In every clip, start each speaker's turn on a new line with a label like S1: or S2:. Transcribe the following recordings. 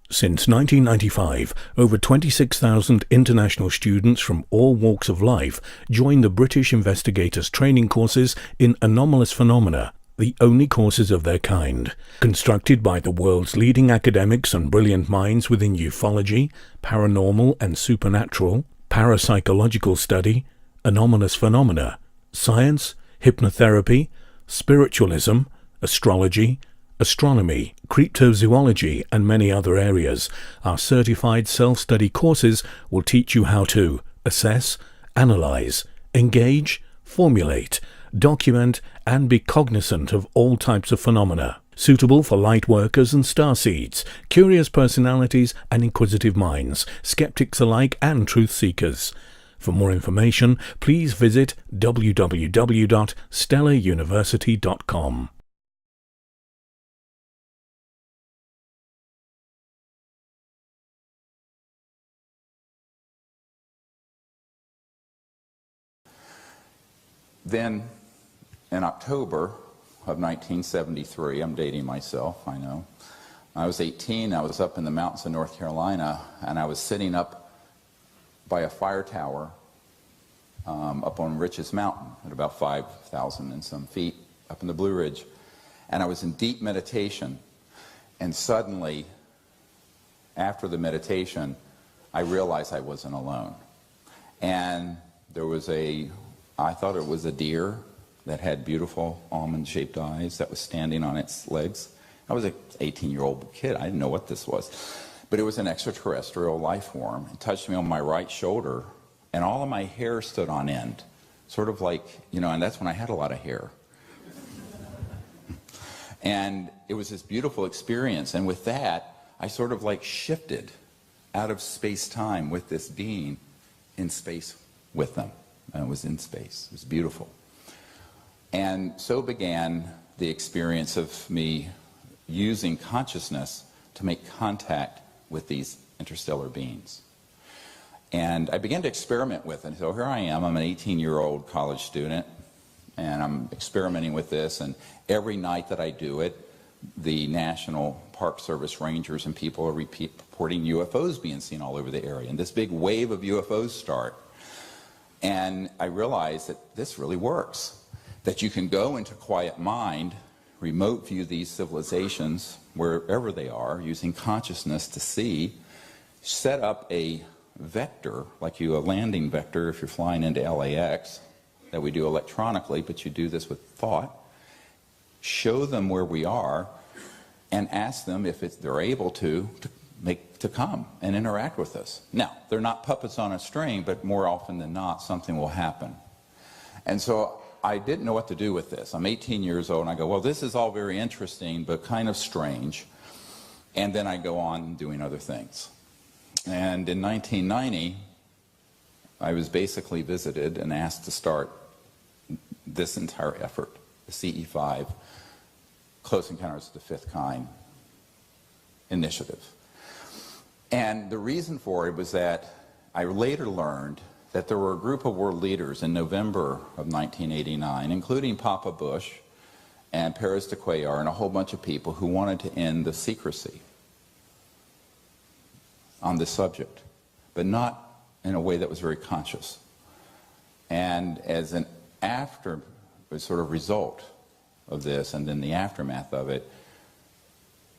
S1: Since 1995, over 26,000 international students from all walks of life join the British investigators' training courses in anomalous phenomena, the only courses of their kind. Constructed by the world's leading academics and brilliant minds within ufology, paranormal and supernatural, parapsychological study, anomalous phenomena, science, hypnotherapy, spiritualism, astrology, astronomy, cryptozoology, and many other areas, our certified self-study courses will teach you how to assess, analyze, engage, formulate, document, and be cognizant of all types of phenomena, suitable for light workers and starseeds, curious personalities and inquisitive minds, skeptics alike and truth seekers. For more information, please visit www.stellaruniversity.com.
S2: Then, in October of 1973, I'm dating myself, I know, I was 18, I was up in the mountains of North Carolina, and I was sitting up by a fire tower up on Rich's Mountain at about 5,000 and some feet up in the Blue Ridge, and I was in deep meditation, and suddenly, after the meditation, I realized I wasn't alone. And there was I thought it was a deer that had beautiful almond-shaped eyes that was standing on its legs. I was an 18-year-old kid. I didn't know what this was. But it was an extraterrestrial life form. It touched me on my right shoulder, and all of my hair stood on end. Sort of like, you know, and that's when I had a lot of hair. And it was this beautiful experience. And with that, I sort of like shifted out of space-time with this being in space with them. And it was in space. It was beautiful. And so began the experience of me using consciousness to make contact with these interstellar beings. And I began to experiment with it. So here I am, I'm an 18-year-old college student, and I'm experimenting with this, and every night that I do it, the National Park Service rangers and people are reporting UFOs being seen all over the area, and this big wave of UFOs start. And I realized that this really works, that you can go into quiet mind, remote view these civilizations wherever they are, using consciousness to see, set up a vector, like a landing vector if you're flying into LAX, that we do electronically, but you do this with thought, show them where we are, and ask them if they're able to come and interact with us. Now, they're not puppets on a string, but more often than not, something will happen. And so I didn't know what to do with this. I'm 18 years old, and I go, well, this is all very interesting, but kind of strange. And then I go on doing other things. And in 1990, I was basically visited and asked to start this entire effort, the CE5, Close Encounters of the Fifth Kind initiative. And the reason for it was that I later learned that there were a group of world leaders in November of 1989, including Papa Bush and Perez de Cuellar and a whole bunch of people who wanted to end the secrecy on this subject, but not in a way that was very conscious. And as an sort of result of this, and then the aftermath of it,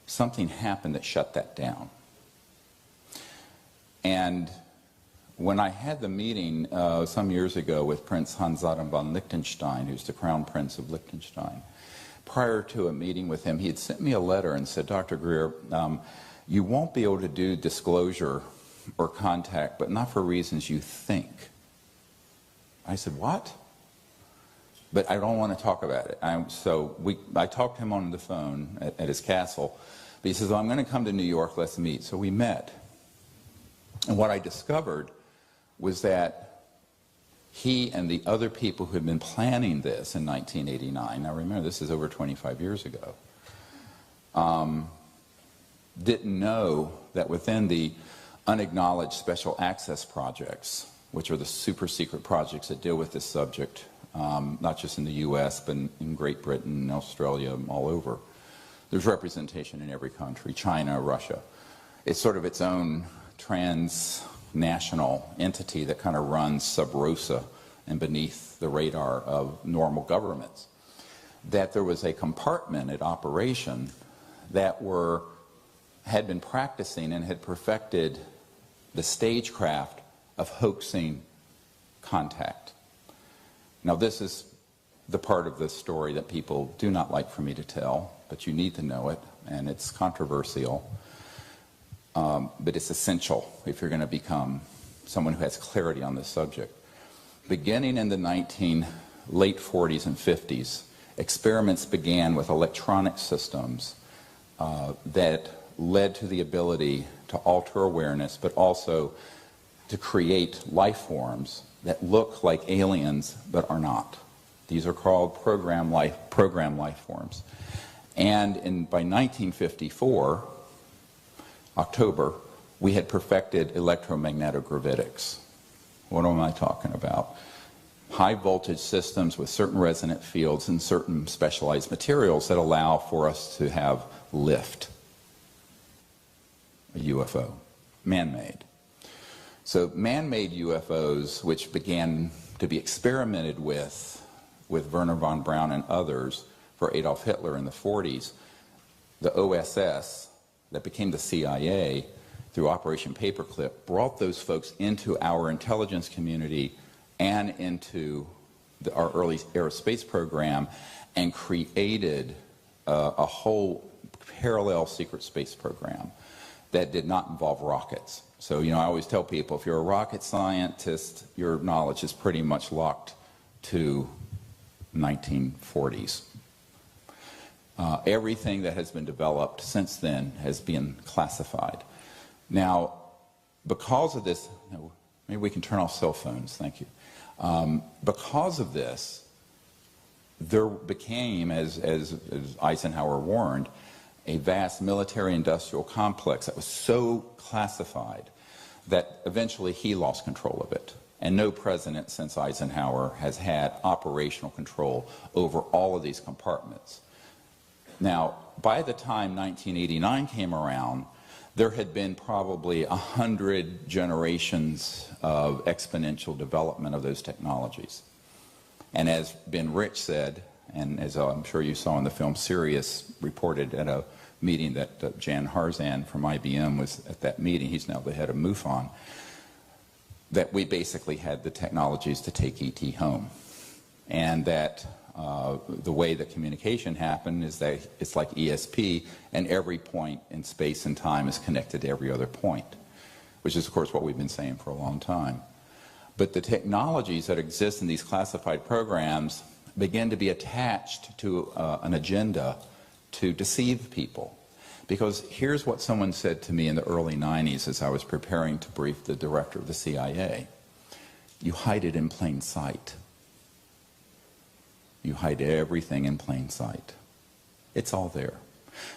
S2: something happened that shut that down. And when I had the meeting some years ago with Prince Hans-Adam von Liechtenstein, who's the Crown Prince of Liechtenstein, prior to a meeting with him, he had sent me a letter and said, Dr. Greer, you won't be able to do disclosure or contact, but not for reasons you think. I said, what? But I don't want to talk about it. I talked to him on the phone at his castle, but he says, well, I'm going to come to New York, let's meet. So we met. And what I discovered was that he and the other people who had been planning this in 1989, now remember this is over 25 years ago, didn't know that within the unacknowledged special access projects, which are the super secret projects that deal with this subject, not just in the US, but in Great Britain, Australia, all over. There's representation in every country, China, Russia. it's sort of its own transnational entity that kind of runs sub rosa and beneath the radar of normal governments. That there was a compartment at operation that had been practicing and had perfected the stagecraft of hoaxing contact. Now, this is the part of the story that people do not like for me to tell, but you need to know it, and it's controversial, but it's essential if you're going to become someone who has clarity on this subject. Beginning in the late 40s and 50s, experiments began with electronic systems that led to the ability to alter awareness, but also to create life forms that look like aliens but are not. These are called program life forms. And by 1954, October, we had perfected electromagnetogravitics. What am I talking about? High voltage systems with certain resonant fields and certain specialized materials that allow for us to have lift. A UFO, man-made. So man-made UFOs, which began to be experimented with Wernher von Braun and others for Adolf Hitler in the 40s, the OSS, that became the CIA, through Operation Paperclip, brought those folks into our intelligence community and into our early aerospace program and created a whole parallel secret space program that did not involve rockets. So, I always tell people, if you're a rocket scientist, your knowledge is pretty much locked to 1940s. Everything that has been developed since then has been classified. Now, because of this, maybe we can turn off cell phones, thank you. Because of this, there became, as Eisenhower warned, a vast military-industrial complex that was so classified that eventually he lost control of it. And no president since Eisenhower has had operational control over all of these compartments. Now, by the time 1989 came around, there had been probably 100 generations of exponential development of those technologies. And as Ben Rich said, and as I'm sure you saw in the film, Sirius reported at a meeting that Jan Harzan from IBM was at that meeting, he's now the head of MUFON, that we basically had the technologies to take ET home. And that the way that communication happened is that it's like ESP, and every point in space and time is connected to every other point, which is, of course, what we've been saying for a long time. But the technologies that exist in these classified programs begin to be attached to an agenda to deceive people. Because here's what someone said to me in the early 90s as I was preparing to brief the director of the CIA. You hide it in plain sight. You hide everything in plain sight. It's all there.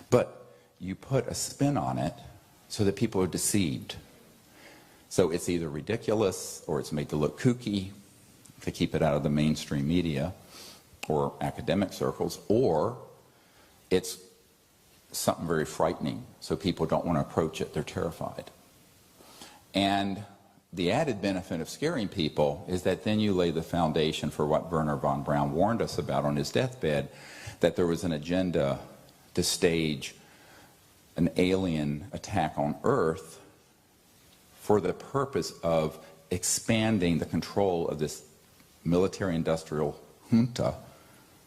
S2: But you put a spin on it so that people are deceived. So it's either ridiculous or it's made to look kooky to keep it out of the mainstream media or academic circles, or it's something very frightening, so people don't want to approach it. They're terrified. And the added benefit of scaring people is that then you lay the foundation for what Wernher von Braun warned us about on his deathbed, that there was an agenda to stage an alien attack on Earth for the purpose of expanding the control of this military-industrial junta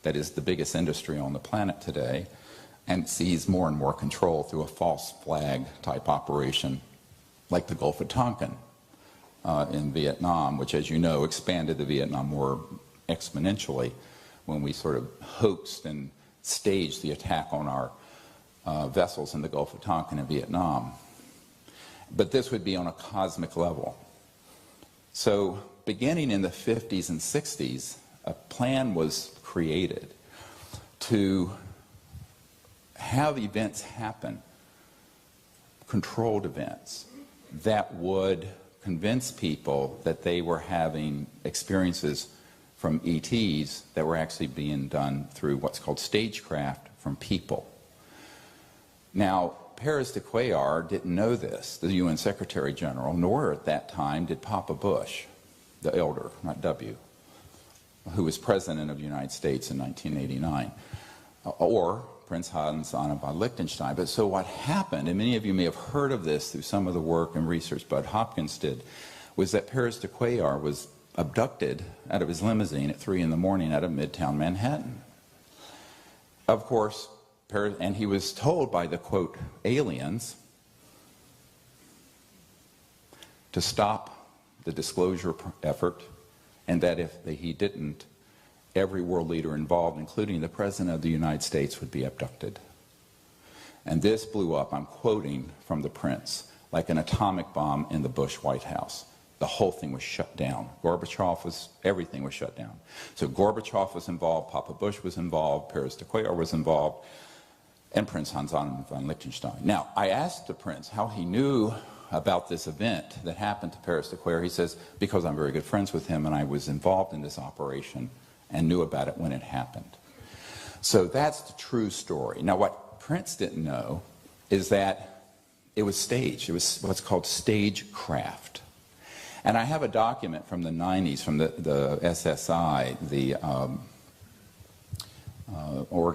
S2: that is the biggest industry on the planet today, and seize more and more control through a false flag type operation like the Gulf of Tonkin in Vietnam, which, as you know, expanded the Vietnam War exponentially when we sort of hoaxed and staged the attack on our vessels in the Gulf of Tonkin in Vietnam. But this would be on a cosmic level. So beginning in the 50s and 60s, a plan was created to have events happen, controlled events, that would convince people that they were having experiences from ETs that were actually being done through what's called stagecraft from people. Now, Pérez de Cuellar didn't know this, the UN Secretary General, nor at that time did Papa Bush, the elder, not W, who was President of the United States in 1989, or Prince Hans Anna von Liechtenstein. But so what happened, and many of you may have heard of this through some of the work and research Bud Hopkins did, was that Pérez de Cuellar was abducted out of his limousine at 3 in the morning out of Midtown Manhattan. Of course, and he was told by the, quote, aliens to stop the disclosure effort, and that if he didn't, every world leader involved, including the President of the United States, would be abducted. And this blew up, I'm quoting from the Prince, like an atomic bomb in the Bush White House. The whole thing was shut down. Everything was shut down. So Gorbachev was involved, Papa Bush was involved, Pérez de Cuellar was involved, and Prince Hans Anna von Liechtenstein. Now, I asked the Prince how he knew about this event that happened to Pérez de Cuellar. He says, because I'm very good friends with him and I was involved in this operation and knew about it when it happened. So that's the true story. Now, what Prince didn't know is that it was staged. It was what's called stagecraft. And I have a document from the 90s from the SSI,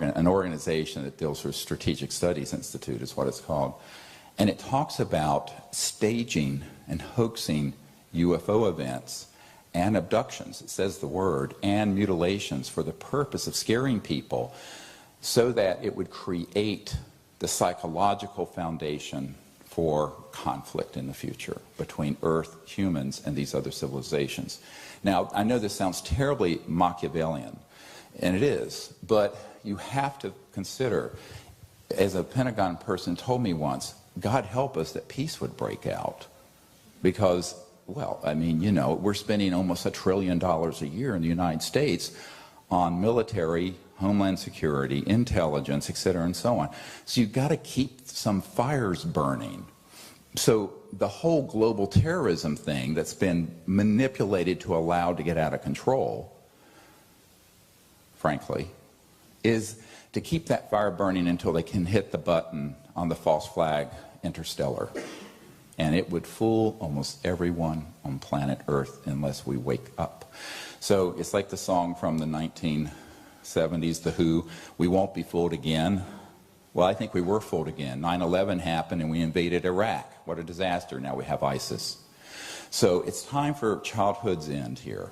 S2: an organization that deals with Strategic Studies Institute is what it's called. And it talks about staging and hoaxing UFO events and abductions, it says the word, and mutilations for the purpose of scaring people so that it would create the psychological foundation for conflict in the future between Earth, humans, and these other civilizations. Now, I know this sounds terribly Machiavellian, and it is, but you have to consider, as a Pentagon person told me once, God help us that peace would break out. Because, well, I mean, you know, we're spending almost $1 trillion a year in the United States on military, homeland security, intelligence, et cetera, and so on. So you've got to keep some fires burning. So the whole global terrorism thing that's been manipulated to allow to get out of control, frankly, is to keep that fire burning until they can hit the button on the false flag interstellar. And it would fool almost everyone on planet Earth unless we wake up. So it's like the song from the 1970s, The Who, we won't be fooled again. Well, I think we were fooled again. 9/11 happened and we invaded Iraq. What a disaster. Now we have ISIS. So it's time for childhood's end here.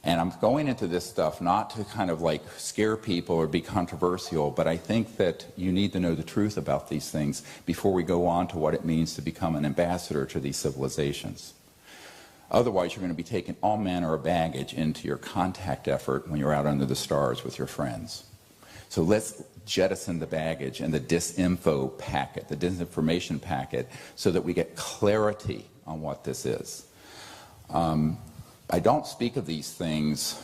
S2: And I'm going into this stuff not to kind of like scare people or be controversial, but I think that you need to know the truth about these things before we go on to what it means to become an ambassador to these civilizations. Otherwise, you're going to be taking all manner of baggage into your contact effort when you're out under the stars with your friends. So let's jettison the baggage and the disinfo packet, the disinformation packet, so that we get clarity on what this is. I don't speak of these things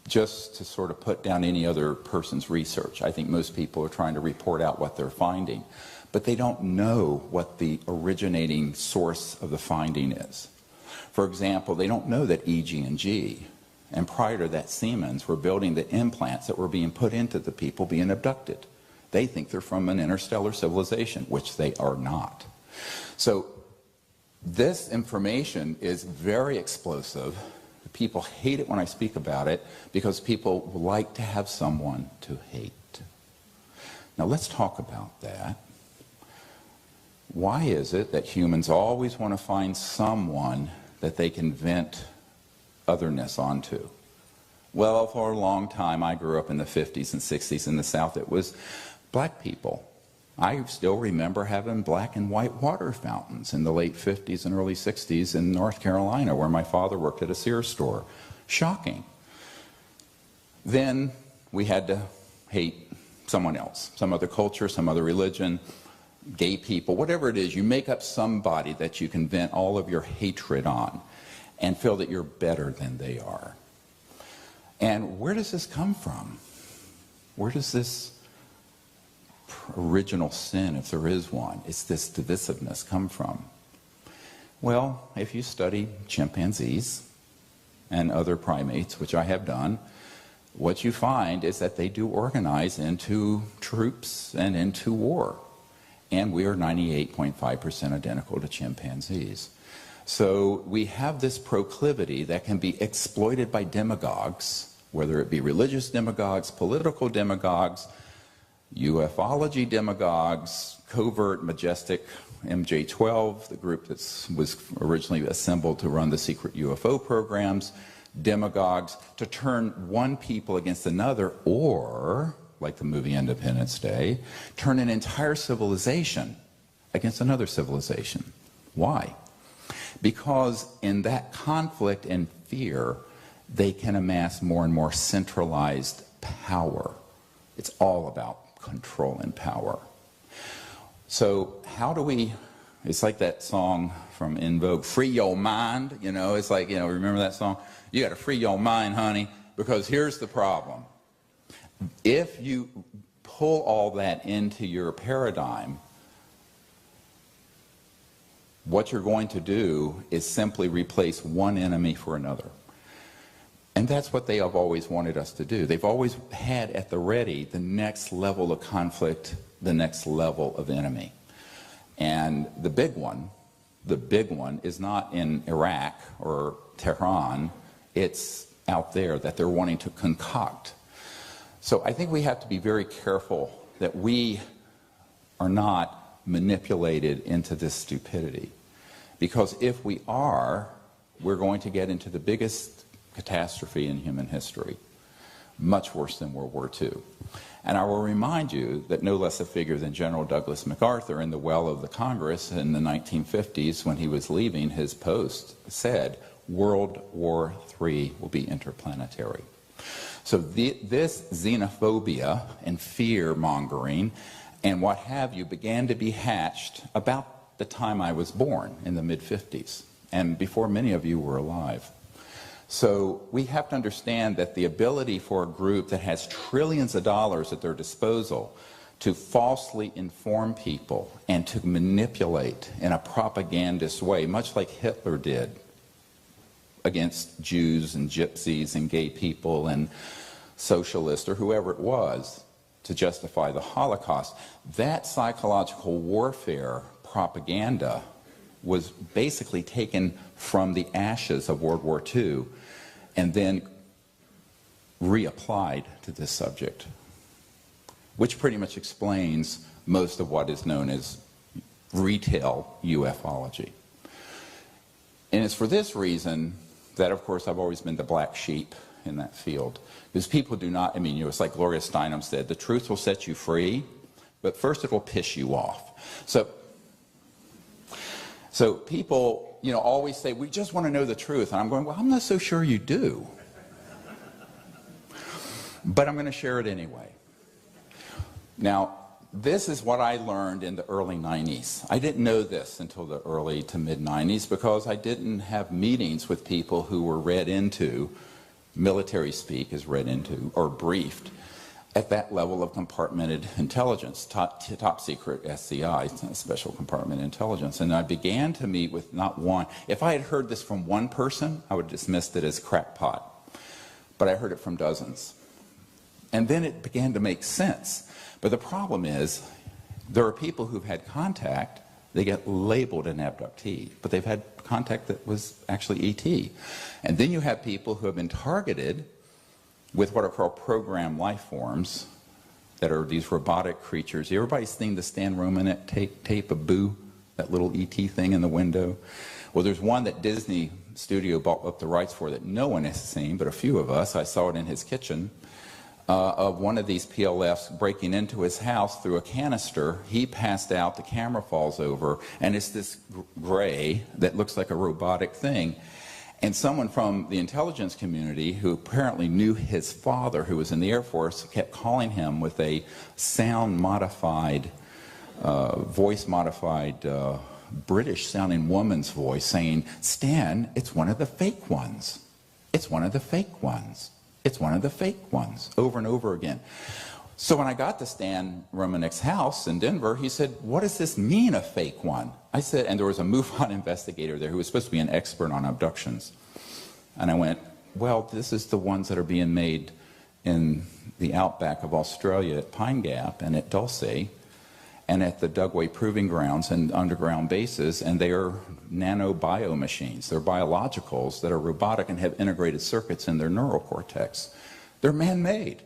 S2: just to sort of put down any other person's research. I think most people are trying to report out what they're finding, but they don't know what the originating source of the finding is. For example, they don't know that EG&G and prior to that Siemens were building the implants that were being put into the people being abducted. They think they're from an interstellar civilization, which they are not. So this information is very explosive. People hate it when I speak about it because people like to have someone to hate. Now let's talk about that. Why is it that humans always want to find someone that they can vent otherness onto? Well, for a long time, I grew up in the 50s and 60s in the South. It was black people. I still remember having black and white water fountains in the late 50s and early 60s in North Carolina, where my father worked at a Sears store. Shocking. Then we had to hate someone else, some other culture, some other religion, gay people, whatever it is. You make up somebody that you can vent all of your hatred on and feel that you're better than they are. And where does this come from? Where does this original sin, if there is one, it's this divisiveness, come from? Well, if you study chimpanzees and other primates, which I have done, what you find is that they do organize into troops and into war. and we are 98.5% identical to chimpanzees. So we have this proclivity that can be exploited by demagogues, whether it be religious demagogues, political demagogues, ufology demagogues, covert, majestic MJ-12, the group that was originally assembled to run the secret UFO programs, demagogues, to turn one people against another, or, like the movie Independence Day, turn an entire civilization against another civilization. Why? Because in that conflict and fear, they can amass more and more centralized power. It's all about control and power. So how do we, it's like that song from In Vogue, free your mind, you know, it's like, you know, remember that song? You got to free your mind, honey, because here's the problem. If you pull all that into your paradigm, what you're going to do is simply replace one enemy for another. And that's what they have always wanted us to do. They've always had at the ready the next level of conflict, the next level of enemy. And the big one is not in Iraq or Tehran, it's out there that they're wanting to concoct. So I think we have to be very careful that we are not manipulated into this stupidity. Because if we are, we're going to get into the biggest catastrophe in human history, much worse than World War II. And I will remind you that no less a figure than General Douglas MacArthur in the well of the Congress in the 1950s, when he was leaving his post, said World War III will be interplanetary. So this xenophobia and fear-mongering and what have you began to be hatched about the time I was born in the mid-50s, and before many of you were alive. So we have to understand that the ability for a group that has trillions of dollars at their disposal to falsely inform people and to manipulate in a propagandist way, much like Hitler did against Jews and gypsies and gay people and socialists or whoever it was, to justify the Holocaust, that psychological warfare propaganda was basically taken from the ashes of World War II and then reapplied to this subject, which pretty much explains most of what is known as retail ufology. And it's for this reason that, of course, I've always been the black sheep in that field. Because people do not, I mean, you know, it's like Gloria Steinem said, the truth will set you free, but first it will piss you off. So people, you know, always say, we just want to know the truth. And I'm going, well, I'm not so sure you do. But I'm going to share it anyway. Now, this is what I learned in the early 90s. I didn't know this until the early to mid 90s because I didn't have meetings with people who were read into, military speak is read into, or briefed at that level of compartmented intelligence, top secret SCI, special compartment intelligence. And I began to meet with not one. If I had heard this from one person, I would have dismissed it as crackpot. But I heard it from dozens. And then it began to make sense. But the problem is, there are people who've had contact, they get labeled an abductee, but they've had contact that was actually ET. And then you have people who have been targeted with what are called programmed life forms that are these robotic creatures. Everybody's seen the Stan Romanek tape of Boo, that little ET thing in the window? Well, there's one that Disney Studio bought up the rights for that no one has seen, but a few of us. I saw it in his kitchen. Of one of these PLFs breaking into his house through a canister. He passed out, the camera falls over, and it's this gray that looks like a robotic thing. And someone from the intelligence community who apparently knew his father, who was in the Air Force, kept calling him with a sound-modified, voice-modified, British-sounding woman's voice saying, Stan, it's one of the fake ones. It's one of the fake ones. It's one of the fake ones, over and over again. So when I got to Stan Romanek's house in Denver, he said, what does this mean, a fake one? I said, and there was a MUFON investigator there who was supposed to be an expert on abductions. And I went, well, this is the ones that are being made in the outback of Australia at Pine Gap and at Dulce. and at the Dugway Proving Grounds and underground bases, and they are nanobio machines. They're biologicals that are robotic and have integrated circuits in their neural cortex. They're man-made.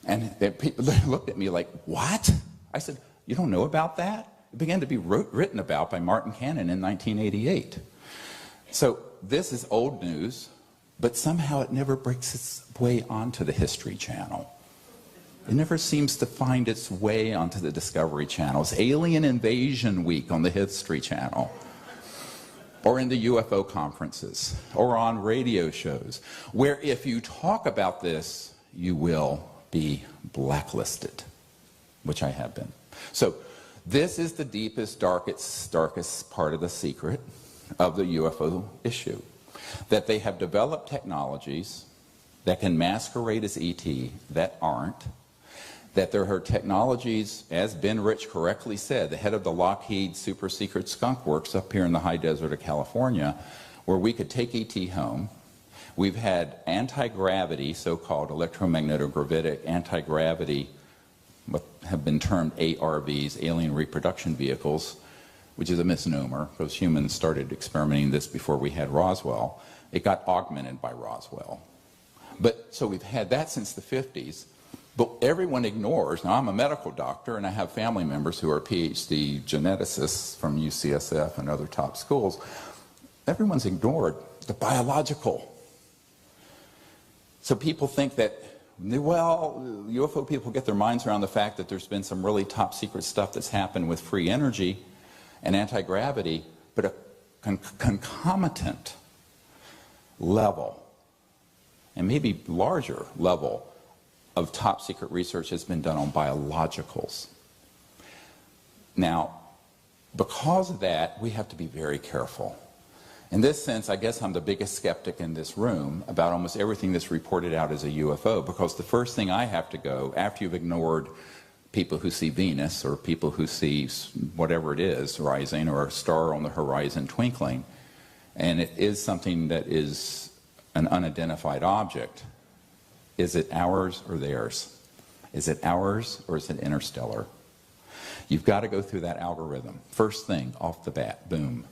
S2: And people looked at me like, what? I said, you don't know about that? It began to be written about by Martin Cannon in 1988. So this is old news, but somehow it never breaks its way onto the History Channel. It never seems to find its way onto the Discovery Channel. It's Alien Invasion Week on the History Channel, or in the UFO conferences, or on radio shows, where if you talk about this, you will be blacklisted, which I have been. So this is the deepest, darkest part of the secret of the UFO issue, that they have developed technologies that can masquerade as ET that aren't, that there are technologies, as Ben Rich correctly said, the head of the Lockheed super secret skunk works up here in the high desert of California, where we could take ET home. We've had anti-gravity, so-called electromagnetic anti-gravity, what have been termed ARVs, alien reproduction vehicles, which is a misnomer because humans started experimenting this before we had Roswell. It got augmented by Roswell. But so we've had that since the 50s. But everyone ignores, now I'm a medical doctor and I have family members who are PhD geneticists from UCSF and other top schools. Everyone's ignored the biological. So people think that, well, UFO people get their minds around the fact that there's been some really top secret stuff that's happened with free energy and anti-gravity, but a concomitant level, and maybe larger level, of top secret research has been done on biologicals. Now, because of that, we have to be very careful. In this sense, I guess I'm the biggest skeptic in this room about almost everything that's reported out as a UFO, because the first thing I have to go, after you've ignored people who see Venus or people who see whatever it is rising, or a star on the horizon twinkling, and it is something that is an unidentified object, is it ours or theirs? Is it ours or is it interstellar? You've got to go through that algorithm. First thing, off the bat, boom.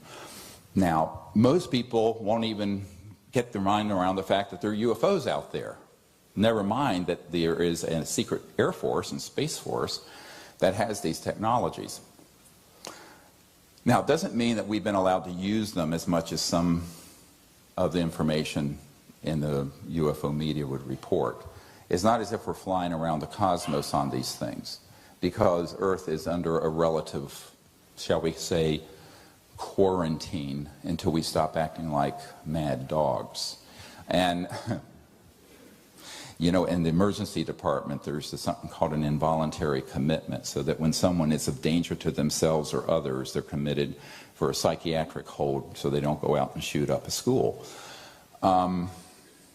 S2: Now, most people won't even get their mind around the fact that there are UFOs out there. Never mind that there is a secret Air Force and Space Force that has these technologies. Now, it doesn't mean that we've been allowed to use them as much as some of the information in the UFO media would report. It's not as if we're flying around the cosmos on these things, because Earth is under a relative, shall we say, quarantine until we stop acting like mad dogs. And you know, in the emergency department, there's something called an involuntary commitment, so that when someone is of danger to themselves or others, they're committed for a psychiatric hold so they don't go out and shoot up a school.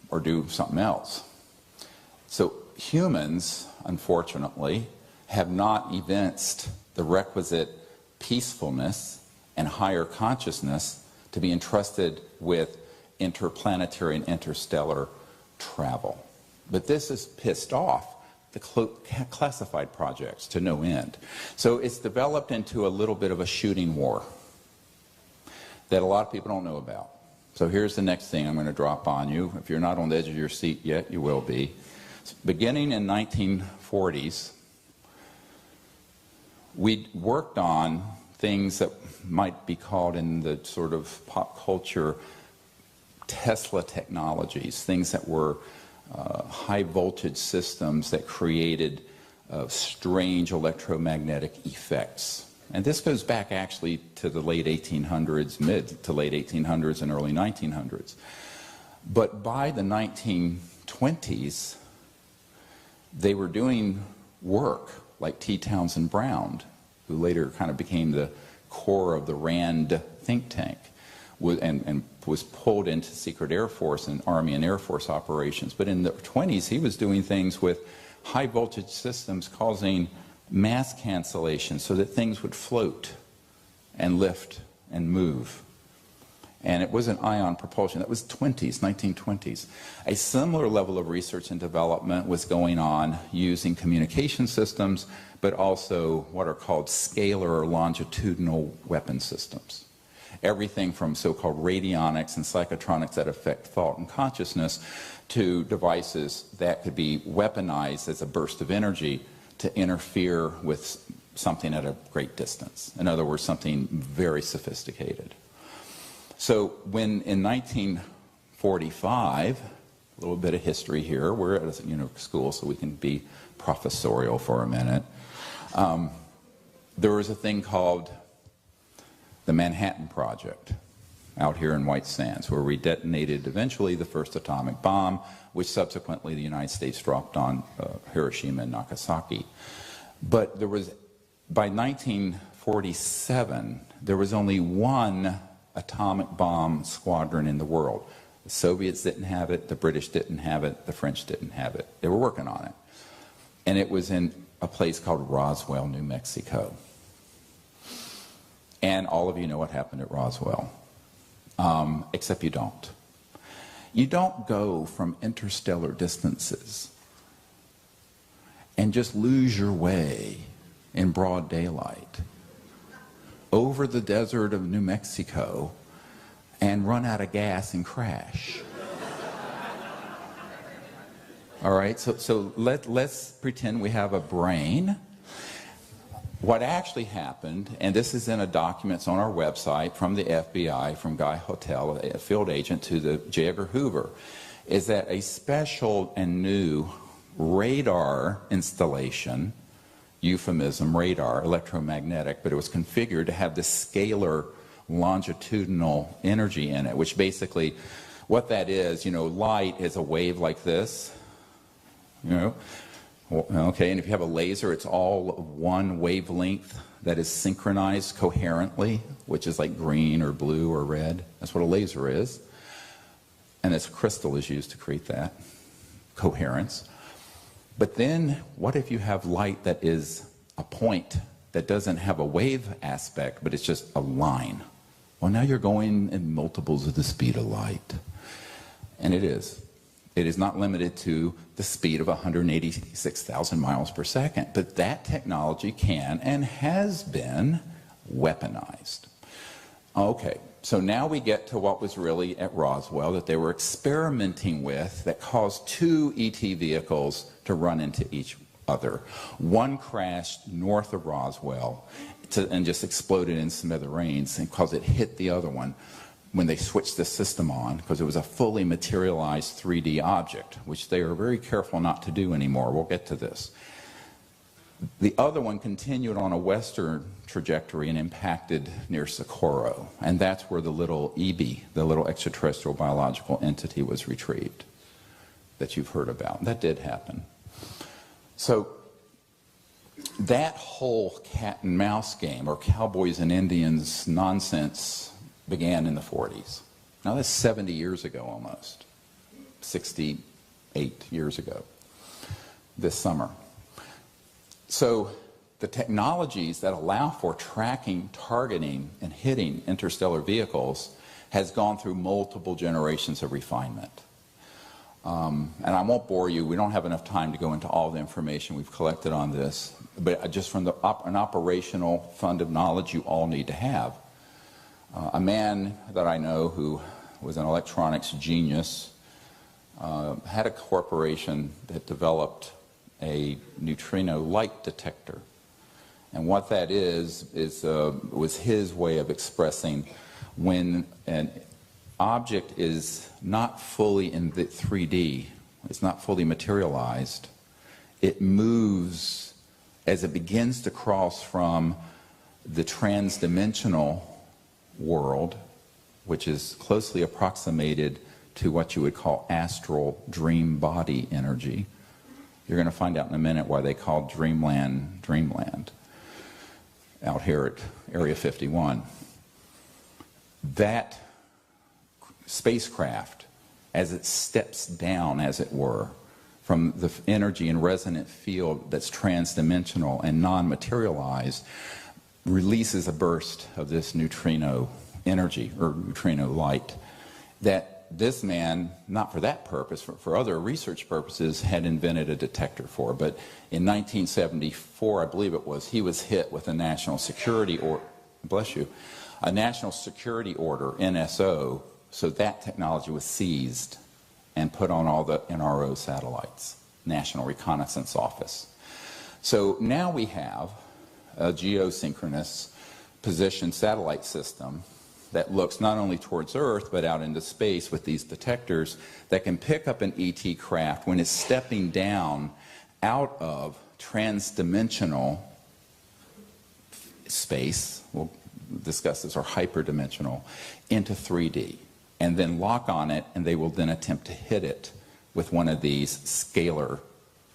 S2: Or do something else. So humans, unfortunately, have not evinced the requisite peacefulness and higher consciousness to be entrusted with interplanetary and interstellar travel. But this has pissed off the classified projects to no end. So it's developed into a little bit of a shooting war that a lot of people don't know about. So here's the next thing I'm going to drop on you. If you're not on the edge of your seat yet, you will be. Beginning in 1940s, we worked on things that might be called in the sort of pop culture Tesla technologies, things that were high voltage systems that created strange electromagnetic effects. And this goes back actually to the late 1800s, mid to late 1800s and early 1900s. But by the 1920s, they were doing work like T. Townsend Brown, who later kind of became the core of the RAND think tank, and was pulled into secret Air Force and Army and Air Force operations. But in the 20s, he was doing things with high voltage systems causing mass cancellation so that things would float and lift and move. And it wasn't ion propulsion. That was 1920s. A similar level of research and development was going on using communication systems, but also what are called scalar or longitudinal weapon systems. Everything from so-called radionics and psychotronics that affect thought and consciousness to devices that could be weaponized as a burst of energy to interfere with something at a great distance. In other words, something very sophisticated. So when in 1945, a little bit of history here, we're at a school so we can be professorial for a minute, there was a thing called the Manhattan Project out here in White Sands, where we detonated eventually the first atomic bomb, which subsequently the United States dropped on Hiroshima and Nagasaki. But there was, by 1947, there was only one atomic bomb squadron in the world. The Soviets didn't have it, the British didn't have it, the French didn't have it. They were working on it. And it was in a place called Roswell, New Mexico. And all of you know what happened at Roswell, except you don't. You don't go from interstellar distances and just lose your way in broad daylight over the desert of New Mexico and run out of gas and crash. All right, so let's pretend we have a brain. What actually happened, and this is in a document on our website from the FBI, from Guy Hotel, a field agent, to the J. Edgar Hoover, is that a special and new radar installation, euphemism, radar, electromagnetic, but it was configured to have this scalar longitudinal energy in it, which basically, what that is, light is a wave like this, okay, and if you have a laser, it's all one wavelength that is synchronized coherently, which is like green or blue or red. That's what a laser is. And this crystal is used to create that coherence. But then, what if you have light that is a point that doesn't have a wave aspect, but it's just a line? Well, now you're going in multiples of the speed of light. And it is. It is not limited to the speed of 186,000 miles per second. But that technology can and has been weaponized. Okay, so now we get to what was really at Roswell that they were experimenting with that caused two ET vehicles to run into each other. One crashed north of Roswell and just exploded in smithereens because it hit the other one when they switched the system on, because it was a fully materialized 3D object, which they are very careful not to do anymore. We'll get to this. The other one continued on a western trajectory and impacted near Socorro, and that's where the little EB, the little extraterrestrial biological entity, was retrieved that you've heard about. That did happen. So that whole cat and mouse game, or cowboys and Indians nonsense, began in the 40s. Now that's 70 years ago almost, 68 years ago, this summer. So the technologies that allow for tracking, targeting, and hitting interstellar vehicles has gone through multiple generations of refinement. And I won't bore you, we don't have enough time to go into all the information we've collected on this, but just from an operational fund of knowledge you all need to have. A man that I know who was an electronics genius had a corporation that developed a neutrino light detector. And what that was his way of expressing when an object is not fully in the 3D, it's not fully materialized, it moves as it begins to cross from the transdimensional world, which is closely approximated to what you would call astral dream body energy. You're going to find out in a minute why they call dreamland dreamland out here at Area 51. That spacecraft, as it steps down, as it were, from the energy and resonant field that's transdimensional and non-materialized, releases a burst of this neutrino energy or neutrino light that this man, not for that purpose, for other research purposes, had invented a detector for. But in 1974, I believe it was, he was hit with a national security order, bless you, a national security order, NSO, so that technology was seized and put on all the NRO satellites, National Reconnaissance Office. So now we have a geosynchronous position satellite system that looks not only towards Earth but out into space with these detectors that can pick up an ET craft when it's stepping down out of transdimensional space, we'll discuss this, or hyperdimensional, into 3D, and then lock on it, and they will then attempt to hit it with one of these scalar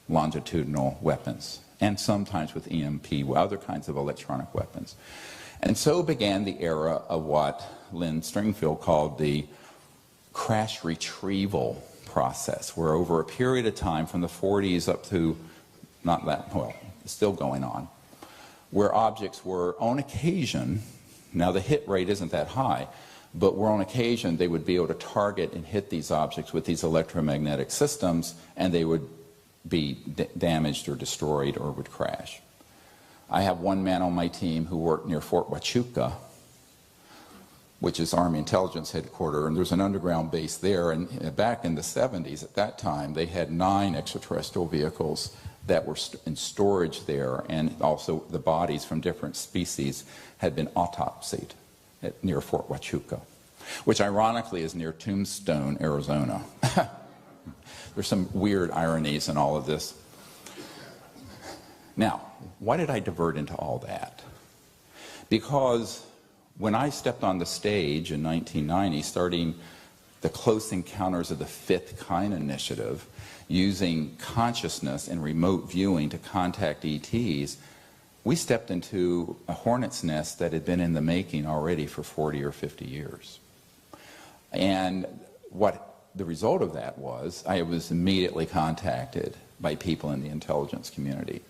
S2: longitudinal weapons, and sometimes with EMP, other kinds of electronic weapons. And so began the era of what Lynn Stringfield called the crash retrieval process, where over a period of time from the 40s up to, not that, well, still going on, where objects were on occasion, now the hit rate isn't that high, but where on occasion they would be able to target and hit these objects with these electromagnetic systems, and they would be damaged or destroyed or would crash. I have one man on my team who worked near Fort Huachuca, which is Army Intelligence Headquarters, and there's an underground base there. And back in the 70s, at that time, they had 9 extraterrestrial vehicles that were in storage there, and also the bodies from different species had been autopsied near Fort Huachuca, which ironically is near Tombstone, Arizona. There's some weird ironies in all of this. Now, why did I divert into all that? Because when I stepped on the stage in 1990, starting the Close Encounters of the Fifth Kind initiative, using consciousness and remote viewing to contact ETs, we stepped into a hornet's nest that had been in the making already for 40 or 50 years. And what the result of that was, I was immediately contacted by people in the intelligence community,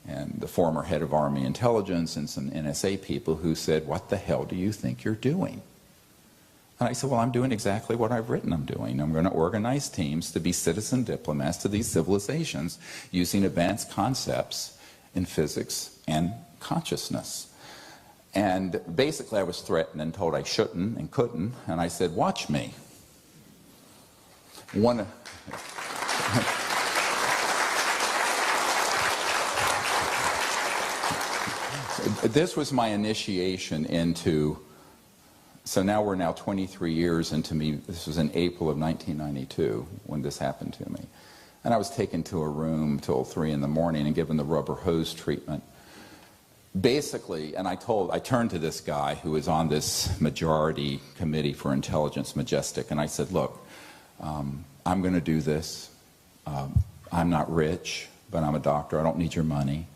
S2: and the former head of Army Intelligence and some NSA people who said, "What the hell do you think you're doing?" And I said, well, I'm doing exactly what I've written I'm doing. I'm going to organize teams to be citizen diplomats to these civilizations using advanced concepts in physics and consciousness. And basically I was threatened and told I shouldn't and couldn't, and I said, watch me. This was my initiation into, so now we're 23 years into me. This was in April of 1992 when this happened to me. And I was taken to a room till 3 in the morning and given the rubber hose treatment. Basically, and I turned to this guy who was on this majority committee for intelligence, Majestic, and I said, look, I'm going to do this. I'm not rich, but I'm a doctor. I don't need your money.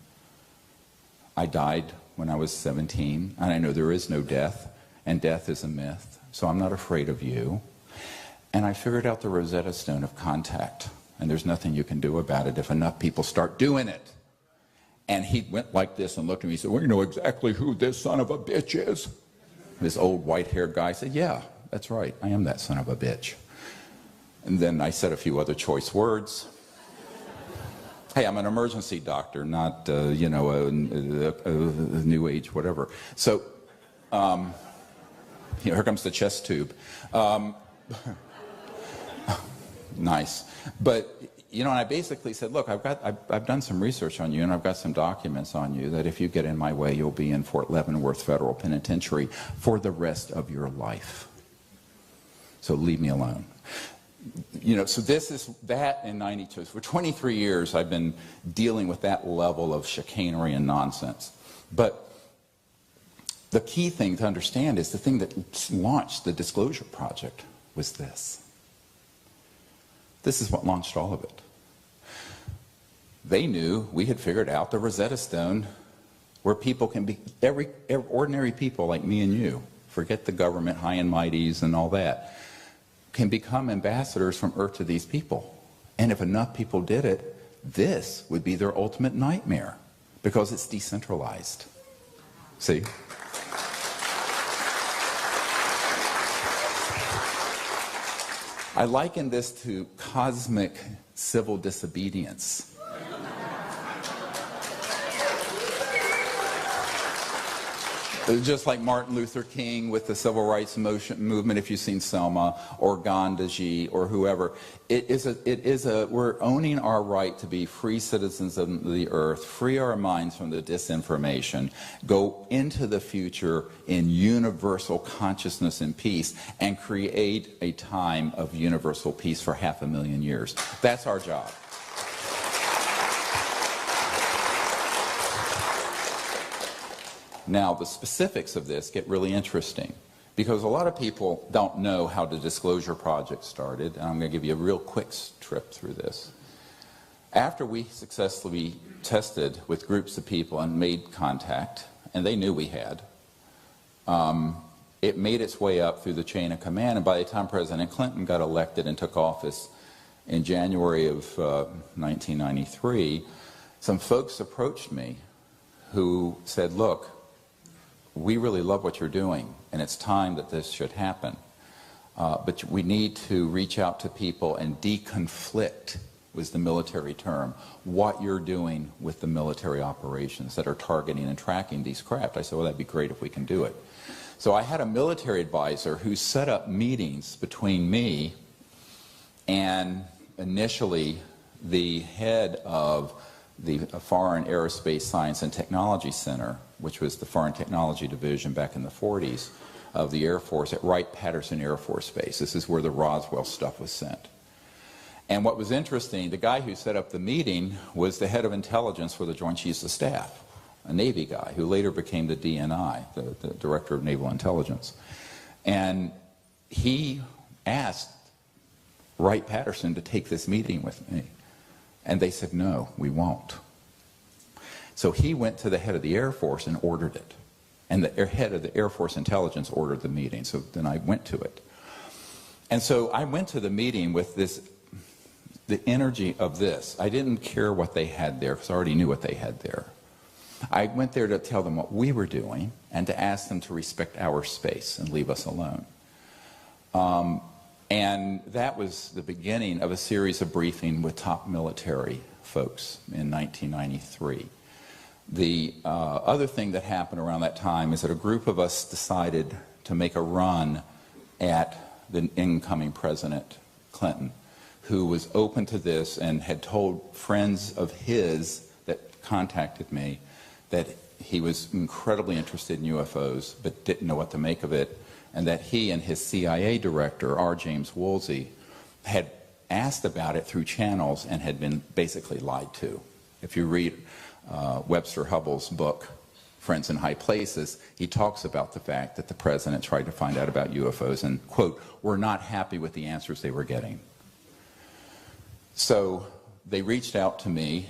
S2: I died when I was 17, and I know there is no death, and death is a myth, so I'm not afraid of you. And I figured out the Rosetta Stone of contact, and there's nothing you can do about it if enough people start doing it. And he went like this and looked at me and said, well, you know exactly who this son of a bitch is? This old white-haired guy said, yeah, that's right, I am that son of a bitch. And then I said a few other choice words. Hey, I'm an emergency doctor, not, you know, a new age whatever. So, here comes the chest tube. Nice. But, you know, and I basically said, look, I've done some research on you, and I've got some documents on you that if you get in my way, you'll be in Fort Leavenworth Federal Penitentiary for the rest of your life. So leave me alone. You know, so this is that in 92. For 23 years, I've been dealing with that level of chicanery and nonsense. But the key thing to understand is the thing that launched the Disclosure Project was this. This is what launched all of it. They knew we had figured out the Rosetta Stone where people can be, every ordinary people like me and you, forget the government high and mighties and all that, can become ambassadors from Earth to these people. And if enough people did it, this would be their ultimate nightmare because it's decentralized. See? I liken this to cosmic civil disobedience. Just like Martin Luther King with the civil rights movement, if you've seen Selma, or Gandhi, or whoever, we're owning our right to be free citizens of the earth, free our minds from the disinformation, go into the future in universal consciousness and peace, and create a time of universal peace for 500,000 years. That's our job. Now, the specifics of this get really interesting because a lot of people don't know how the Disclosure Project started, and I'm going to give you a real quick trip through this. After we successfully tested with groups of people and made contact, and they knew we had, it made its way up through the chain of command, and by the time President Clinton got elected and took office in January of 1993, some folks approached me who said, look, we really love what you're doing, and it's time that this should happen. But we need to reach out to people and deconflict, was the military term, what you're doing with the military operations that are targeting and tracking these craft. I said, well, that'd be great if we can do it. So I had a military advisor who set up meetings between me and initially the head of the Foreign Aerospace Science and Technology Center, which was the Foreign Technology Division back in the 40s of the Air Force at Wright-Patterson Air Force Base. This is where the Roswell stuff was sent. And what was interesting, the guy who set up the meeting was the head of intelligence for the Joint Chiefs of Staff, a Navy guy who later became the DNI, the Director of Naval Intelligence. And he asked Wright-Patterson to take this meeting with me. And they said, no, we won't. So he went to the head of the Air Force and ordered it. And the head of the Air Force Intelligence ordered the meeting. So then I went to it. And so I went to the meeting with this, the energy of this. I didn't care what they had there because I already knew what they had there. I went there to tell them what we were doing and to ask them to respect our space and leave us alone. And that was the beginning of a series of briefing with top military folks in 1993. The other thing that happened around that time is that a group of us decided to make a run at the incoming President Clinton, who was open to this and had told friends of his that contacted me that he was incredibly interested in UFOs but didn't know what to make of it, and that he and his CIA director, R. James Woolsey, had asked about it through channels and had been basically lied to. If you read Webster Hubbell's book, Friends in High Places, he talks about the fact that the president tried to find out about UFOs and, quote, were not happy with the answers they were getting. So they reached out to me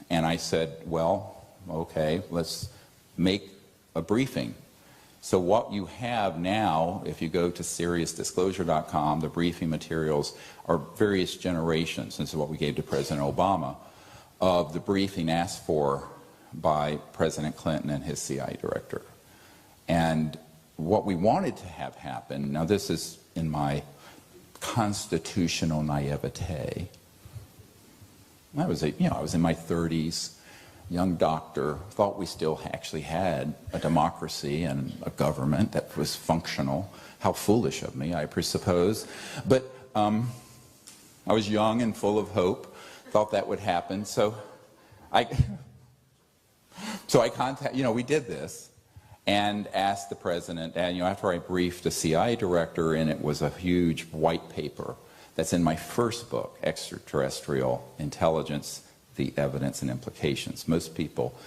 S2: and I said, well, okay, let's make a briefing. So what you have now, if you go to SeriousDisclosure.com, the briefing materials are various generations. This is what we gave to President Obama, of the briefing asked for by President Clinton and his CIA director. And what we wanted to have happen, now this is in my constitutional naivete. I was in my 30s, young doctor, thought we still actually had a democracy and a government that was functional. How foolish of me, I presuppose. But I was young and full of hope, thought that would happen. So I contacted, we did this and asked the president, and after I briefed the CIA director, and it was a huge white paper that's in my first book, Extraterrestrial Intelligence, the Evidence and Implications. Most people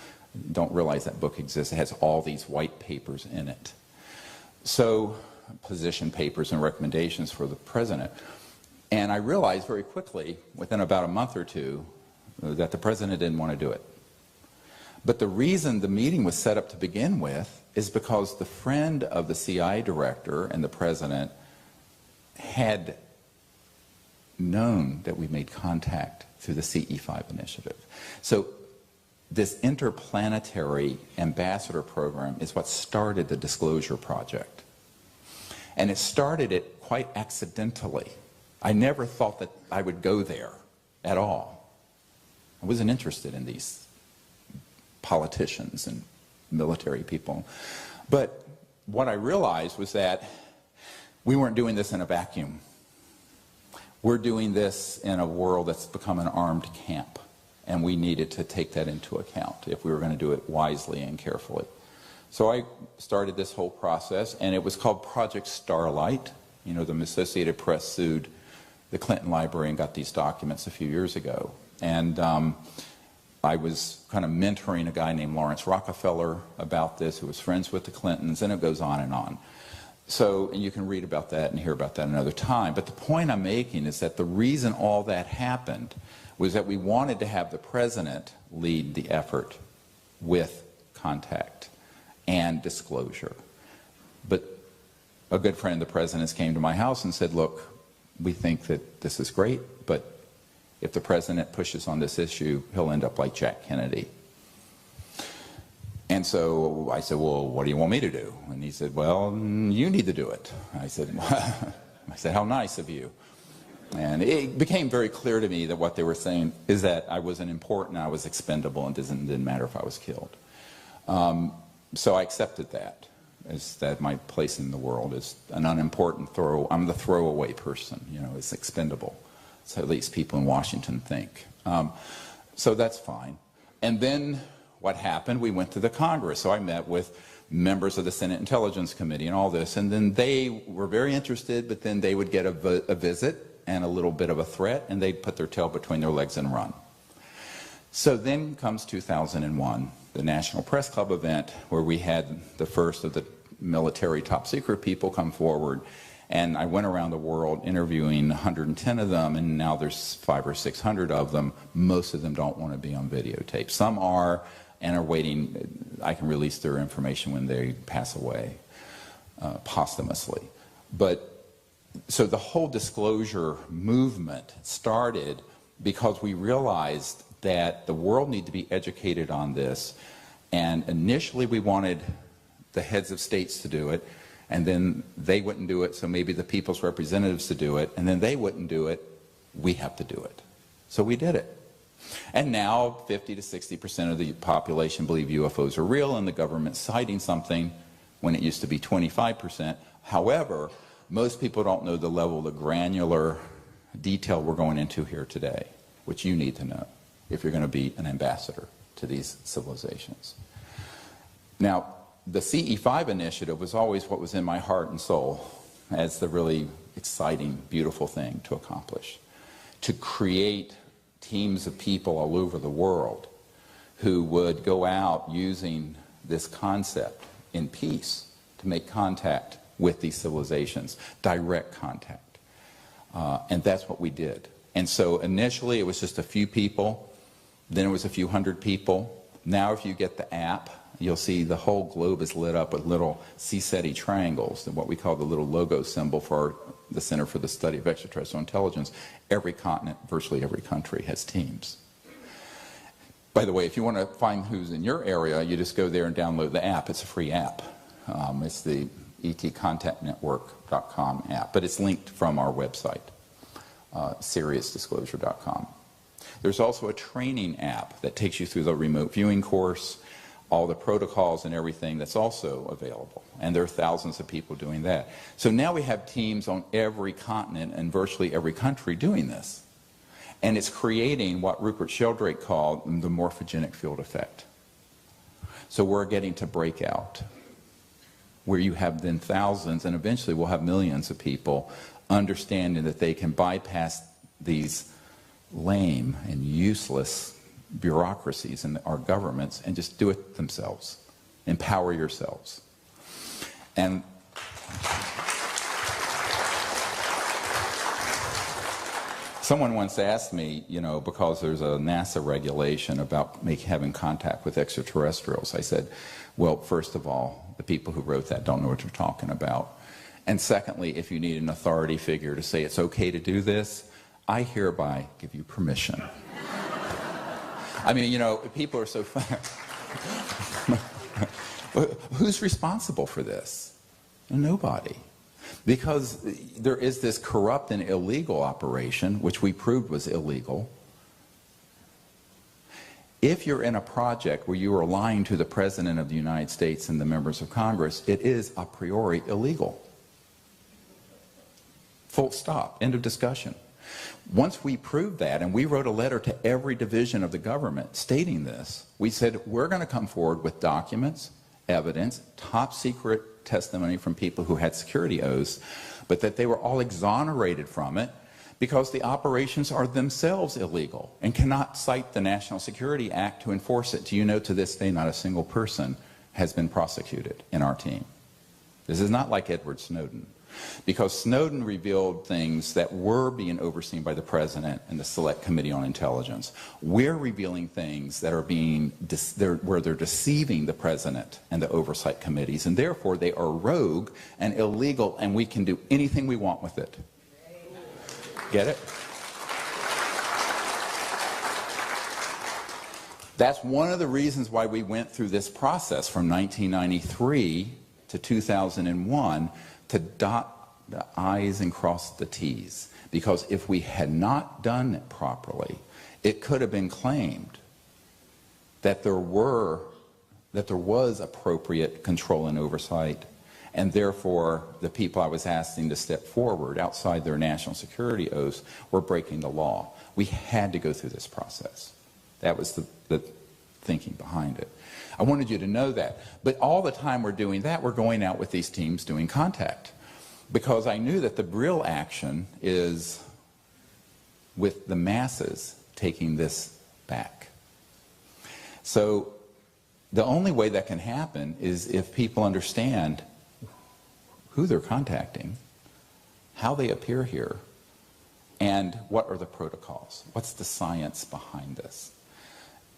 S2: don't realize that book exists. It has all these white papers in it. So, position papers and recommendations for the president. And I realized very quickly, within about a month or two, that the president didn't want to do it. But the reason the meeting was set up to begin with is because the friend of the CIA director and the president had known that we made contact through the CE5 initiative. So this interplanetary ambassador program is what started the Disclosure Project. And it started it quite accidentally. I never thought that I would go there at all. I wasn't interested in these politicians and military people. But what I realized was that we weren't doing this in a vacuum. We're doing this in a world that's become an armed camp, and we needed to take that into account if we were going to do it wisely and carefully. So I started this whole process, and it was called Project Starlight. You know, the Associated Press sued the Clinton Library and got these documents a few years ago. And I was kind of mentoring a guy named Lawrence Rockefeller about this, who was friends with the Clintons, and it goes on and on. So, and you can read about that and hear about that another time. But the point I'm making is that the reason all that happened was that we wanted to have the president lead the effort with contact and disclosure. But a good friend of the president's came to my house and said, look, we think that this is great, but if the president pushes on this issue, he'll end up like Jack Kennedy. And so I said, well, what do you want me to do? And he said, well, you need to do it. I said, how nice of you. And it became very clear to me that what they were saying is that I wasn't important, I was expendable, and it didn't matter if I was killed. So I accepted that, as that my place in the world is an unimportant I'm the throwaway person, you know, it's expendable. So at least people in Washington think. So that's fine. And then what happened, we went to the Congress. So I met with members of the Senate Intelligence Committee and all this, and then they were very interested, but then they would get a visit and a little bit of a threat, and they'd put their tail between their legs and run. So then comes 2001, the National Press Club event, where we had the first of the military top secret people come forward, and I went around the world interviewing 110 of them, and now there's 500 or 600 of them. Most of them don't want to be on videotape. Some are, and are waiting. I can release their information when they pass away posthumously. But so the whole disclosure movement started because we realized that the world needed to be educated on this, and initially we wanted the heads of states to do it, and then they wouldn't do it, so maybe the people's representatives to do it, and then they wouldn't do it, we have to do it. So we did it. And now 50 to 60% of the population believe UFOs are real, and the government's citing something when it used to be 25%. However, most people don't know the level of the granular detail we're going into here today, which you need to know if you're going to be an ambassador to these civilizations. Now, the CE5 initiative was always what was in my heart and soul as the really exciting, beautiful thing to accomplish. To create teams of people all over the world who would go out using this concept in peace to make contact with these civilizations, direct contact. And that's what we did. And so initially it was just a few people, then it was a few hundred people. Now if you get the app, you'll see the whole globe is lit up with little CSETI triangles, and what we call the little logo symbol for the Center for the Study of Extraterrestrial Intelligence. Every continent, virtually every country, has teams. By the way, if you want to find who's in your area, you just go there and download the app. It's a free app. It's the etcontactnetwork.com app, but it's linked from our website, SiriusDisclosure.com. There's also a training app that takes you through the remote viewing course, all the protocols and everything that's also available. And there are thousands of people doing that. So now we have teams on every continent and virtually every country doing this. And it's creating what Rupert Sheldrake called the morphogenic field effect. So we're getting to breakout, where you have then thousands, and eventually we'll have millions of people understanding that they can bypass these lame and useless bureaucracies in our governments and just do it themselves. Empower yourselves. And someone once asked me, you know, because there's a NASA regulation about having contact with extraterrestrials, I said, well, first of all, the people who wrote that don't know what they're talking about. And secondly, if you need an authority figure to say it's okay to do this, I hereby give you permission. I mean, you know, people are so fun. Who's responsible for this? Nobody. Because there is this corrupt and illegal operation, which we proved was illegal. If you're in a project where you are lying to the President of the United States and the members of Congress, it is a priori illegal. Full stop. End of discussion. Once we proved that, and we wrote a letter to every division of the government stating this, we said, we're going to come forward with documents, evidence, top secret testimony from people who had security oaths, but that they were all exonerated from it because the operations are themselves illegal and cannot cite the National Security Act to enforce it. Do you know, to this day, not a single person has been prosecuted in our team. This is not like Edward Snowden. Because Snowden revealed things that were being overseen by the President and the Select Committee on Intelligence. We're revealing things that are where they're deceiving the President and the oversight committees, and therefore they are rogue and illegal, and we can do anything we want with it. Get it? That's one of the reasons why we went through this process from 1993 to 2001 to dot the I's and cross the T's. Because if we had not done it properly, it could have been claimed that there was appropriate control and oversight, and therefore the people I was asking to step forward outside their national security oaths were breaking the law. We had to go through this process. That was the thinking behind it. I wanted you to know that. But all the time we're doing that, we're going out with these teams doing contact. Because I knew that the real action is with the masses taking this back. So the only way that can happen is if people understand who they're contacting, how they appear here, and what are the protocols. What's the science behind this?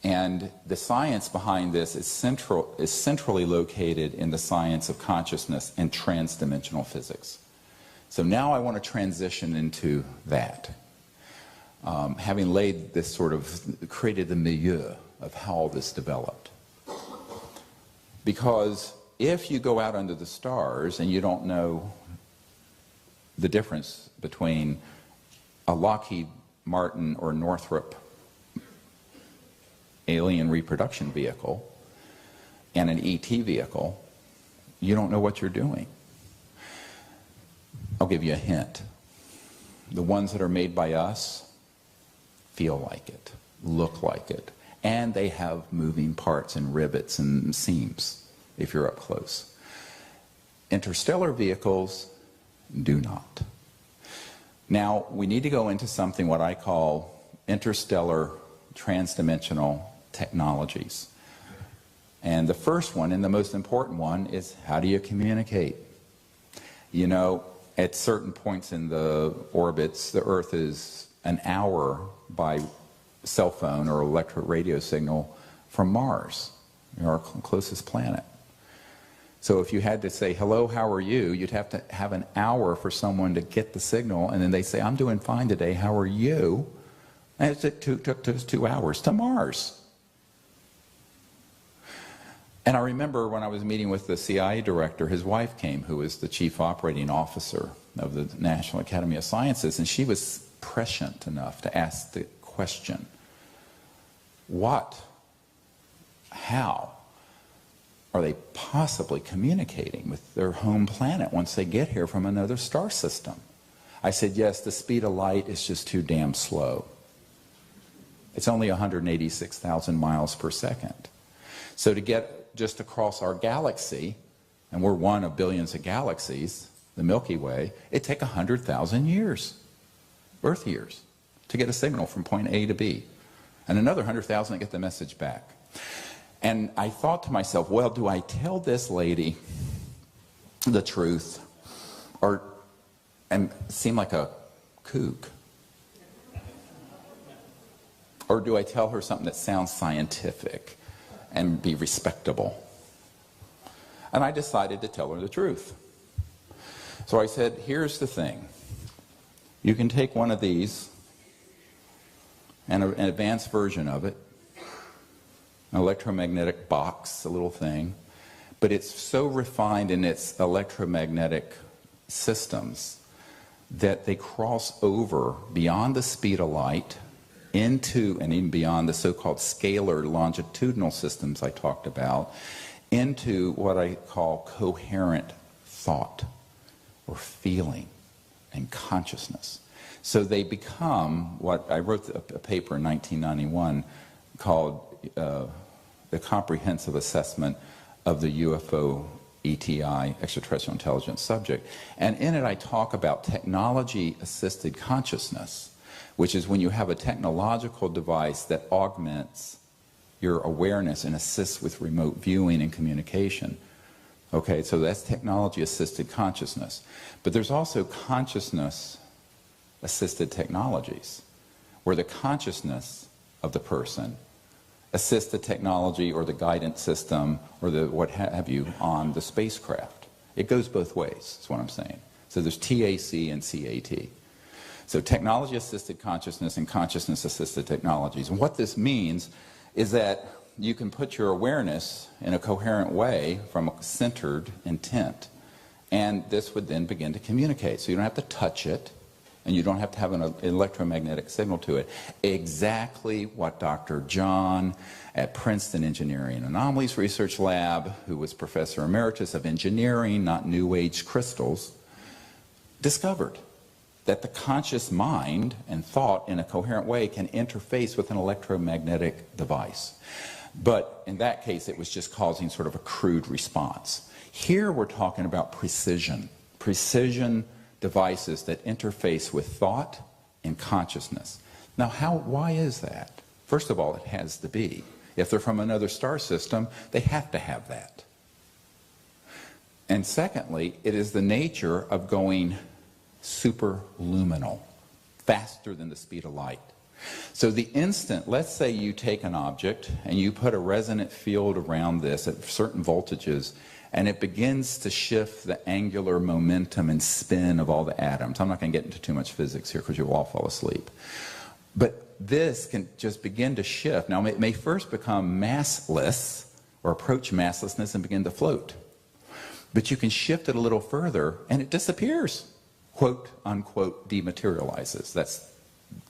S2: And the science behind this is centrally located in the science of consciousness and transdimensional physics. So now I want to transition into that. Having laid this created the milieu of how all this developed. Because if you go out under the stars and you don't know the difference between a Lockheed Martin or Northrop alien reproduction vehicle and an ET vehicle, you don't know what you're doing. I'll give you a hint. The ones that are made by us feel like it, look like it, and they have moving parts and rivets and seams if you're up close. Interstellar vehicles do not. Now, we need to go into something what I call interstellar transdimensional technologies. And the first one, and the most important one, is how do you communicate? You know, at certain points in the orbits, the Earth is an hour by cell phone or electro radio signal from Mars, our closest planet. So if you had to say, hello, how are you? You'd have to have an hour for someone to get the signal, and then they say, I'm doing fine today, how are you? And it took us 2 hours to Mars. And I remember when I was meeting with the CIA director, his wife came, who was the chief operating officer of the National Academy of Sciences, and she was prescient enough to ask the question, what, how are they possibly communicating with their home planet once they get here from another star system? I said, yes, the speed of light is just too damn slow. It's only 186,000 miles per second. So to get just across our galaxy, and we're one of billions of galaxies, the Milky Way, it'd take 100,000 years, Earth years, to get a signal from point A to B, and another 100,000 to get the message back. And I thought to myself, well, do I tell this lady the truth and seem like a kook? Or do I tell her something that sounds scientific and be respectable? And I decided to tell her the truth. So I said, here's the thing. You can take one of these, and an advanced version of it, an electromagnetic box, a little thing, but it's so refined in its electromagnetic systems that they cross over beyond the speed of light into, and even beyond the so-called scalar longitudinal systems I talked about, into what I call coherent thought or feeling and consciousness. So they become what I wrote a paper in 1991 called The Comprehensive Assessment of the UFO ETI, Extraterrestrial Intelligence Subject. And in it I talk about technology-assisted consciousness, which is when you have a technological device that augments your awareness and assists with remote viewing and communication. Okay, so that's technology-assisted consciousness. But there's also consciousness-assisted technologies, where the consciousness of the person assist the technology or the guidance system or the what have you on the spacecraft. It goes both ways, is what I'm saying. So there's TAC and CAT. So technology-assisted consciousness and consciousness-assisted technologies. And what this means is that you can put your awareness in a coherent way from a centered intent, and this would then begin to communicate. So you don't have to touch it, and you don't have to have an electromagnetic signal to it. Exactly what Dr. John at Princeton Engineering and Anomalies Research Lab, who was Professor Emeritus of Engineering, not New Age crystals, discovered. That the conscious mind and thought in a coherent way can interface with an electromagnetic device. But in that case, it was just causing sort of a crude response. Here we're talking about precision. Precision devices that interface with thought and consciousness. Now, why is that? First of all, it has to be. If they're from another star system, they have to have that. And secondly, it is the nature of going superluminal, faster than the speed of light. So the instant, let's say you take an object and you put a resonant field around this at certain voltages, and it begins to shift the angular momentum and spin of all the atoms. I'm not going to get into too much physics here because you'll all fall asleep. But this can just begin to shift. Now, it may first become massless or approach masslessness and begin to float. But you can shift it a little further and it disappears. Quote, unquote, dematerializes. That's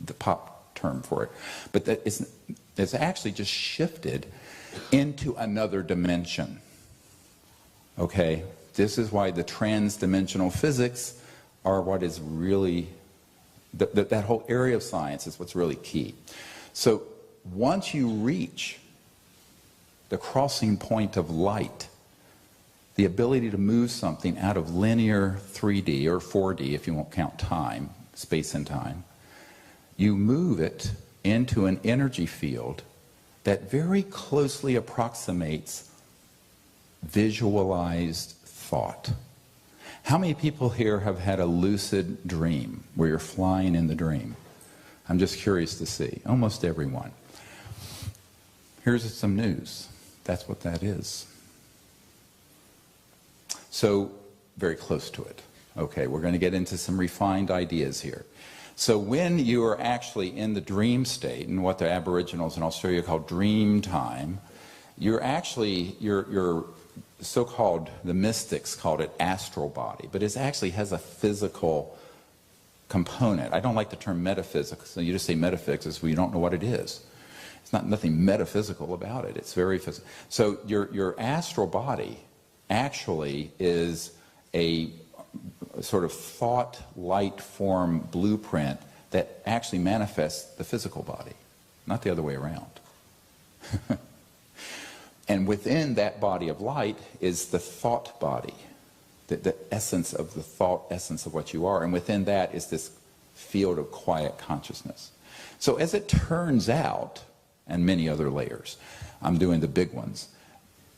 S2: the pop term for it. But that it's actually just shifted into another dimension. Okay, this is why the trans-dimensional physics are what is really, that whole area of science is what's really key. So once you reach the crossing point of light, the ability to move something out of linear 3D or 4D, if you won't count time, space and time, you move it into an energy field that very closely approximates visualized thought. How many people here have had a lucid dream where you're flying in the dream? I'm just curious to see. Almost everyone. Here's some news. That's what that is. So, very close to it. Okay, we're going to get into some refined ideas here. So when you are actually in the dream state, and what the Aboriginals in Australia call dream time, you're actually, you're so-called, the mystics called it astral body, but it actually has a physical component. I don't like the term metaphysics. So you just say metaphysics, well, you don't know what it is. It's nothing metaphysical about it. It's very physical. So your astral body actually is a sort of thought light form blueprint that actually manifests the physical body, not the other way around. And within that body of light is the thought body, the essence of the thought, essence of what you are. And within that is this field of quiet consciousness. So as it turns out, and many other layers, I'm doing the big ones,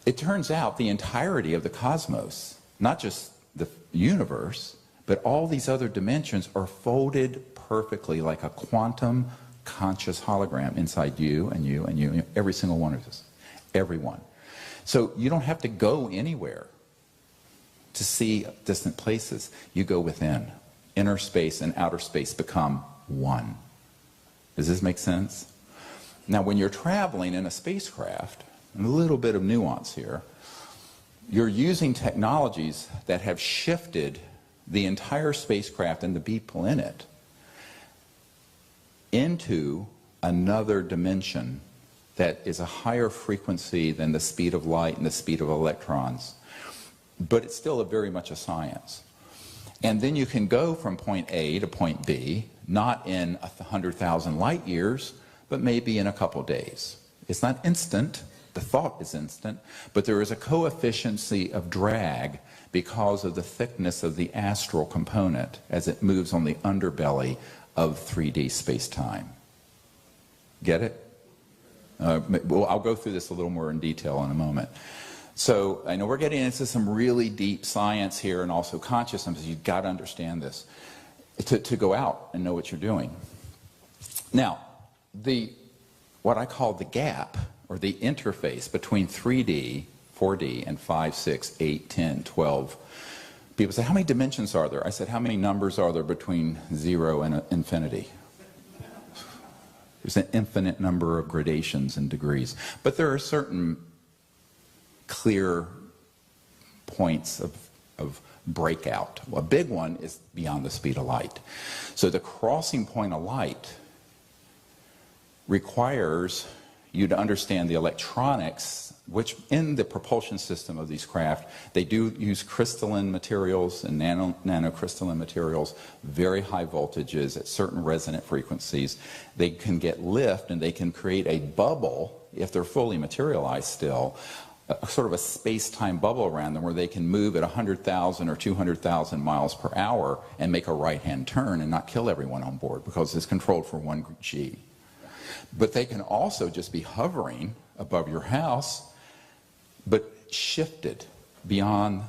S2: it turns out the entirety of the cosmos, not just the universe, but all these other dimensions are folded perfectly like a quantum conscious hologram inside you and you and you, and every single one of us. Everyone. So you don't have to go anywhere to see distant places. You go within. Inner space and outer space become one. Does this make sense? Now when you're traveling in a spacecraft, a little bit of nuance here, you're using technologies that have shifted the entire spacecraft and the people in it into another dimension that is a higher frequency than the speed of light and the speed of electrons. But it's still very much a science. And then you can go from point A to point B, not in 100,000 light years, but maybe in a couple days. It's not instant, the thought is instant, but there is a coefficient of drag because of the thickness of the astral component as it moves on the underbelly of 3D space-time. Get it? Well, I'll go through this a little more in detail in a moment. So I know we're getting into some really deep science here and also consciousness. You've got to understand this to go out and know what you're doing. Now, what I call the gap or the interface between 3D, 4D, and 5, 6, 8, 10, 12. People say, how many dimensions are there? I said, how many numbers are there between 0 and infinity? There's an infinite number of gradations and degrees. But there are certain clear points of breakout. Well, a big one is beyond the speed of light. So the crossing point of light requires you to understand the electronics, which in the propulsion system of these craft, they do use crystalline materials and nanocrystalline materials, very high voltages at certain resonant frequencies. They can get lift and they can create a bubble, if they're fully materialized still, a sort of a space-time bubble around them where they can move at 100,000 or 200,000 miles per hour and make a right-hand turn and not kill everyone on board because it's controlled for 1 G. But they can also just be hovering above your house, but shifted beyond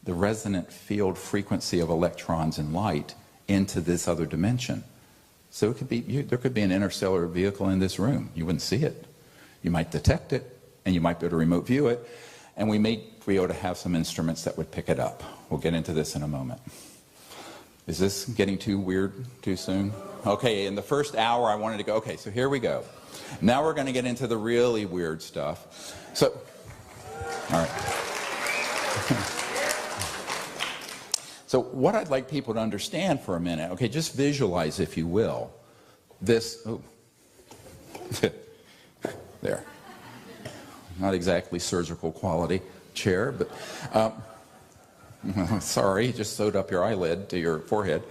S2: the resonant field frequency of electrons and light into this other dimension. So it could be, there could be an interstellar vehicle in this room. You wouldn't see it. You might detect it, and you might be able to remote view it, and we may be able to have some instruments that would pick it up. We'll get into this in a moment. Is this getting too weird too soon? Okay, in the first hour I wanted to go, okay, so here we go. Now we're going to get into the really weird stuff. So, all right. So what I'd like people to understand for a minute, okay, just visualize, if you will, this, oh, there. Not exactly surgical quality chair, but sorry, just sewed up your eyelid to your forehead.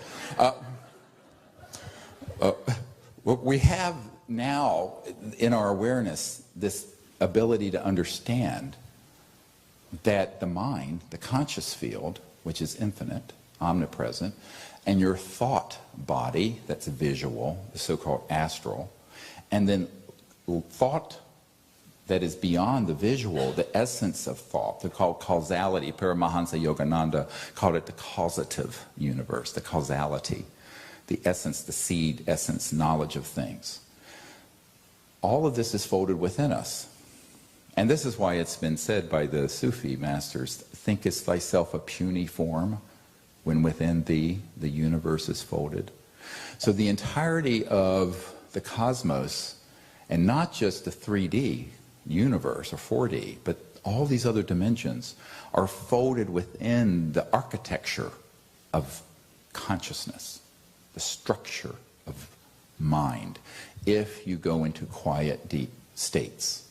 S2: We have now in our awareness this ability to understand that the mind, the conscious field, which is infinite, omnipresent, and your thought body, that's visual, the so-called astral, and then thought that is beyond the visual, the essence of thought. They're called causality. Paramahansa Yogananda called it the causative universe, the causality, the essence, the seed, essence, knowledge of things. All of this is folded within us. And this is why it's been said by the Sufi masters, thinkest thyself a puny form when within thee the universe is folded. So the entirety of the cosmos, and not just the 3D universe or 4D, but all these other dimensions are folded within the architecture of consciousness, the structure of mind, if you go into quiet, deep states.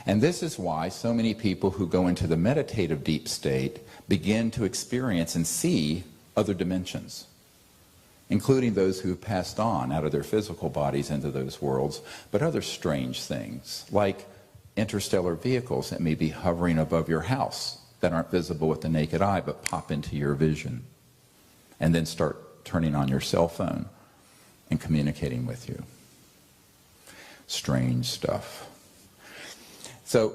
S2: And this is why so many people who go into the meditative deep state begin to experience and see other dimensions, including those who have passed on out of their physical bodies into those worlds, but other strange things, like interstellar vehicles that may be hovering above your house that aren't visible with the naked eye, but pop into your vision, and then start turning on your cell phone and communicating with you. Strange stuff. So,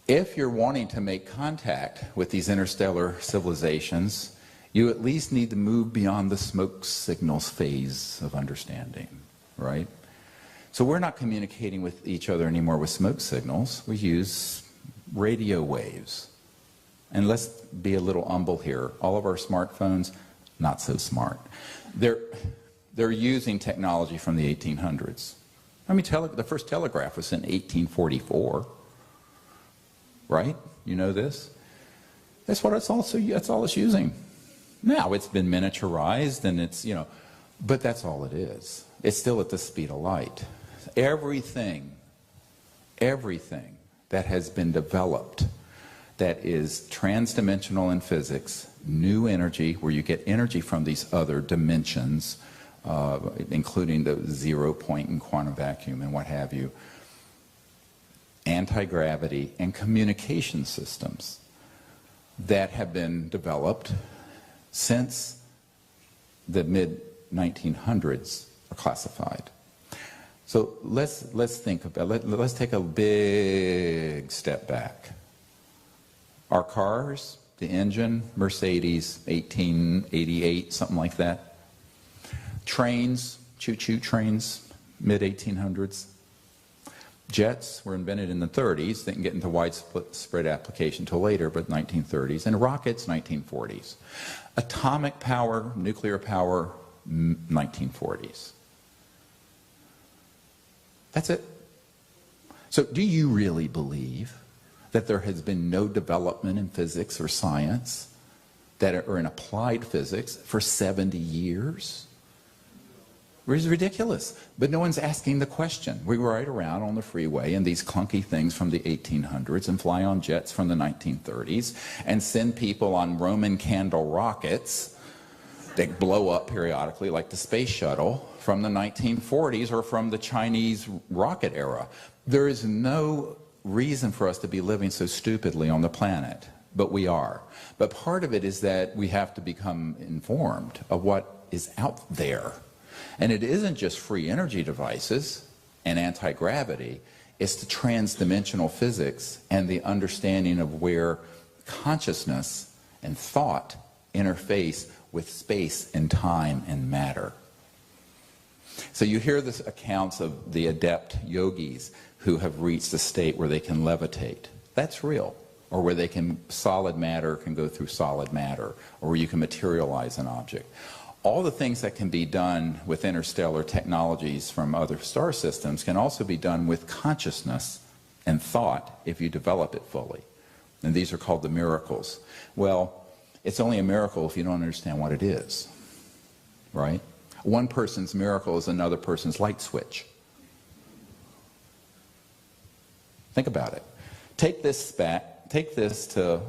S2: if you're wanting to make contact with these interstellar civilizations, you at least need to move beyond the smoke signals phase of understanding, right? So we're not communicating with each other anymore with smoke signals. We use radio waves. And let's be a little humble here. All of our smartphones, not so smart. They're using technology from the 1800s. I mean, the first telegraph was in 1844, right? You know this? That's what it's also. That's all it's using. Now it's been miniaturized and it's, you know, but that's all it is. It's still at the speed of light. Everything that has been developed that is transdimensional in physics, new energy, where you get energy from these other dimensions, including the 0 point in quantum vacuum and what have you, anti-gravity, and communication systems that have been developed since the mid-1900s are classified. So let's think about let's take a big step back. Our cars, the engine, Mercedes, 1888, something like that. Trains, choo-choo trains, mid-1800s. Jets were invented in the 30s, didn't get into widespread application until later, but 1930s. And rockets, 1940s. Atomic power, nuclear power, 1940s. That's it. So do you really believe that there has been no development in physics or science that are in applied physics for 70 years? Which is ridiculous. But no one's asking the question. We ride around on the freeway in these clunky things from the 1800s and fly on jets from the 1930s and send people on Roman candle rockets that blow up periodically like the space shuttle from the 1940s or from the Chinese rocket era. There is no reason for us to be living so stupidly on the planet, but we are. But part of it is that we have to become informed of what is out there. And it isn't just free energy devices and anti-gravity, it's the transdimensional physics and the understanding of where consciousness and thought interface with space and time and matter. So you hear this accounts of the adept yogis who have reached a state where they can levitate. That's real. Or where they can, solid matter can go through solid matter, or where you can materialize an object. All the things that can be done with interstellar technologies from other star systems can also be done with consciousness and thought if you develop it fully. And these are called the miracles. Well, it's only a miracle if you don't understand what it is, right? One person's miracle is another person's light switch. Think about it. Take this to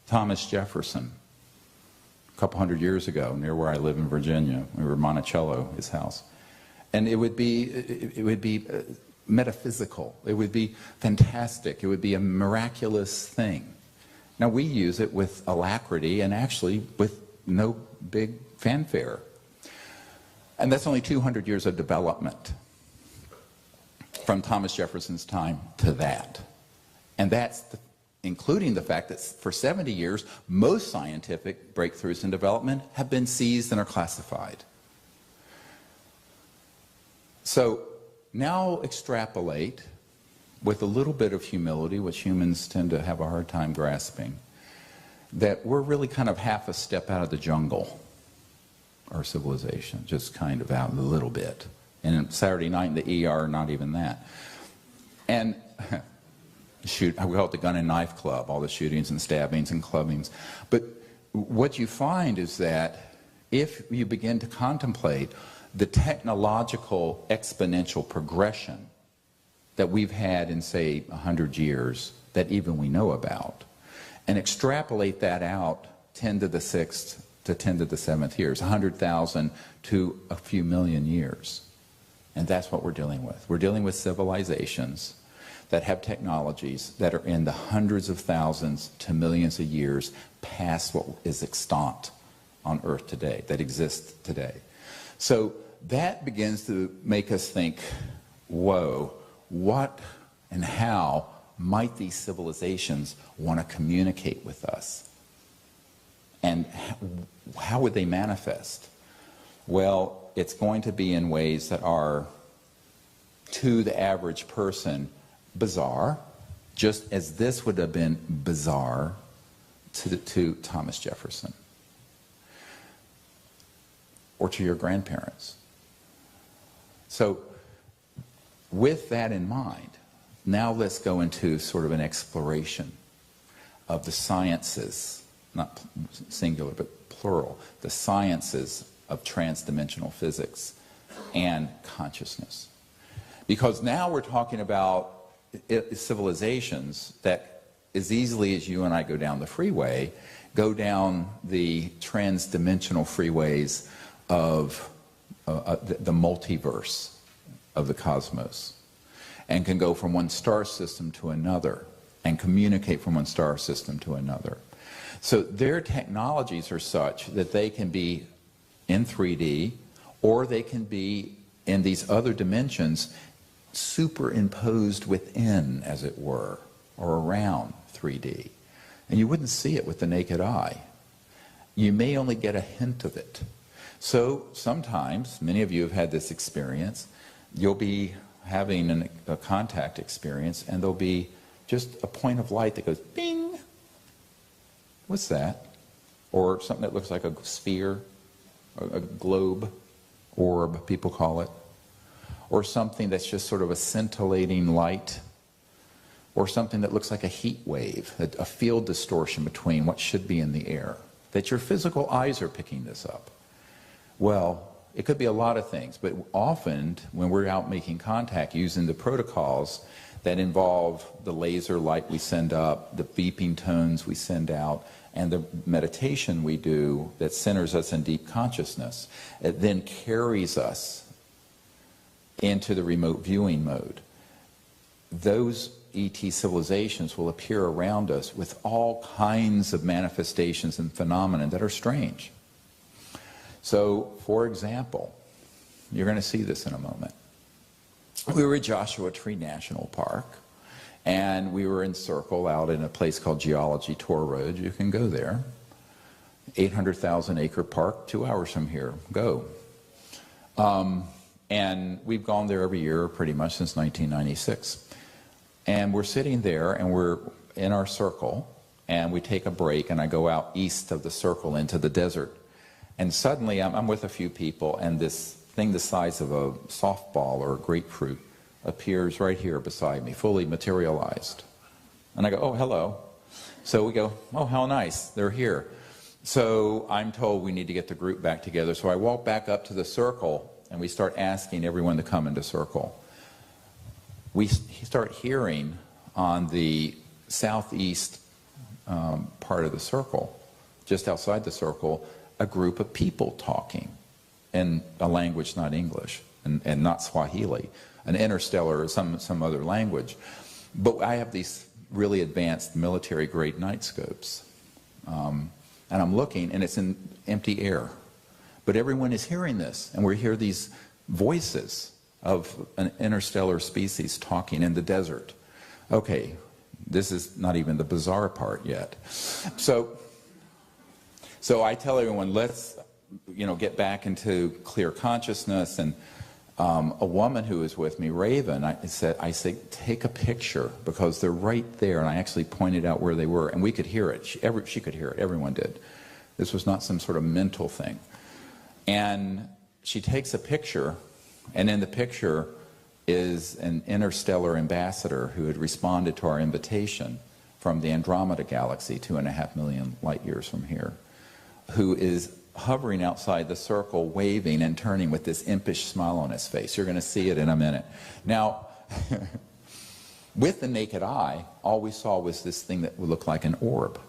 S2: Thomas Jefferson. A couple hundred years ago, near where I live in Virginia. We were Monticello, his house. And it would be metaphysical. It would be fantastic. It would be a miraculous thing. Now we use it with alacrity and actually with no big fanfare. And that's only 200 years of development from Thomas Jefferson's time to that. And that's including the fact that for 70 years, most scientific breakthroughs in development have been seized and are classified. So now extrapolate with a little bit of humility, which humans tend to have a hard time grasping, that we're really kind of half a step out of the jungle, our civilization, just kind of out a little bit. And Saturday night in the ER, not even that. And we call it the gun and knife club, all the shootings and stabbings and clubbings. But what you find is that if you begin to contemplate the technological exponential progression that we've had in, say, 100 years, that even we know about, and extrapolate that out 10 to the 6th to 10 to the 7th years, 100,000 to a few million years. And that's what we're dealing with. We're dealing with civilizations that have technologies that are in the hundreds of thousands to millions of years past what is extant on Earth today, that exists today. So that begins to make us think, whoa, what and how might these civilizations want to communicate with us? And how would they manifest? Well, it's going to be in ways that are, to the average person, bizarre, just as this would have been bizarre to Thomas Jefferson or to your grandparents. So with that in mind, now let's go into sort of an exploration of the sciences, not singular, but plural, the sciences of transdimensional physics and consciousness. Because now we're talking about civilizations that, as easily as you and I go down the freeway, go down the transdimensional freeways of the multiverse of the cosmos, and can go from one star system to another and communicate from one star system to another. So their technologies are such that they can be in 3D, or they can be in these other dimensions superimposed within, as it were, or around 3D. And you wouldn't see it with the naked eye. You may only get a hint of it. So sometimes, many of you have had this experience, you'll be having a contact experience, and there'll be just a point of light that goes bing. What's that? Or something that looks like a sphere, a globe, orb, people call it. Or something that's just sort of a scintillating light. Or something that looks like a heat wave, a field distortion between what should be in the air. That your physical eyes are picking this up. Well, it could be a lot of things, but often when we're out making contact using the protocols that involve the laser light we send up, the beeping tones we send out, and the meditation we do that centers us in deep consciousness, it then carries us into the remote viewing mode. Those ET civilizations will appear around us with all kinds of manifestations and phenomena that are strange. So, for example, you're going to see this in a moment. We were at Joshua Tree National Park, and we were in Circle out in a place called Geology Tour Road. You can go there. 800,000 acre park, 2 hours from here. Go. And we've gone there every year pretty much since 1996. And we're sitting there, and we're in our circle, and we take a break, and I go out east of the circle into the desert. And suddenly I'm with a few people, and this thing the size of a softball or a grapefruit appears right here beside me, fully materialized. And I go, oh, hello. So we go, oh, how nice, they're here. So I'm told we need to get the group back together. So I walk back up to the circle, and we start asking everyone to come into circle. We start hearing on the southeast part of the circle, just outside the circle, a group of people talking in a language not English and not Swahili, an interstellar or some other language. But I have these really advanced military-grade night scopes. And I'm looking, and it's in empty air. But everyone is hearing this, and we hear these voices of an interstellar species talking in the desert. Okay, this is not even the bizarre part yet. So I tell everyone, let's get back into clear consciousness. And a woman who was with me, Raven, I said, take a picture, because they're right there. And I actually pointed out where they were, and we could hear it. She could hear it. Everyone did. This was not some sort of mental thing. And she takes a picture, and in the picture is an interstellar ambassador who had responded to our invitation from the Andromeda galaxy, 2.5 million light years from here, who is hovering outside the circle, waving and turning with this impish smile on his face. You're going to see it in a minute. Now, with the naked eye, all we saw was this thing that would look like an orb.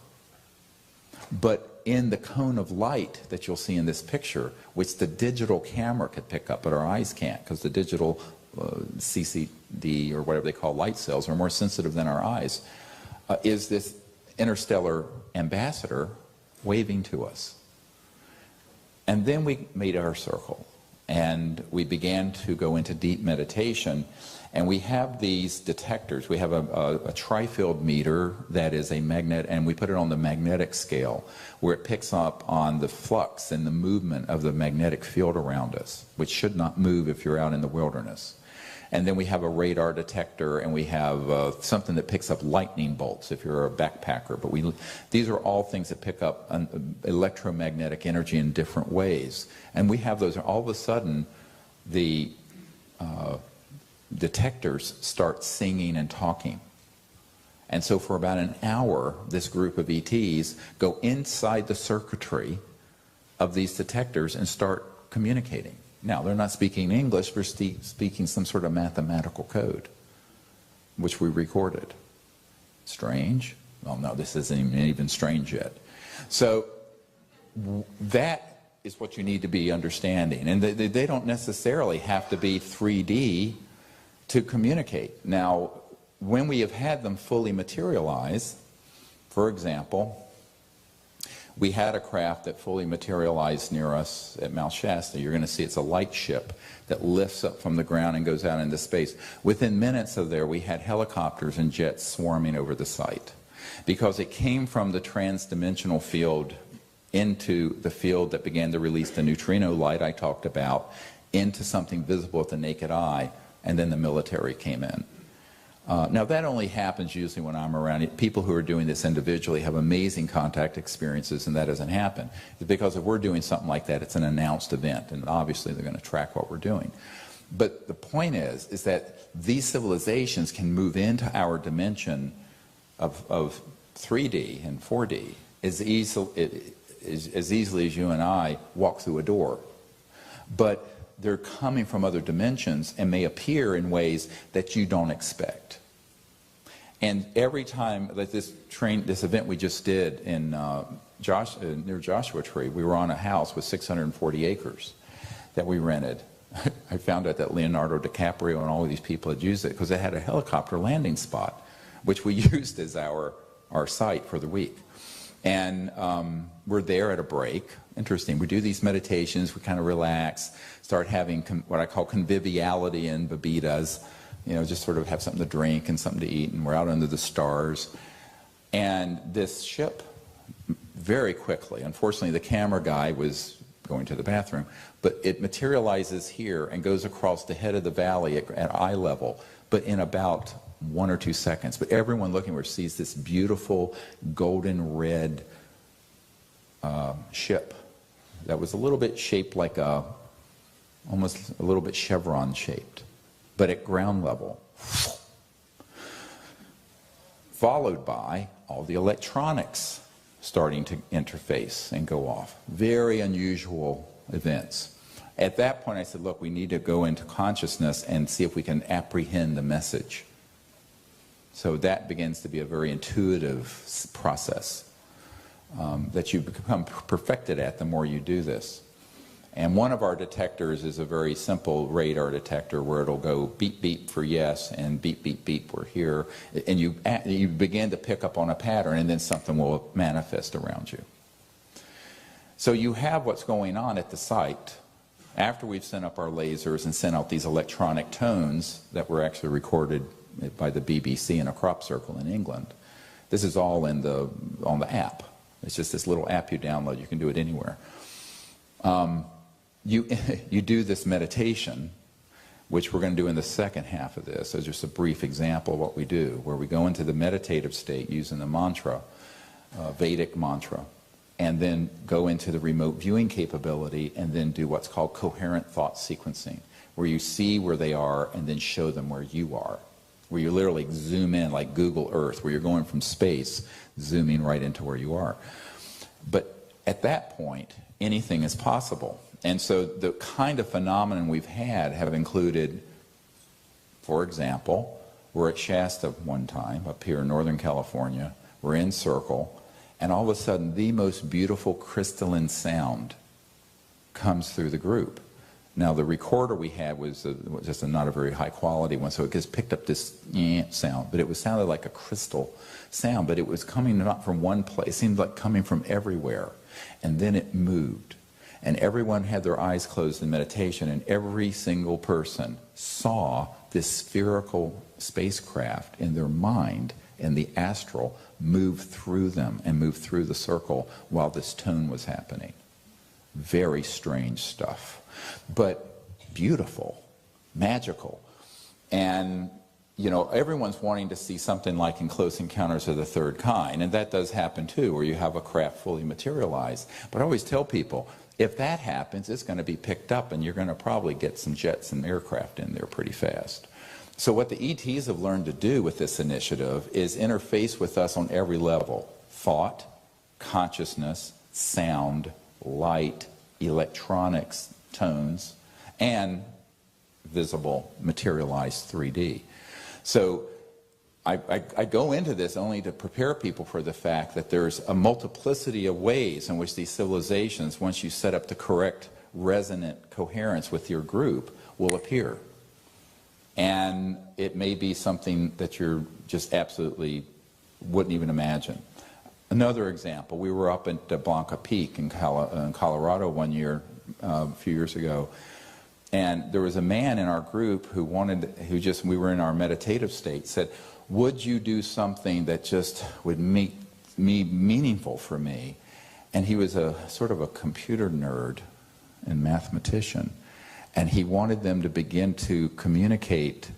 S2: But in the cone of light that you'll see in this picture, which the digital camera could pick up, but our eyes can't, because the digital CCD, or whatever they call light cells, are more sensitive than our eyes, is this interstellar ambassador waving to us. And then we made our circle, and we began to go into deep meditation. And we have these detectors. We have a tri-field meter that is a magnet, and we put it on the magnetic scale, where it picks up on the flux and the movement of the magnetic field around us, which should not move if you're out in the wilderness. And then we have a radar detector, and we have something that picks up lightning bolts if you're a backpacker. But these are all things that pick up electromagnetic energy in different ways. And we have those, and all of a sudden, the detectors start singing and talking. And so for about an hour, this group of ETs go inside the circuitry of these detectors and start communicating. Now, they're not speaking English, they're speaking some sort of mathematical code, which we recorded. Strange? Well, no, this isn't even strange yet. So that is what you need to be understanding. And they don't necessarily have to be 3D to communicate. Now, when we have had them fully materialize, for example, we had a craft that fully materialized near us at Mount Shasta. You're going to see it's a light ship that lifts up from the ground and goes out into space. Within minutes of there, we had helicopters and jets swarming over the site because it came from the transdimensional field into the field that began to release the neutrino light I talked about into something visible with the naked eye, and then the military came in. Now that only happens usually when I'm around. People who are doing this individually have amazing contact experiences, and that doesn't happen. It's because if we're doing something like that, it's an announced event, and obviously they're going to track what we're doing. But the point is that these civilizations can move into our dimension of 3D and 4D as easily as you and I walk through a door. But they're coming from other dimensions and may appear in ways that you don't expect. And every time, like this event we just did in near Joshua Tree, we were on a house with 640 acres that we rented. I found out that Leonardo DiCaprio and all of these people had used it because it had a helicopter landing spot, which we used as our site for the week. And we're there at a break. Interesting. We do these meditations. We kind of relax, start having what I call conviviality and bebidas. You know, just sort of have something to drink and something to eat. And we're out under the stars. And this ship, very quickly, unfortunately, the camera guy was going to the bathroom, but it materializes here and goes across the head of the valley at eye level, but in about 1 or 2 seconds. But everyone looking where sees this beautiful golden red ship that was a little bit shaped like almost a little bit chevron shaped, but at ground level. Followed by all the electronics starting to interface and go off. Very unusual events. At that point I said, look, we need to go into consciousness and see if we can apprehend the message. So that begins to be a very intuitive process that you become perfected at the more you do this. And one of our detectors is a very simple radar detector where it'll go beep beep for yes and beep beep beep we're here, and you begin to pick up on a pattern, and then something will manifest around you. So you have what's going on at the site after we've sent up our lasers and sent out these electronic tones that were actually recorded by the BBC in a crop circle in England. This is all on the app. It's just this little app you download. You can do it anywhere. You do this meditation, which we're going to do in the second half of this. So just a brief example of what we do, where we go into the meditative state using the mantra, Vedic mantra, and then go into the remote viewing capability and then do what's called coherent thought sequencing, where you see where they are and then show them where you are, where you literally zoom in like Google Earth, where you're going from space, zooming right into where you are. But at that point, anything is possible. And so the kind of phenomenon we've had have included, for example, we're at Shasta one time, up here in Northern California, we're in circle, and all of a sudden the most beautiful crystalline sound comes through the group. Now the recorder we had was just not a very high quality one, so it just picked up this sound, but it sounded like a crystal sound, but it was coming not from one place, it seemed like coming from everywhere. And then it moved. And everyone had their eyes closed in meditation, and every single person saw this spherical spacecraft in their mind and the astral move through them and move through the circle while this tone was happening. Very strange stuff, but beautiful, magical. And you know, everyone's wanting to see something like in Close Encounters of the Third Kind, and that does happen too, where you have a craft fully materialized. But I always tell people, if that happens, it's going to be picked up, and you're going to probably get some jets and aircraft in there pretty fast. So what the ETs have learned to do with this initiative is interface with us on every level: thought, consciousness, sound, light, electronics, tones, and visible, materialized 3D. So I go into this only to prepare people for the fact that there's a multiplicity of ways in which these civilizations, once you set up the correct resonant coherence with your group, will appear. And it may be something that you're just absolutely wouldn't even imagine. Another example, we were up at Blanca Peak in Colorado one year, a few years ago, and there was a man in our group who we were in our meditative state, said, would you do something that just would make me meaningful for me? And he was a sort of a computer nerd and mathematician, and he wanted them to begin to communicate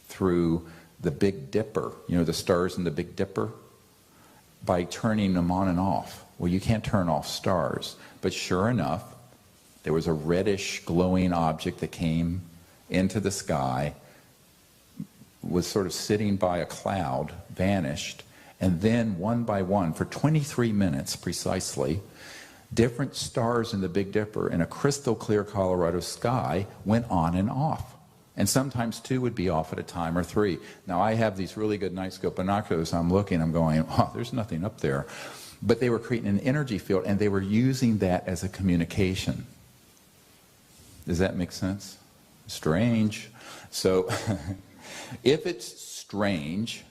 S2: through the Big Dipper, you know, the stars in the Big Dipper, by turning them on and off. Well, you can't turn off stars, but sure enough, there was a reddish glowing object that came into the sky, was sort of sitting by a cloud, vanished, and then one by one, for 23 minutes precisely, different stars in the Big Dipper in a crystal clear Colorado sky went on and off. And sometimes two would be off at a time, or three. Now I have these really good night scope binoculars, I'm looking, I'm going, oh, there's nothing up there. But they were creating an energy field, and they were using that as a communication. Does that make sense? Strange. So if it's strange,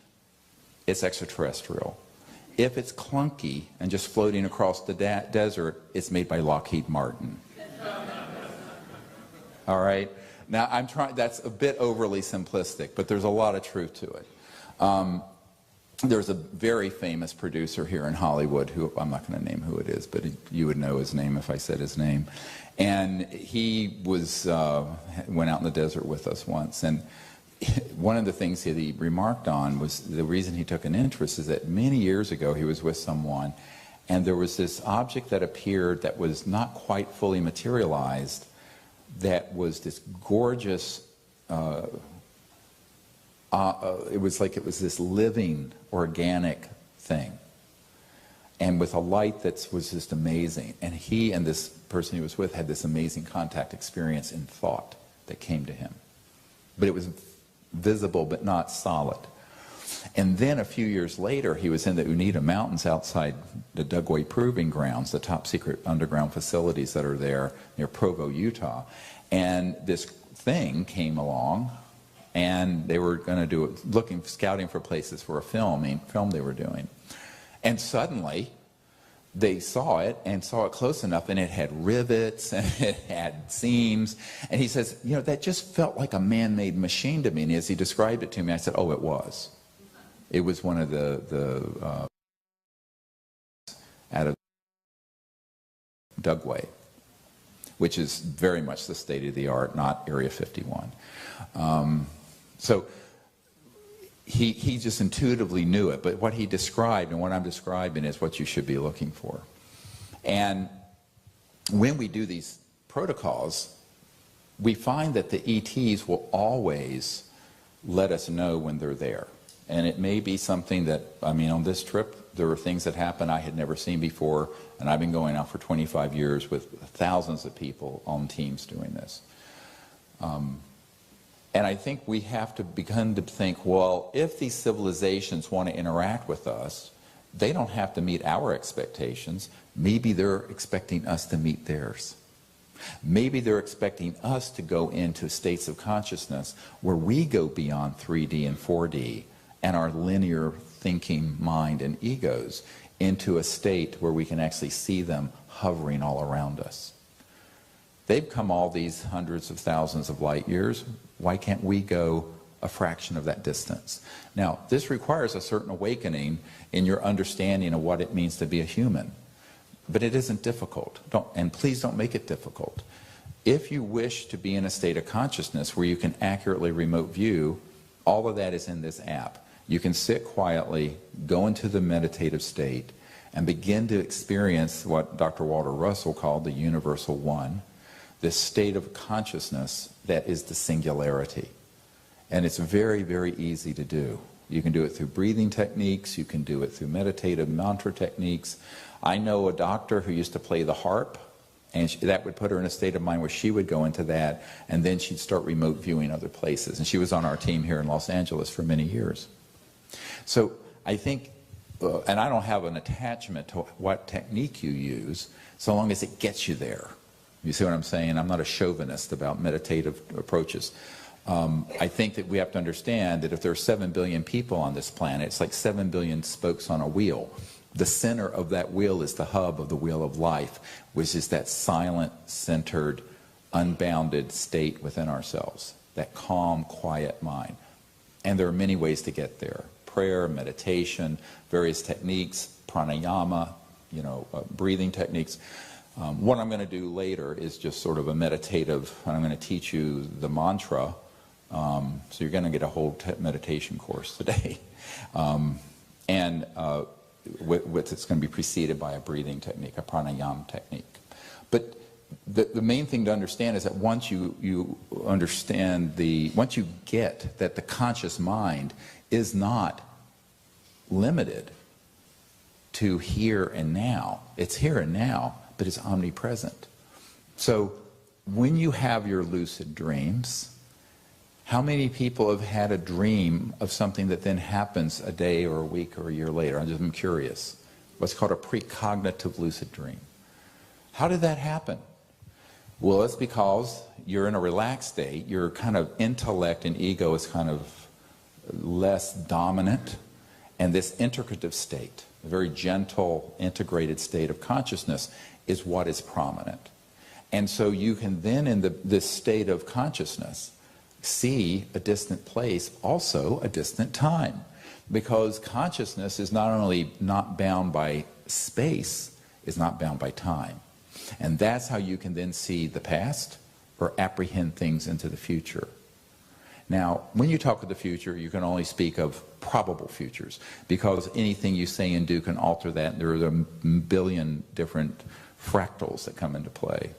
S2: it's extraterrestrial. If it's clunky and just floating across the desert, it's made by Lockheed Martin. All right? Now, that's a bit overly simplistic, but there's a lot of truth to it. There's a very famous producer here in Hollywood who, I'm not going to name who it is, but you would know his name if I said his name. And he went out in the desert with us once, and one of the things that he remarked on was the reason he took an interest is that many years ago he was with someone, and there was this object that appeared that was not quite fully materialized, that was this gorgeous, it was like it was this living, organic thing, and with a light that was just amazing. And he and this person he was with had this amazing contact experience in thought that came to him. But it was visible but not solid. And then a few years later, he was in the Unita Mountains outside the Dugway Proving Grounds, the top secret underground facilities that are there near Provo, Utah. And this thing came along, and they were going to do it, scouting for places for a film they were doing. And suddenly, they saw it, and saw it close enough, and it had rivets, and it had seams. And he says, you know, that just felt like a man-made machine to me. And as he described it to me, I said, oh, it was. It was one of the out of Dugway, which is very much the state of the art, not Area 51. So he just intuitively knew it, but what he described and what I'm describing is what you should be looking for. And when we do these protocols, we find that the ETs will always let us know when they're there. And it may be something that, I mean, on this trip, there were things that happened I had never seen before, and I've been going out for 25 years with thousands of people on teams doing this. And I think we have to begin to think, well, if these civilizations want to interact with us, they don't have to meet our expectations. Maybe they're expecting us to meet theirs. Maybe they're expecting us to go into states of consciousness where we go beyond 3D and 4D and our linear thinking mind and egos into a state where we can actually see them hovering all around us. They've come all these hundreds of thousands of light years. Why can't we go a fraction of that distance? Now, this requires a certain awakening in your understanding of what it means to be a human. But it isn't difficult. And please don't make it difficult. If you wish to be in a state of consciousness where you can accurately remote view, all of that is in this app. You can sit quietly, go into the meditative state, and begin to experience what Dr. Walter Russell called the universal one, this state of consciousness that is the singularity. And it's very, very easy to do. You can do it through breathing techniques. You can do it through meditative mantra techniques. I know a doctor who used to play the harp, and that would put her in a state of mind where she would go into that, and then she'd start remote viewing other places. And she was on our team here in Los Angeles for many years. So I think, and I don't have an attachment to what technique you use, so long as it gets you there. You see what I'm saying? I'm not a chauvinist about meditative approaches. I think that we have to understand that if there are 7 billion people on this planet, it's like 7 billion spokes on a wheel. The center of that wheel is the hub of the wheel of life, which is that silent, centered, unbounded state within ourselves, that calm, quiet mind. And there are many ways to get there. Prayer, meditation, various techniques, pranayama, breathing techniques. What I'm going to do later is just sort of a meditative, I'm going to teach you the mantra. So you're going to get a whole meditation course today. It's going to be preceded by a breathing technique, a pranayama technique. But the main thing to understand is that once you understand once you get that the conscious mind is not limited to here and now. It's here and now, but it's omnipresent. So when you have your lucid dreams, how many people have had a dream of something that then happens a day or a week or a year later? I'm curious. What's called a precognitive lucid dream. How did that happen? Well, it's because you're in a relaxed state. Your kind of intellect and ego is kind of less dominant. And this integrative state, a very gentle, integrated state of consciousness, is what is prominent. And so you can then, in this state of consciousness, see a distant place, also a distant time. Because consciousness is not only not bound by space, it's not bound by time. And that's how you can then see the past or apprehend things into the future. Now, when you talk of the future, you can only speak of probable futures, because anything you say and do can alter that. There are a billion different fractals that come into play.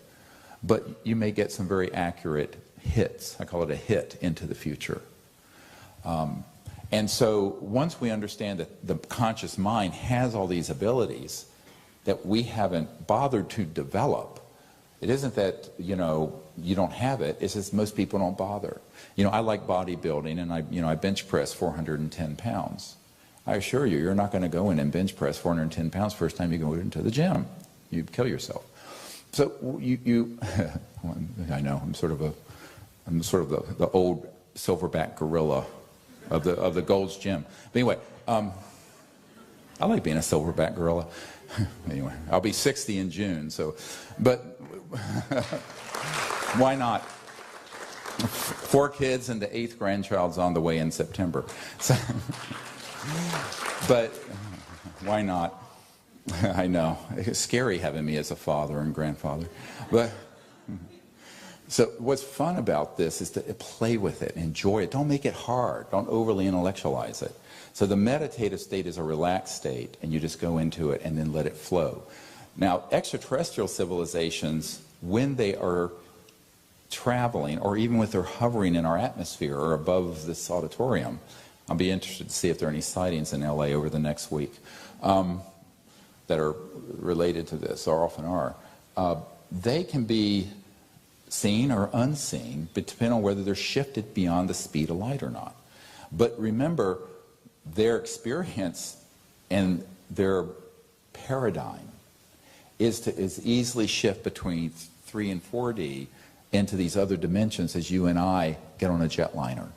S2: But you may get some very accurate hits. I call it a hit into the future. And so once we understand that the conscious mind has all these abilities that we haven't bothered to develop, it isn't that, you don't have it, it's just most people don't bother. I like bodybuilding, and I bench press 410 pounds. I assure you, you're not going to go in and bench press 410 pounds first time you go into the gym. You'd kill yourself. So I know, I'm sort of the old silverback gorilla of the Gold's Gym. But anyway, I like being a silverback gorilla. Anyway, I'll be 60 in June, but why not? 4 kids and the 8th grandchild's on the way in September. But why not? I know. It's scary having me as a father and grandfather. But so what's fun about this is to play with it, enjoy it. Don't make it hard. Don't overly intellectualize it. So the meditative state is a relaxed state, and you just go into it and then let it flow. Now, extraterrestrial civilizations, when they are traveling, or even when they're hovering in our atmosphere or above this auditorium, I'll be interested to see if there are any sightings in LA over the next week that are related to this, or often are. They can be seen or unseen, but depending on whether they're shifted beyond the speed of light or not. But remember, their experience and their paradigm is easily shift between 3 and 4D into these other dimensions as you and I get on a jetliner,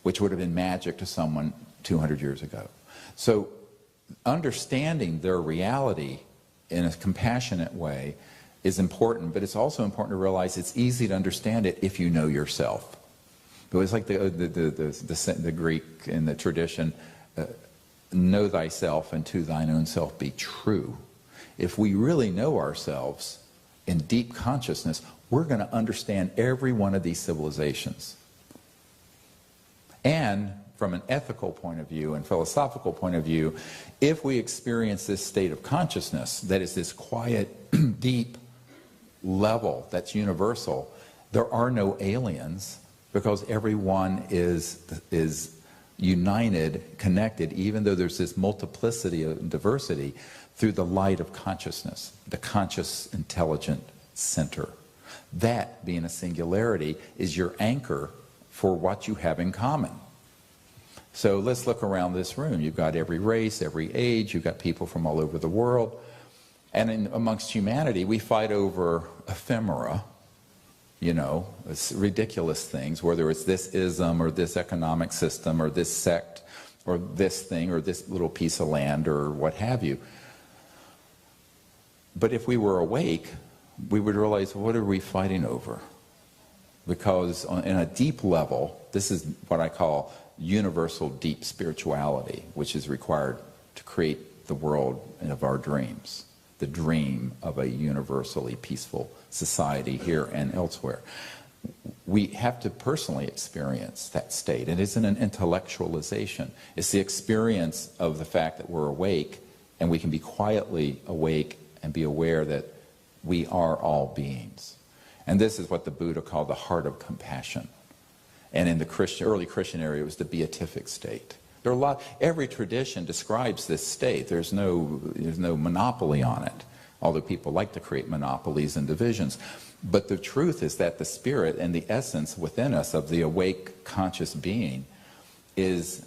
S2: which would have been magic to someone 200 years ago. So understanding their reality in a compassionate way is important, but it's also important to realize it's easy to understand it if you know yourself. It was like the Greek in the tradition, know thyself and to thine own self be true. If we really know ourselves in deep consciousness, we're going to understand every one of these civilizations. And from an ethical point of view and philosophical point of view, if we experience this state of consciousness, that is this quiet, deep level that's universal, there are no aliens, because everyone is united, connected, even though there's this multiplicity of diversity, through the light of consciousness, the conscious intelligent center. That, being a singularity, is your anchor for what you have in common. So let's look around this room. You've got every race, every age, you've got people from all over the world. And amongst humanity, we fight over ephemera, you know, it's ridiculous things, whether it's this ism or this economic system or this sect or this thing or this little piece of land or what have you. But if we were awake, we would realize, what are we fighting over? Because in a deep level, this is what I call universal deep spirituality, which is required to create the world of our dreams, the dream of a universally peaceful society here and elsewhere. We have to personally experience that state. It isn't an intellectualization. It's the experience of the fact that we're awake, and we can be quietly awake and be aware that we are all beings. And this is what the Buddha called the heart of compassion. And in the early Christian area, it was the beatific state. There are every tradition describes this state. There's no monopoly on it, although people like to create monopolies and divisions. But the truth is that the spirit and the essence within us of the awake conscious being is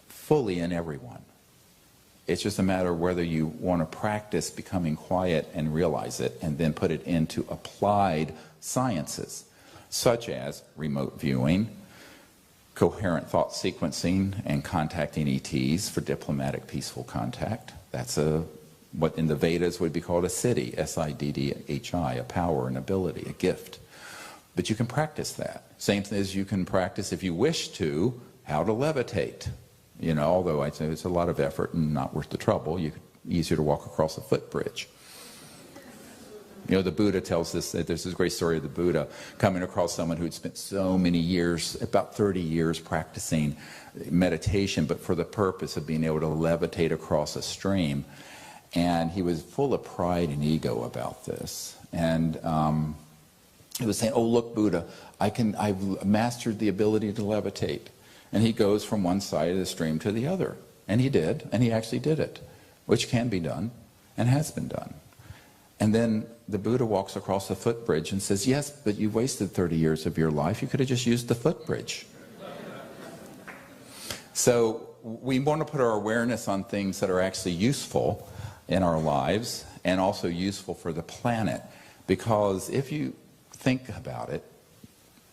S2: fully in everyone. It's just a matter of whether you want to practice becoming quiet and realize it, and then put it into applied sciences, such as remote viewing, coherent thought sequencing, and contacting ETs for diplomatic peaceful contact. That's what in the Vedas would be called a siddhi, S-I-D-D-H-I, a power, an ability, a gift. But you can practice that. Same thing as you can practice, if you wish to, how to levitate. You know, although I'd say it's a lot of effort and not worth the trouble. Easier to walk across a footbridge. You know, the Buddha tells us that there's this great story of the Buddha coming across someone who'd spent so many years, about 30 years, practicing meditation, but for the purpose of being able to levitate across a stream. And he was full of pride and ego about this. And he was saying, "Oh, look, Buddha, I've mastered the ability to levitate." And he goes from one side of the stream to the other. And he did, and he actually did it, which can be done and has been done. And then the Buddha walks across the footbridge and says, "Yes, but you wasted 30 years of your life. You could have just used the footbridge." So we want to put our awareness on things that are actually useful in our lives and also useful for the planet. Because if you think about it,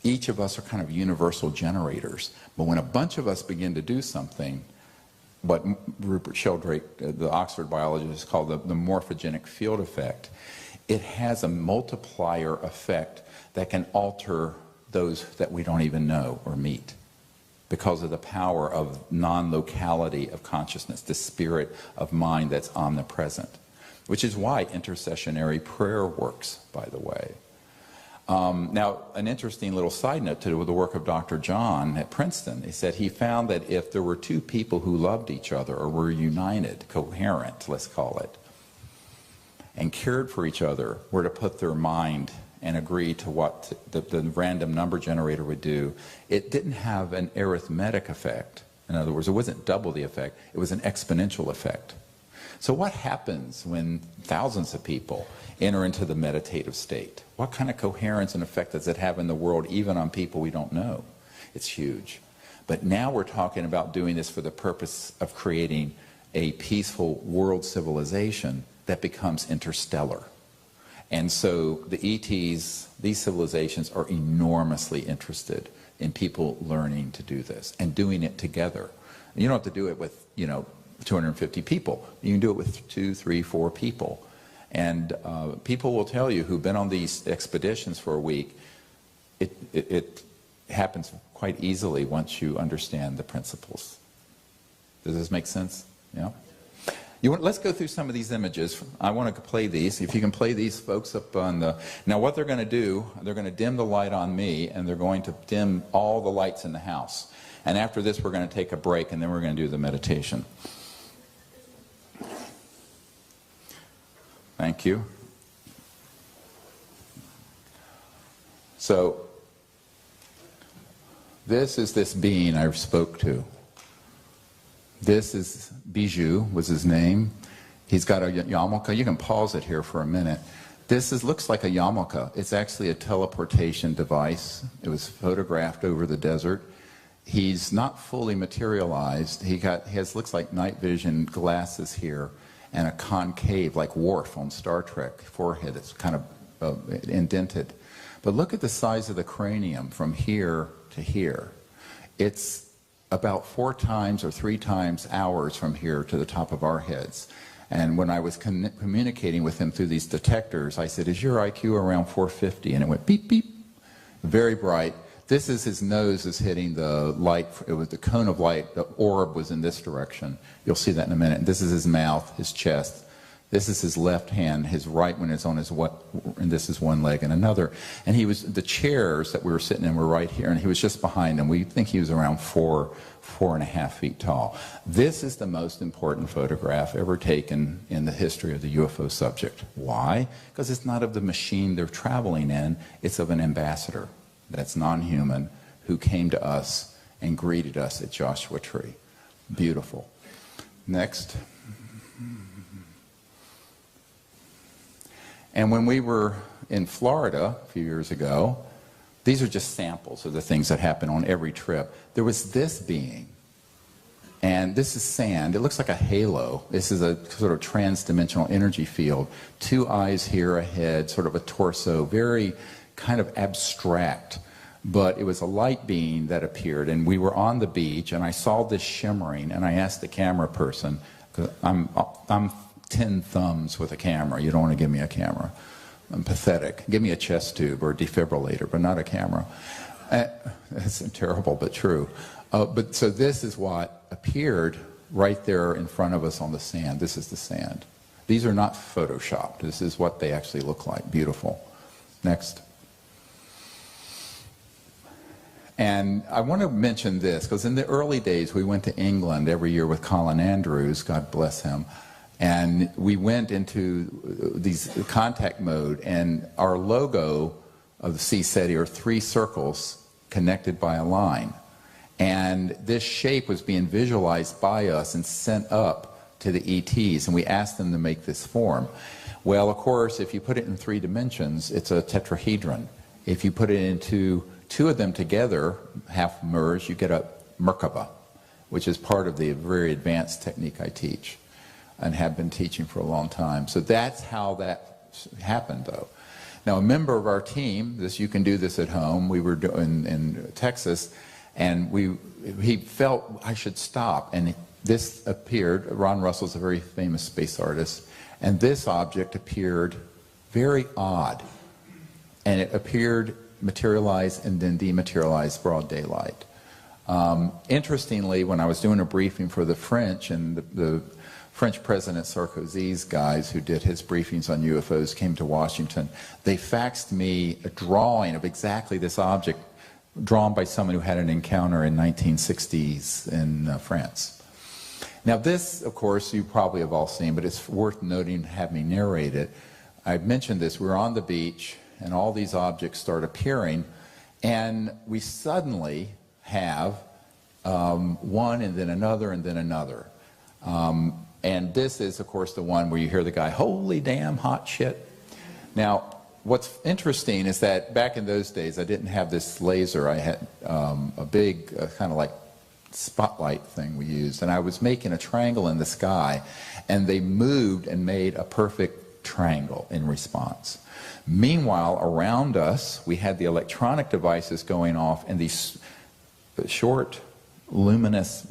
S2: each of us are kind of universal generators. But when a bunch of us begin to do something, what Rupert Sheldrake, the Oxford biologist, called the morphogenic field effect, it has a multiplier effect that can alter those that we don't even know or meet because of the power of non-locality of consciousness, the spirit of mind that's omnipresent, which is why intercessionary prayer works, by the way. Now, an interesting little side note to the work of Dr. John at Princeton, he said he found that if there were two people who loved each other or were united, coherent, let's call it, and cared for each other, were to put their mind and agree to what the random number generator would do, it didn't have an arithmetic effect. In other words, it wasn't double the effect, it was an exponential effect. So what happens when thousands of people enter into the meditative state? What kind of coherence and effect does it have in the world, even on people we don't know? It's huge. But now we're talking about doing this for the purpose of creating a peaceful world civilization that becomes interstellar. And so the ETs, these civilizations, are enormously interested in people learning to do this and doing it together. And you don't have to do it with, 250 people. You can do it with 2, 3, 4 people. And people will tell you who've been on these expeditions for a week, it happens quite easily once you understand the principles. Does this make sense? Yeah? Let's go through some of these images. I want to play these. If you can play these folks up on the... Now what they're going to do, they're going to dim the light on me, and they're going to dim all the lights in the house. And after this, we're going to take a break, and then we're going to do the meditation. Thank you. This is this being I spoke to. This is Bijou, was his name. He's got a yarmulke. You can pause it here for a minute. Looks like a yarmulke. It's actually a teleportation device. It was photographed over the desert. He's not fully materialized. He looks like night vision glasses here and a concave, like Worf on Star Trek, forehead. It's kind of indented. But look at the size of the cranium from here to here. It's about 4 times or 3 times ours from here to the top of our heads. And when I was communicating with him through these detectors, I said, is your IQ around 450? And it went beep, beep, very bright. This is his nose is hitting the light. It was the cone of light. The orb was in this direction. You'll see that in a minute. And this is his mouth, his chest. This is his left hand. His right one is on his and this is one leg and another. And the chairs that we were sitting in were right here, and he was just behind them. We think he was around 4.5 feet tall. This is the most important photograph ever taken in the history of the UFO subject. Why? Because it's not of the machine they're traveling in. It's of an ambassador that's non-human who came to us and greeted us at Joshua Tree. Beautiful. Next. And when we were in Florida a few years ago, these are just samples of the things that happen on every trip. There was this being, and this is sand. It looks like a halo. This is a sort of trans-dimensional energy field. 2 eyes here, a head, sort of a torso, very kind of abstract. But it was a light being that appeared, and we were on the beach, and I saw this shimmering, and I asked the camera person, 'cause I'm 10 thumbs with a camera. You don't want to give me a camera. I'm pathetic. Give me a chest tube or a defibrillator, but not a camera. That's terrible, but true. So this is what appeared right there in front of us on the sand. This is the sand. These are not photoshopped. This is what they actually look like. Beautiful. Next. And I want to mention this, because in the early days, we went to England every year with Colin Andrews, God bless him, and we went into these contact mode, and our logo of the CSETI are 3 circles connected by a line. And this shape was being visualized by us and sent up to the ETs, and we asked them to make this form. Well, of course, if you put it in 3 dimensions, it's a tetrahedron. If you put it into 2 of them together, half merged, you get a Merkaba, which is part of the very advanced technique I teach and have been teaching for a long time. So that's how that happened, though. Now, a member of our team, you can do this at home, we were doing in Texas, and he felt I should stop, and this appeared. Ron Russell's a very famous space artist, and this object appeared very odd, and it appeared materialized and then dematerialized broad daylight. Interestingly, when I was doing a briefing for the French, and the French President Sarkozy's guys who did his briefings on UFOs came to Washington, they faxed me a drawing of exactly this object drawn by someone who had an encounter in 1960s in France. Now this, of course, you probably have all seen, but it's worth noting to have me narrate it. I mentioned this, we were on the beach, and all these objects start appearing, and we suddenly have one and then another and then another. And this is, of course, the one where you hear the guy, holy damn hot shit. Now, what's interesting is that back in those days, I didn't have this laser. I had a big kind of like spotlight thing we used, and I was making a triangle in the sky, and they moved and made a perfect triangle in response. Meanwhile, around us, we had the electronic devices going off, and these short, luminous,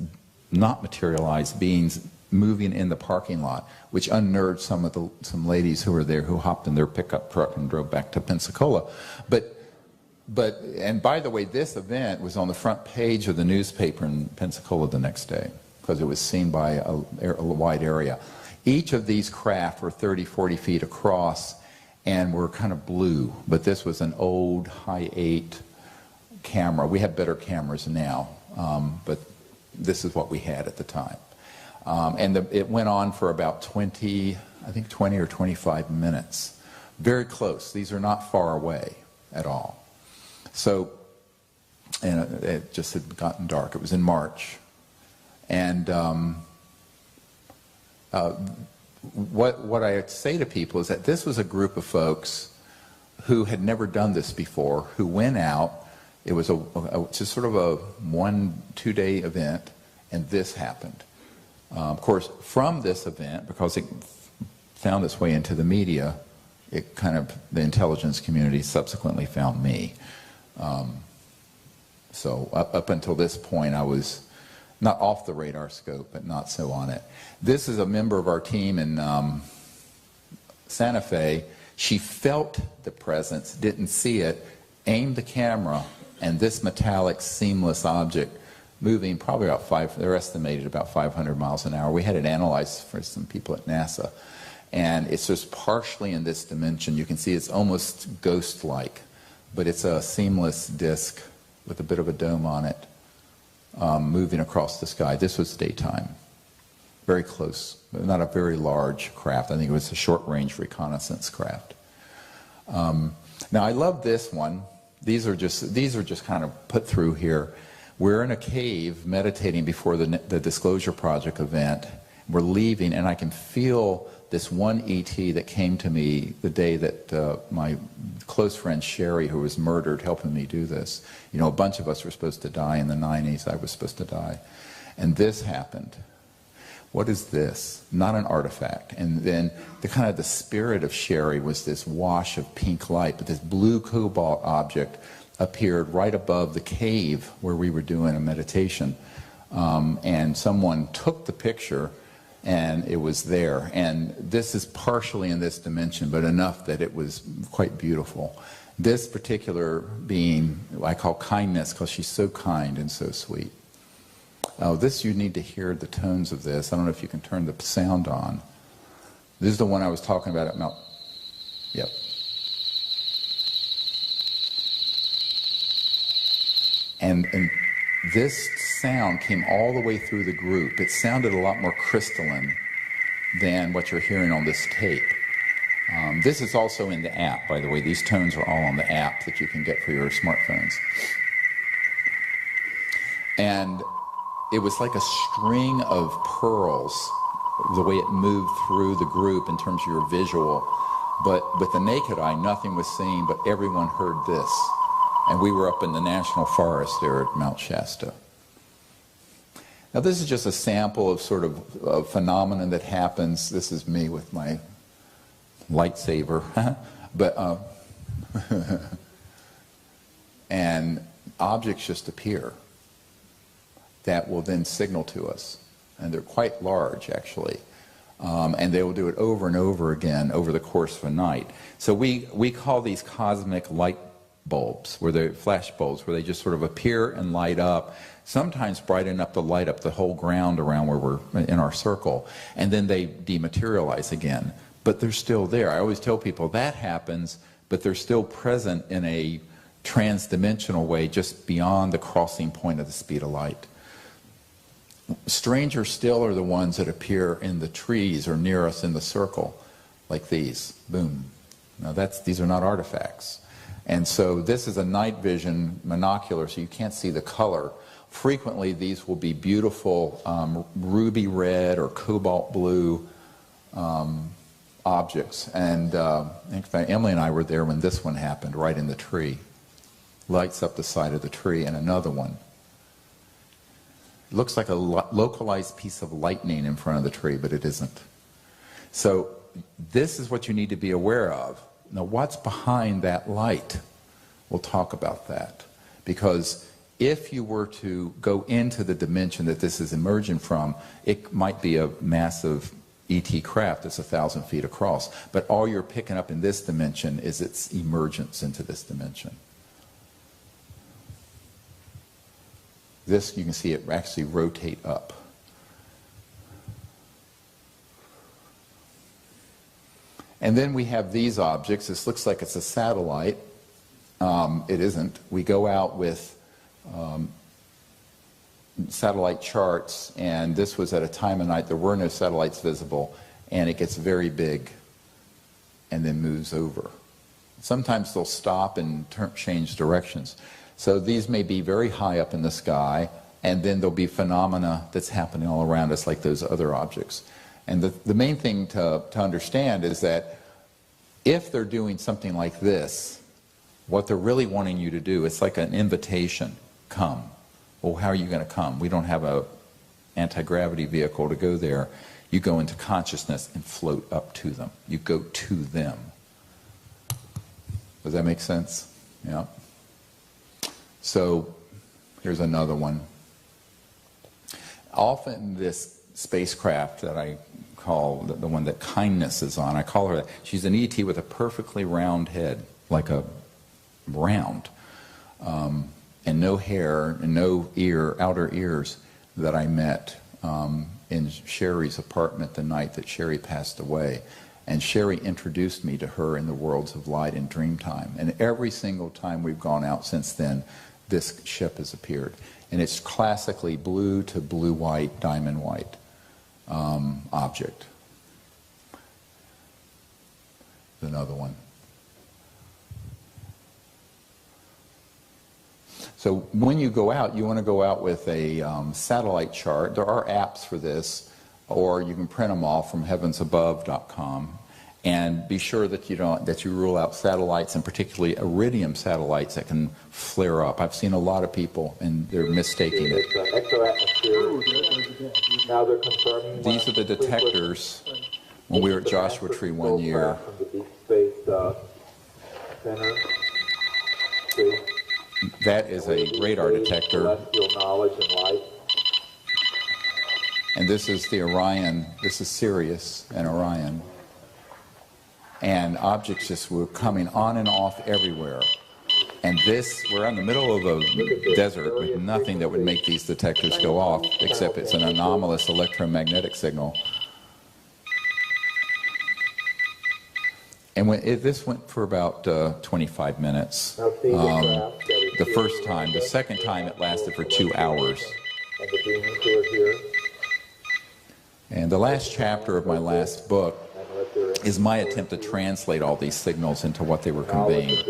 S2: not materialized beings moving in the parking lot, which unnerved some ladies who were there, who hopped in their pickup truck and drove back to Pensacola. And by the way, this event was on the front page of the newspaper in Pensacola the next day, because it was seen by a wide area. Each of these craft were 30, 40 feet across, and were kind of blue, but this was an old Hi-8 camera. We have better cameras now, but this is what we had at the time. And it went on for about 20 or 25 minutes. Very close. These are not far away at all. So, and it just had gotten dark. It was in March. And what I say to people is that this was a group of folks who had never done this before, who went out. It was just sort of a 1-2 day event, and this happened. Of course, from this event, because it found its way into the media, it kind of, the intelligence community subsequently found me. So up until this point, I was not off the radar scope, but not so on it. This is a member of our team in Santa Fe. She felt the presence, didn't see it, aimed the camera, and this metallic seamless object moving probably about they're estimated about 500 miles an hour. We had it analyzed for some people at NASA. And it's just partially in this dimension. You can see it's almost ghost-like, but it's a seamless disk with a bit of a dome on it, moving across the sky. This was daytime, very close, but not a very large craft. I think it was a short-range reconnaissance craft. Now I love this one. These are just kind of put through here. We're in a cave meditating before the Disclosure Project event. We're leaving, and I can feel this one ET that came to me the day that my close friend Sherry, who was murdered, helping me do this. You know, a bunch of us were supposed to die in the 90s. I was supposed to die. And this happened. What is this? Not an artifact. And then the spirit of Sherry was this wash of pink light, but this blue cobalt object appeared right above the cave where we were doing a meditation. And someone took the picture, and it was there. And this is partially in this dimension, but enough that it was quite beautiful. This particular being, I call kindness, because she's so kind and so sweet. Oh, this, you need to hear the tones of this. I don't know if you can turn the sound on. This is the one I was talking about at Mount... Yep. And this sound came all the way through the group. It sounded a lot more crystalline than what you're hearing on this tape. This is also in the app, by the way. These tones are all on the app that you can get for your smartphones. And it was like a string of pearls, the way it moved through the group in terms of your visual. But with the naked eye, nothing was seen, but everyone heard this. And we were up in the National Forest there at Mount Shasta. Now this is just a sample of sort of a phenomenon that happens. This is me with my lightsaber. But and objects just appear that will then signal to us. And they're quite large, actually. And they will do it over and over again over the course of a night. So we call these cosmic light bulbs, where they're flash bulbs, where they just sort of appear and light up, sometimes bright enough to light up the whole ground around where we're in our circle, and then they dematerialize again. But they're still there. I always tell people that happens, but they're still present in a trans-dimensional way just beyond the crossing point of the speed of light. Stranger still are the ones that appear in the trees or near us in the circle, like these. Boom. Now these are not artifacts. And so this is a night vision monocular, so you can't see the color. Frequently these will be beautiful ruby red or cobalt blue objects. And in fact, Emily and I were there when this one happened, right in the tree. Lights up the side of the tree, and another one. It looks like a localized piece of lightning in front of the tree, but it isn't. So this is what you need to be aware of. Now, what's behind that light? We'll talk about that. Because if you were to go into the dimension that this is emerging from, it might be a massive ET craft that's 1,000 feet across. But all you're picking up in this dimension is its emergence into this dimension. This, you can see it actually rotate up. And then we have these objects. This looks like it's a satellite. It isn't. We go out with satellite charts, and this was at a time of night there were no satellites visible, and it gets very big and then moves over. Sometimes they'll stop and change directions. So these may be very high up in the sky, and then there'll be phenomena that's happening all around us like those other objects. And the main thing to understand is that if they're doing something like this, what they're really wanting you to do, it's like an invitation, come. Well, how are you going to come? We don't have a anti-gravity vehicle to go there. You go into consciousness and float up to them. You go to them. Does that make sense? Yeah. So here's another one. Often this spacecraft that I call the one that kindness is on, I call her that. She's an ET with a perfectly round head, like a round, and no hair and no outer ears, that I met in Sherry's apartment the night that Sherry passed away. And Sherry introduced me to her in the worlds of light and dreamtime. And every single time we've gone out since then, this ship has appeared. And it's classically blue to blue-white, diamond white object. Another one. So when you go out, you want to go out with a satellite chart. There are apps for this, or you can print them off from heavensabove.com. And be sure that you rule out satellites, and particularly iridium satellites that can flare up. I've seen a lot of people, and they're mistaking it.
S3: Now they're confirming.
S2: These are the detectors when we were at Joshua Tree one year. That is a radar detector. And this is the Orion. This is Sirius and Orion. And objects just were coming on and off everywhere. And we're in the middle of a desert with nothing that would make these detectors go off, except it's an anomalous electromagnetic signal. And this went for about 25 minutes. The first time. The second time it lasted for 2 hours. And the last chapter of my last book is my attempt to translate all these signals into what they were conveying.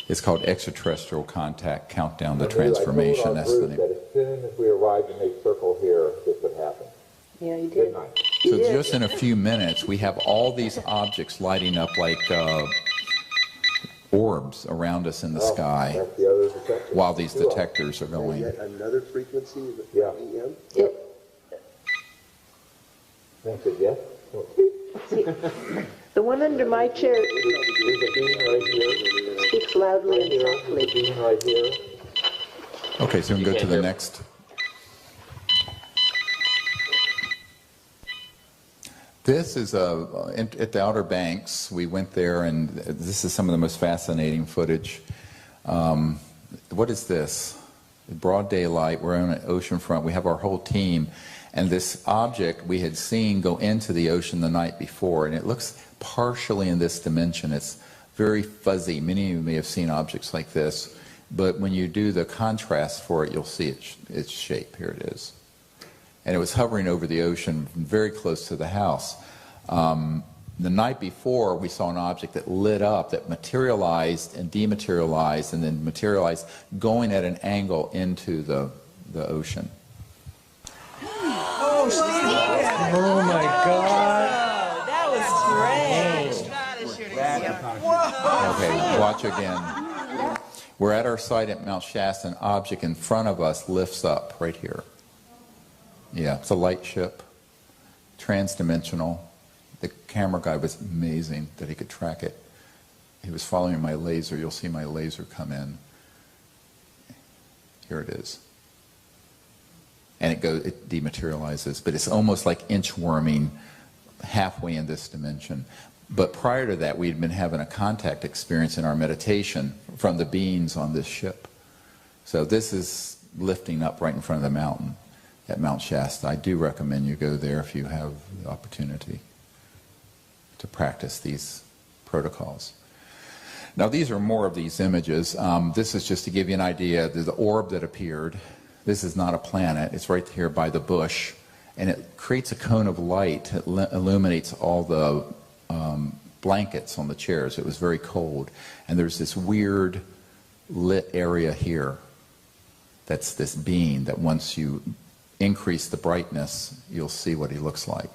S2: It's called Extraterrestrial Contact, Countdown to Transformation. That's the name.
S3: As soon as we arrived in a circle here, this would happen.
S4: Yeah, you did.
S2: So just in a few minutes, we have all these objects lighting up like orbs around us in the sky while these detectors are going.
S5: Another frequency?
S3: Yeah.
S5: EM?
S4: It,
S3: Thanks, yes.
S4: see, the one under my chair
S3: There's a beam right here.
S4: speaks loudly and
S3: There's a
S4: softly.
S3: beam right here.
S2: Okay, so we can go to the next. This is at the Outer Banks. We went there, and this is some of the most fascinating footage. What is this? Broad daylight. We're on an ocean front. We have our whole team. And this object we had seen go into the ocean the night before, and it looks partially in this dimension. It's very fuzzy. Many of you may have seen objects like this, but when you do the contrast for it, you'll see its shape. Here it is. And it was hovering over the ocean very close to the house. The night before, we saw an object that lit up, that materialized and dematerialized and then materialized, going at an angle into the ocean.
S6: Oh my God!
S7: That was great.
S2: Okay, watch again. We're at our site at Mount Shasta. An object in front of us lifts up right here. Yeah, it's a light ship, transdimensional. The camera guy was amazing that he could track it. He was following my laser. You'll see my laser come in. Here it is. And it dematerializes, but it's almost like inchworming halfway in this dimension. But prior to that, we'd been having a contact experience in our meditation from the beings on this ship. So this is lifting up right in front of the mountain at Mount Shasta. I do recommend you go there if you have the opportunity to practice these protocols. Now these are more of these images. This is just to give you an idea. There's the orb that appeared. This is not a planet. It's right here by the bush. And it creates a cone of light that illuminates all the blankets on the chairs. It was very cold. And there's this weird lit area here. That's this being that once you increase the brightness, you'll see what he looks like.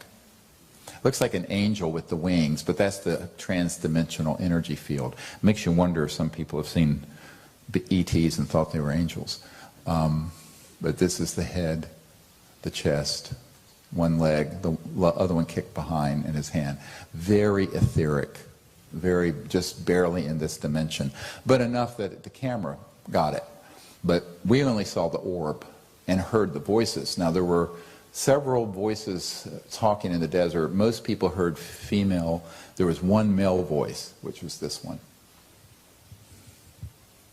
S2: Looks like an angel with the wings, but that's the trans-dimensional energy field. Makes you wonder if some people have seen ETs and thought they were angels. But this is the head, the chest, one leg, the other one kicked behind in his hand. Very etheric, very just barely in this dimension, but enough that the camera got it. But we only saw the orb and heard the voices. Now there were several voices talking in the desert. Most people heard female. There was one male voice, which was this one.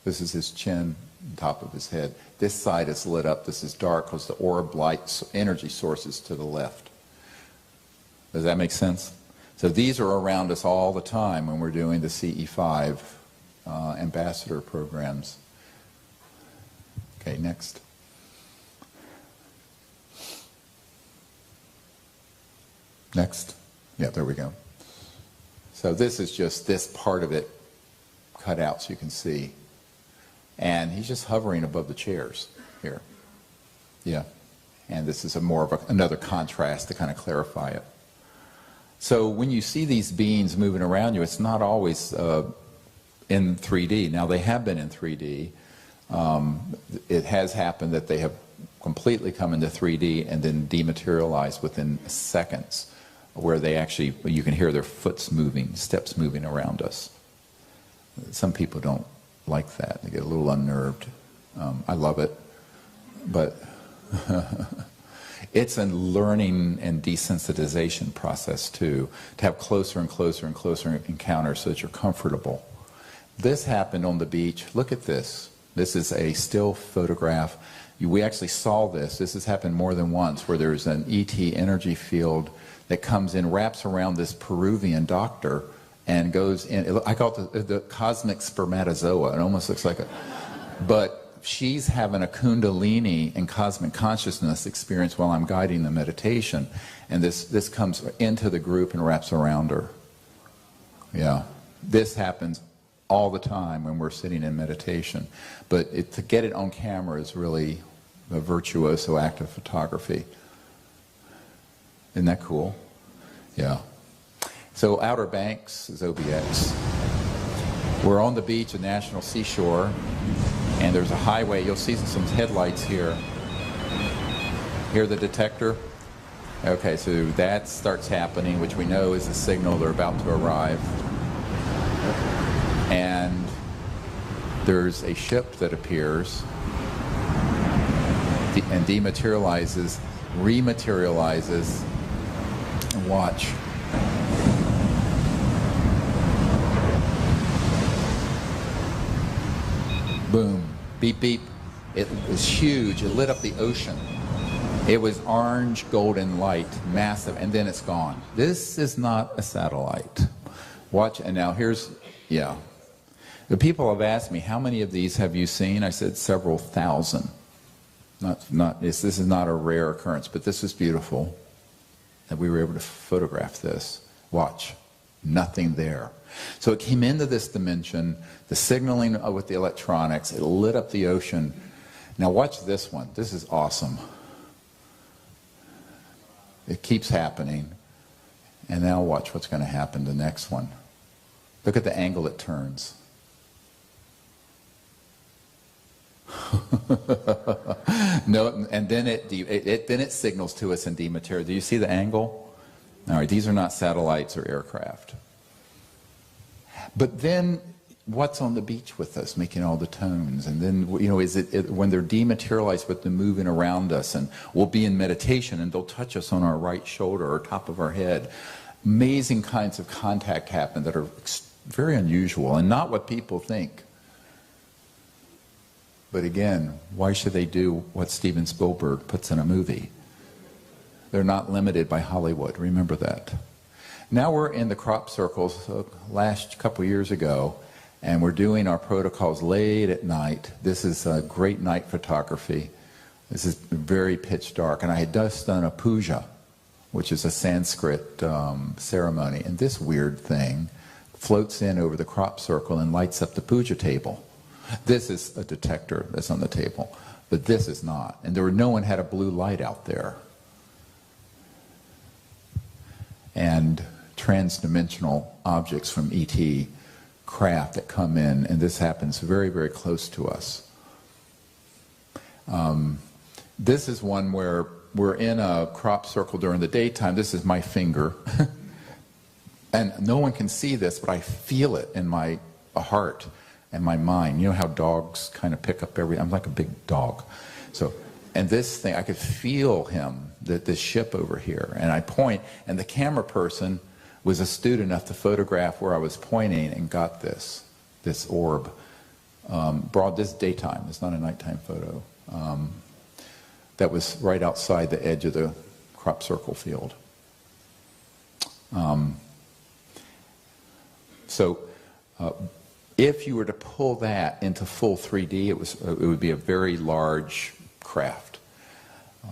S2: This is his chin, top of his head. This side is lit up. This is dark because the orb light energy source is to the left. Does that make sense? So these are around us all the time when we're doing the CE5 ambassador programs. Okay, next. Next. Yeah, there we go. So this is just this part of it cut out so you can see. And he's just hovering above the chairs here. Yeah. And this is more of another contrast to kind of clarify it. So when you see these beings moving around you, it's not always in 3D. Now they have been in 3D. It has happened that they have completely come into 3D and then dematerialized within seconds, where they actually, you can hear their foot's moving, steps moving around us. Some people don't like that. They get a little unnerved. I love it. But it's a learning and desensitization process too, to have closer and closer and closer encounters so that you're comfortable. This happened on the beach. Look at this. This is a still photograph. We actually saw this. This has happened more than once, where there's an ET energy field that comes in, wraps around this Peruvian doctor, and goes in. I call it the cosmic spermatozoa. It almost looks like a... But she's having a kundalini and cosmic consciousness experience while I'm guiding the meditation. And this comes into the group and wraps around her. Yeah. This happens all the time when we're sitting in meditation. But to get it on camera is really a virtuoso act of photography. Isn't that cool? Yeah. So Outer Banks is OBX. We're on the beach at National Seashore, and there's a highway. You'll see some headlights here. Hear the detector? Okay, so that starts happening, which we know is a signal they're about to arrive. And there's a ship that appears and dematerializes, rematerializes, and watch. Boom, beep, beep. It was huge. It lit up the ocean. It was orange, golden light, massive, and then it's gone. This is not a satellite. Watch, and now here's, yeah. The people have asked me, how many of these have you seen? I said several thousand. This is not a rare occurrence, but this is beautiful that we were able to photograph this. Watch, nothing there. So it came into this dimension, the signaling with the electronics, it lit up the ocean. Now watch this one. This is awesome. It keeps happening. And now watch what's going to happen the next one. Look at the angle it turns. No, and then it signals to us in dematerial. Do you see the angle? All right, these are not satellites or aircraft. But then, what's on the beach with us, making all the tones? And then, you know, is it when they're dematerialized, but they're moving around us, and we'll be in meditation, and they'll touch us on our right shoulder or top of our head. Amazing kinds of contact happen that are very unusual and not what people think. But again, why should they do what Steven Spielberg puts in a movie? They're not limited by Hollywood, remember that. Now we're in the crop circles last couple years ago, and we're doing our protocols late at night. This is great night photography. This is very pitch dark, and I had just done a puja, which is a Sanskrit ceremony, and this weird thing floats in over the crop circle and lights up the puja table. This is a detector that's on the table, but this is not. And no one had a blue light out there. And transdimensional objects from ET craft that come in, and this happens very, very close to us. This is one where we're in a crop circle during the daytime. This is my finger. And no one can see this, but I feel it in my heart and my mind. You know how dogs kind of pick up everything? I'm like a big dog. So, and this thing, I could feel him, this ship over here. And I point, and the camera person was astute enough to photograph where I was pointing and got this orb. Broad, this daytime, it's not a nighttime photo. That was right outside the edge of the crop circle field. If you were to pull that into full 3D, it would be a very large craft.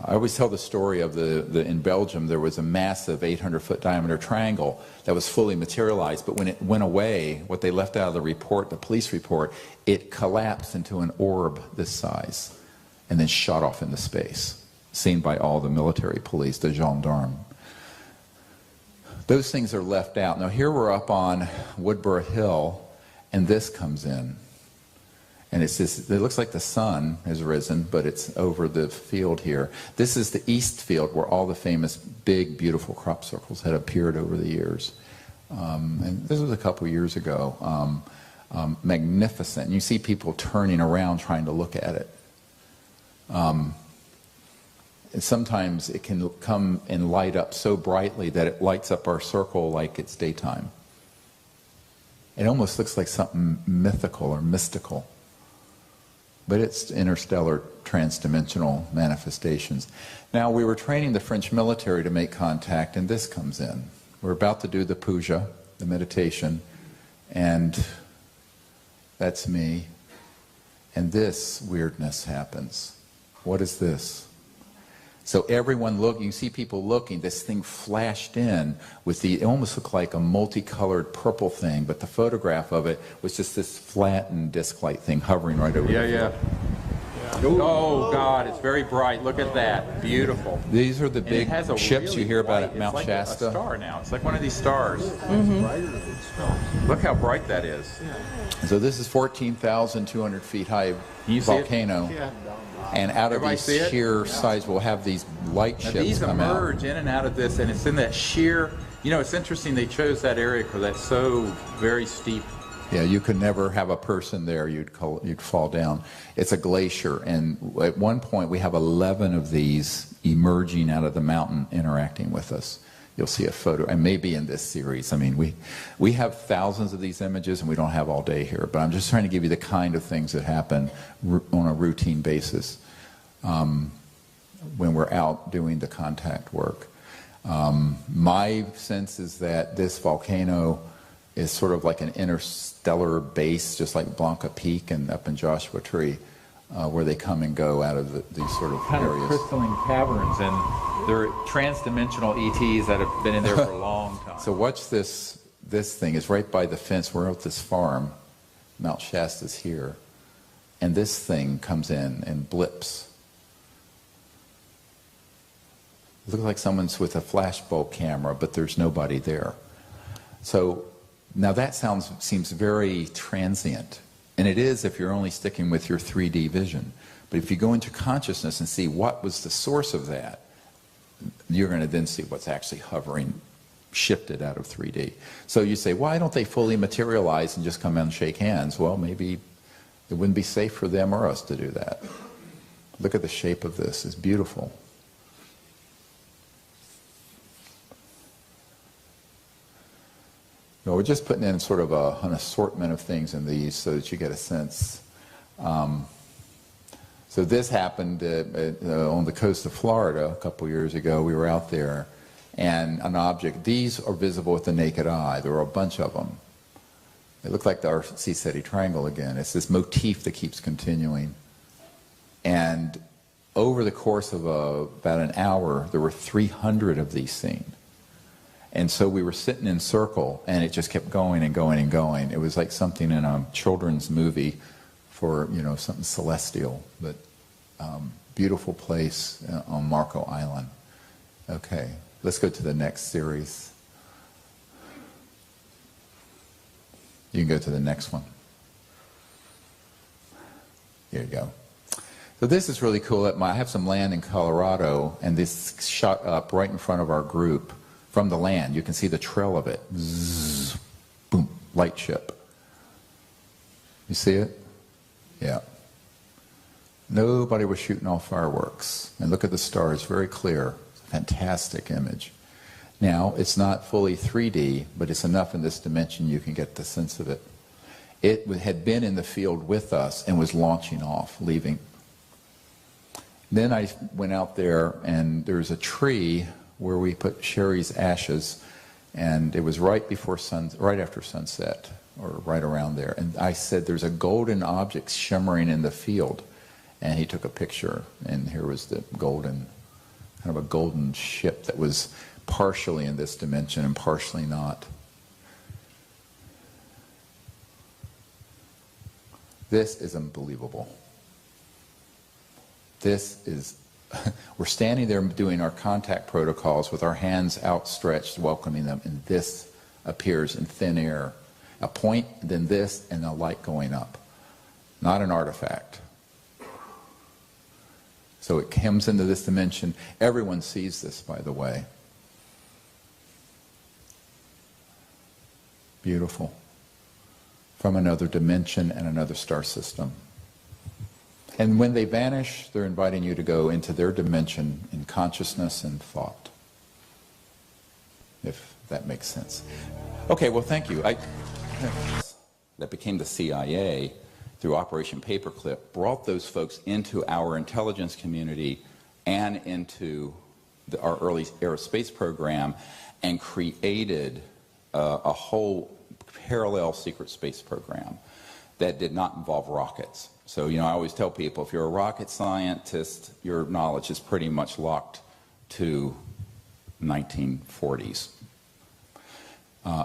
S2: I always tell the story of in Belgium there was a massive 800-foot diameter triangle that was fully materialized, but when it went away, what they left out of the report, the police report, it collapsed into an orb this size and then shot off into space, seen by all the military police, the gendarmes. Those things are left out. Now here we're up on Woodborough Hill, and this comes in. And it's this, it looks like the sun has risen, but it's over the field here. This is the east field where all the famous big, beautiful crop circles had appeared over the years. And this was a couple years ago. Magnificent. And you see people turning around trying to look at it. And sometimes it can come and light up so brightly that it lights up our circle like it's daytime. It almost looks like something mythical or mystical. But it's interstellar transdimensional manifestations. Now, we were training the French military to make contact, and this comes in. We're about to do the puja, the meditation, and that's me. And this weirdness happens. What is this? So everyone look, you see people looking, this thing flashed in with it almost looked like a multicolored purple thing, but the photograph of it was just this flattened disc-like thing hovering right over the field. Oh God, it's very bright. Look at that. Beautiful. These are the big ships really you hear about at Mount Shasta. It's like a star now. It's like one of these stars. Mm-hmm. Look how bright that is. So this is 14,200 feet high volcano. And out of these sheer size, we'll have these light ships come out. These emerge in and out of this, and it's in that sheer, you know, it's interesting they chose that area because that's so very steep. Yeah, you could never have a person there, you'd fall down. It's a glacier, and at one point we have 11 of these emerging out of the mountain interacting with us. You'll see a photo, and maybe in this series. I mean, we have thousands of these images, and we don't have all day here, but I'm just trying to give you the kind of things that happen on a routine basis when we're out doing the contact work. My sense is that this volcano is sort of like an interstellar base, just like Blanca Peak and up in Joshua Tree, where they come and go out of these sort of kind areas. Kind of crystalline caverns, and they're transdimensional ETs that have been in there for a long time. So watch this. This thing is right by the fence. We're at this farm. Mount Shasta's here. And this thing comes in and blips. It looks like someone's with a flashbulb camera, but there's nobody there. So now that seems very transient. And it is if you're only sticking with your 3D vision. But if you go into consciousness and see what was the source of that, you're going to then see what's actually hovering, shifted out of 3D. So you say, why don't they fully materialize and just come out and shake hands? Well, maybe it wouldn't be safe for them or us to do that. Look at the shape of this. It's beautiful. No, we're just putting in sort of an assortment of things in these so that you get a sense. So this happened on the coast of Florida a couple years ago. We were out there, and an object, these are visible with the naked eye. There are a bunch of them. They look like our CSETI triangle again. It's this motif that keeps continuing. And over the course of about an hour, there were 300 of these seen. And so we were sitting in circle, and it just kept going and going and going. It was like something in a children's movie for, you know, something celestial, but beautiful place on Marco Island. Okay, let's go to the next series. You can go to the next one. Here you go. So this is really cool. I have some land in Colorado, and this shot up right in front of our group from the land. You can see the trail of it. Zzz, boom, light ship. You see it? Yeah. Nobody was shooting off fireworks. And look at the stars, very clear. Fantastic image. Now, it's not fully 3D, but it's enough in this dimension you can get the sense of it. It had been in the field with us and was launching off, leaving. Then I went out there, and there's a tree where we put Sherry's ashes, and it was right after sunset, or right around there. And I said, there's a golden object shimmering in the field. And he took a picture, and here was the golden, kind of a golden ship that was partially in this dimension and partially not. This is unbelievable. This is, we're standing there doing our contact protocols with our hands outstretched, welcoming them, and this appears in thin air. A point, then this, and a light going up. Not an artifact. So it comes into this dimension. Everyone sees this, by the way. Beautiful. From another dimension and another star system. And when they vanish, they're inviting you to go into their dimension in consciousness and thought. If that makes sense. Okay, well, thank you. That became the CIA through Operation Paperclip, brought those folks into our intelligence community and into our early aerospace program, and created a whole parallel secret space program that did not involve rockets. So, you know, I always tell people, if you're a rocket scientist, your knowledge is pretty much locked to 1940s.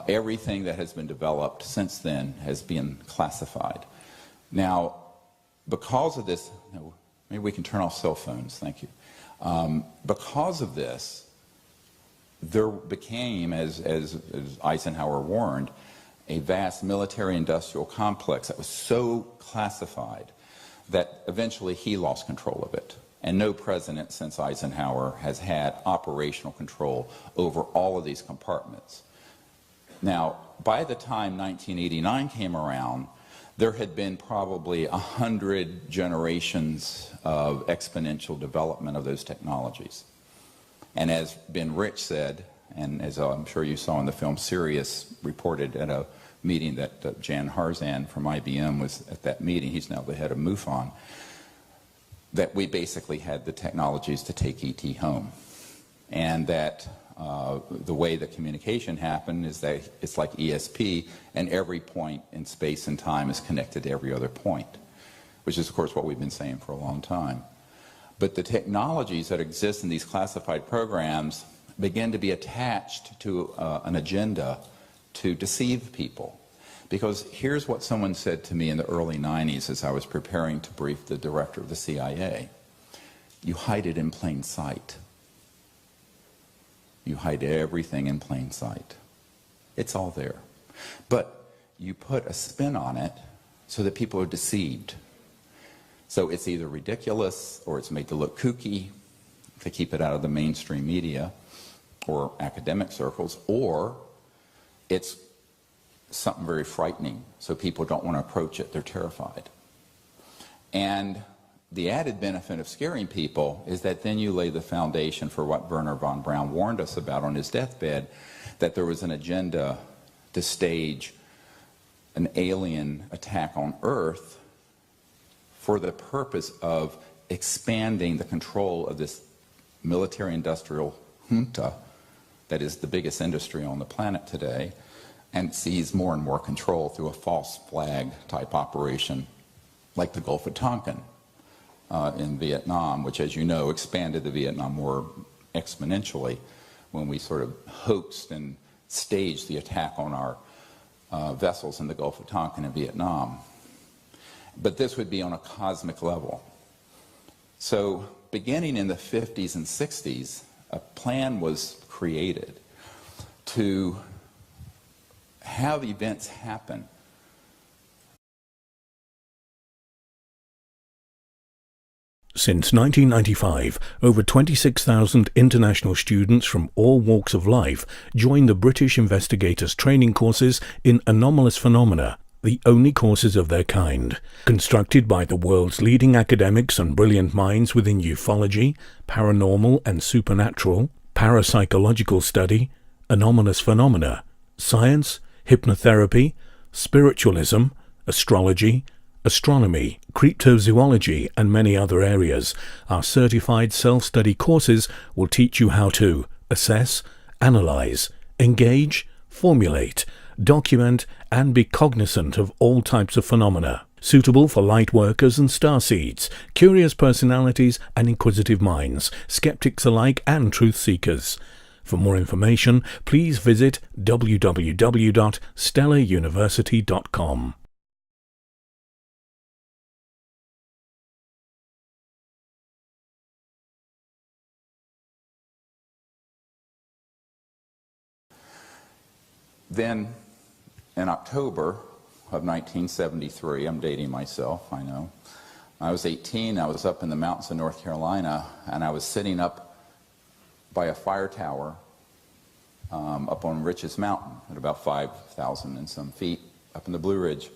S2: Everything that has been developed since then has been classified. Now, because of this, maybe we can turn off cell phones, thank you. Because of this, there became, as Eisenhower warned, a vast military-industrial complex that was so classified that eventually he lost control of it. And no president since Eisenhower has had operational control over all of these compartments. Now, by the time 1989 came around, there had been probably 100 generations of exponential development of those technologies. And as Ben Rich said, and as I'm sure you saw in the film, Sirius reported at a meeting that Jan Harzan from IBM was at that meeting, he's now the head of MUFON, that we basically had the technologies to take ET home. And that the way that communication happened is that it's like ESP, and every point in space and time is connected to every other point, which is, of course, what we've been saying for a long time. But the technologies that exist in these classified programs begin to be attached to an agenda to deceive people. Because here's what someone said to me in the early 90s as I was preparing to brief the director of the CIA. You hide it in plain sight. You hide everything in plain sight. It's all there. But you put a spin on it so that people are deceived. So it's either ridiculous or it's made to look kooky to keep it out of the mainstream media or academic circles, or it's something very frightening, so people don't want to approach it. They're terrified. And the added benefit of scaring people is that then you lay the foundation for what Wernher von Braun warned us about on his deathbed, that there was an agenda to stage an alien attack on Earth for the purpose of expanding the control of this military-industrial junta that is the biggest industry on the planet today, and seize more and more control through a false flag type operation like the Gulf of Tonkin in Vietnam, which, as you know, expanded the Vietnam War exponentially when we sort of hoaxed and stage the attack on our vessels in the Gulf of Tonkin and Vietnam. But this would be on a cosmic level. So beginning in the 50s and 60s, a plan was created to have events happen.
S1: Since 1995, over 26,000 international students from all walks of life joined the British investigators' training courses in anomalous phenomena, the only courses of their kind, constructed by the world's leading academics and brilliant minds within ufology, paranormal and supernatural, parapsychological study, anomalous phenomena, science, hypnotherapy, spiritualism, astrology, astronomy, cryptozoology, and many other areas. Our certified self-study courses will teach you how to assess, analyze, engage, formulate, document, and be cognizant of all types of phenomena, suitable for light workers and starseeds, curious personalities and inquisitive minds, skeptics alike and truth seekers. For more information, please visit www.stellaruniversity.com.
S2: Then, in October of 1973, I'm dating myself, I know, I was 18, I was up in the mountains of North Carolina, and I was sitting up by a fire tower up on Rich's Mountain at about 5,000 and some feet up in the Blue Ridge,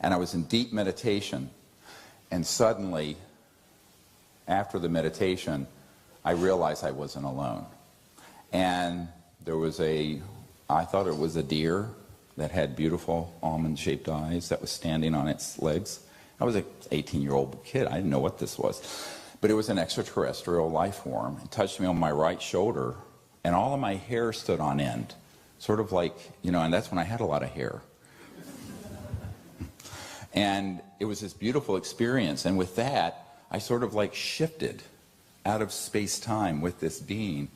S2: and I was in deep meditation, and suddenly, after the meditation, I realized I wasn't alone. And there was I thought it was a deer that had beautiful almond-shaped eyes that was standing on its legs. I was an 18-year-old kid. I didn't know what this was. But it was an extraterrestrial life form. It touched me on my right shoulder, and all of my hair stood on end. Sort of like, and that's when I had a lot of hair. And it was this beautiful experience. And with that, I sort of like shifted out of space-time with this being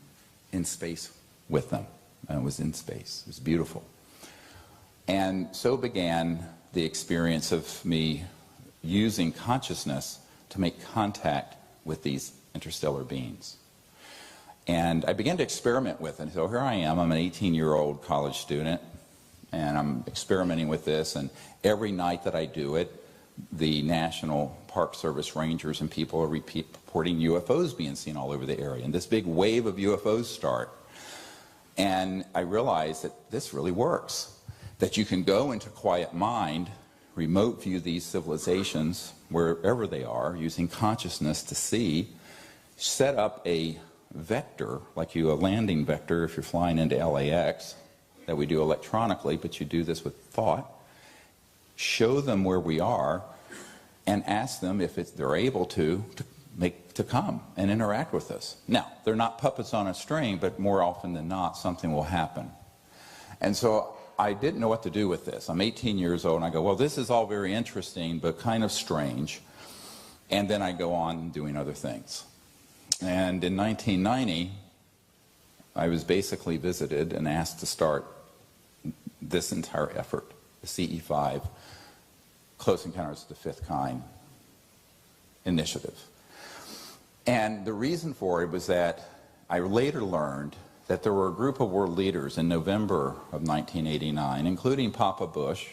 S2: in space with them. And it was in space. It was beautiful. And so began the experience of me using consciousness to make contact with these interstellar beings. And I began to experiment with it. So here I am, I'm an 18-year-old college student, and I'm experimenting with this, and every night that I do it, the National Park Service rangers and people are reporting UFOs being seen all over the area, and this big wave of UFOs start. And I realized that this really works, that you can go into quiet mind, remote view these civilizations wherever they are, using consciousness to see, set up a vector, like a landing vector if you're flying into LAX, that we do electronically, but you do this with thought, show them where we are, and ask them if they're able to come and interact with us. Now, they're not puppets on a string, but more often than not, something will happen. And so I didn't know what to do with this. I'm 18 years old, and I go, well, this is all very interesting, but kind of strange. And then I go on doing other things. And in 1990, I was basically visited and asked to start this entire effort, the CE5, Close Encounters of the Fifth Kind initiative. And the reason for it was that I later learned that there were a group of world leaders in November of 1989, including Papa Bush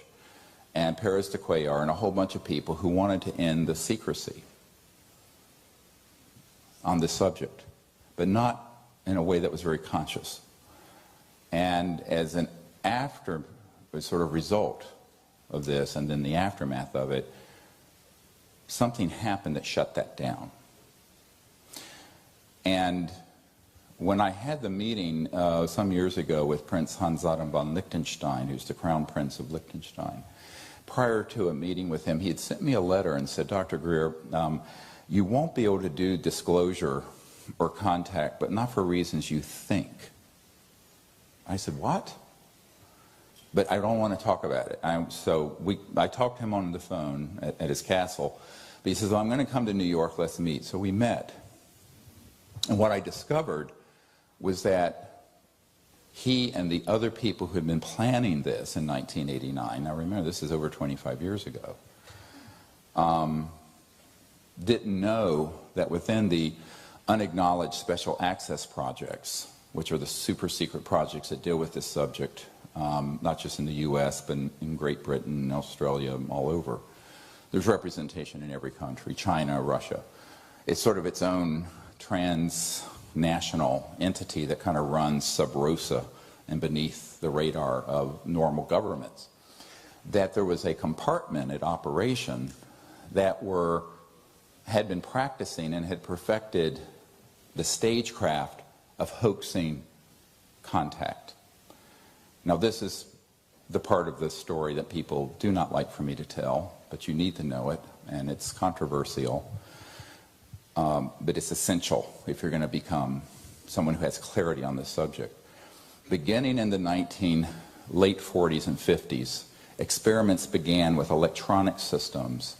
S2: and Perez de Cuellar and a whole bunch of people who wanted to end the secrecy on this subject, but not in a way that was very conscious. And as an sort of result of this, and then the aftermath of it, something happened that shut that down. And when I had the meeting some years ago with Prince Hans-Adam von Liechtenstein, who's the Crown Prince of Liechtenstein, prior to a meeting with him, he had sent me a letter and said, Dr. Greer, you won't be able to do disclosure or contact, but not for reasons you think. I said, what? But I don't want to talk about it. I talked to him on the phone at his castle. But he says, well, I'm going to come to New York, let's meet. So we met. And what I discovered was that he and the other people who had been planning this in 1989, now remember this is over 25 years ago, didn't know that within the unacknowledged special access projects, which are the super secret projects that deal with this subject, not just in the US, but in Great Britain, Australia, all over. There's representation in every country, China, Russia. It's sort of its own transnational entity that kind of runs sub rosa and beneath the radar of normal governments. That there was a compartmented operation that had been practicing and had perfected the stagecraft of hoaxing contact. Now this is the part of the story that people do not like for me to tell, but you need to know it, and it's controversial, but it's essential if you're going to become someone who has clarity on this subject. Beginning in the late 40s and 50s, experiments began with electronic systems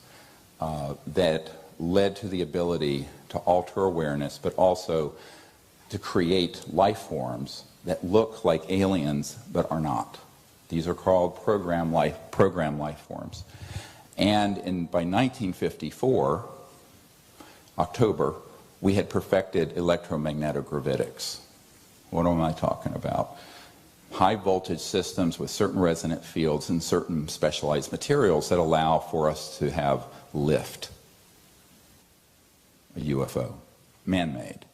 S2: that led to the ability to alter awareness, but also to create life forms that look like aliens but are not. These are called program life forms. And by 1954, October, we had perfected electromagnetogravitics. What am I talking about? High voltage systems with certain resonant fields and certain specialized materials that allow for us to have lift. A UFO, man-made.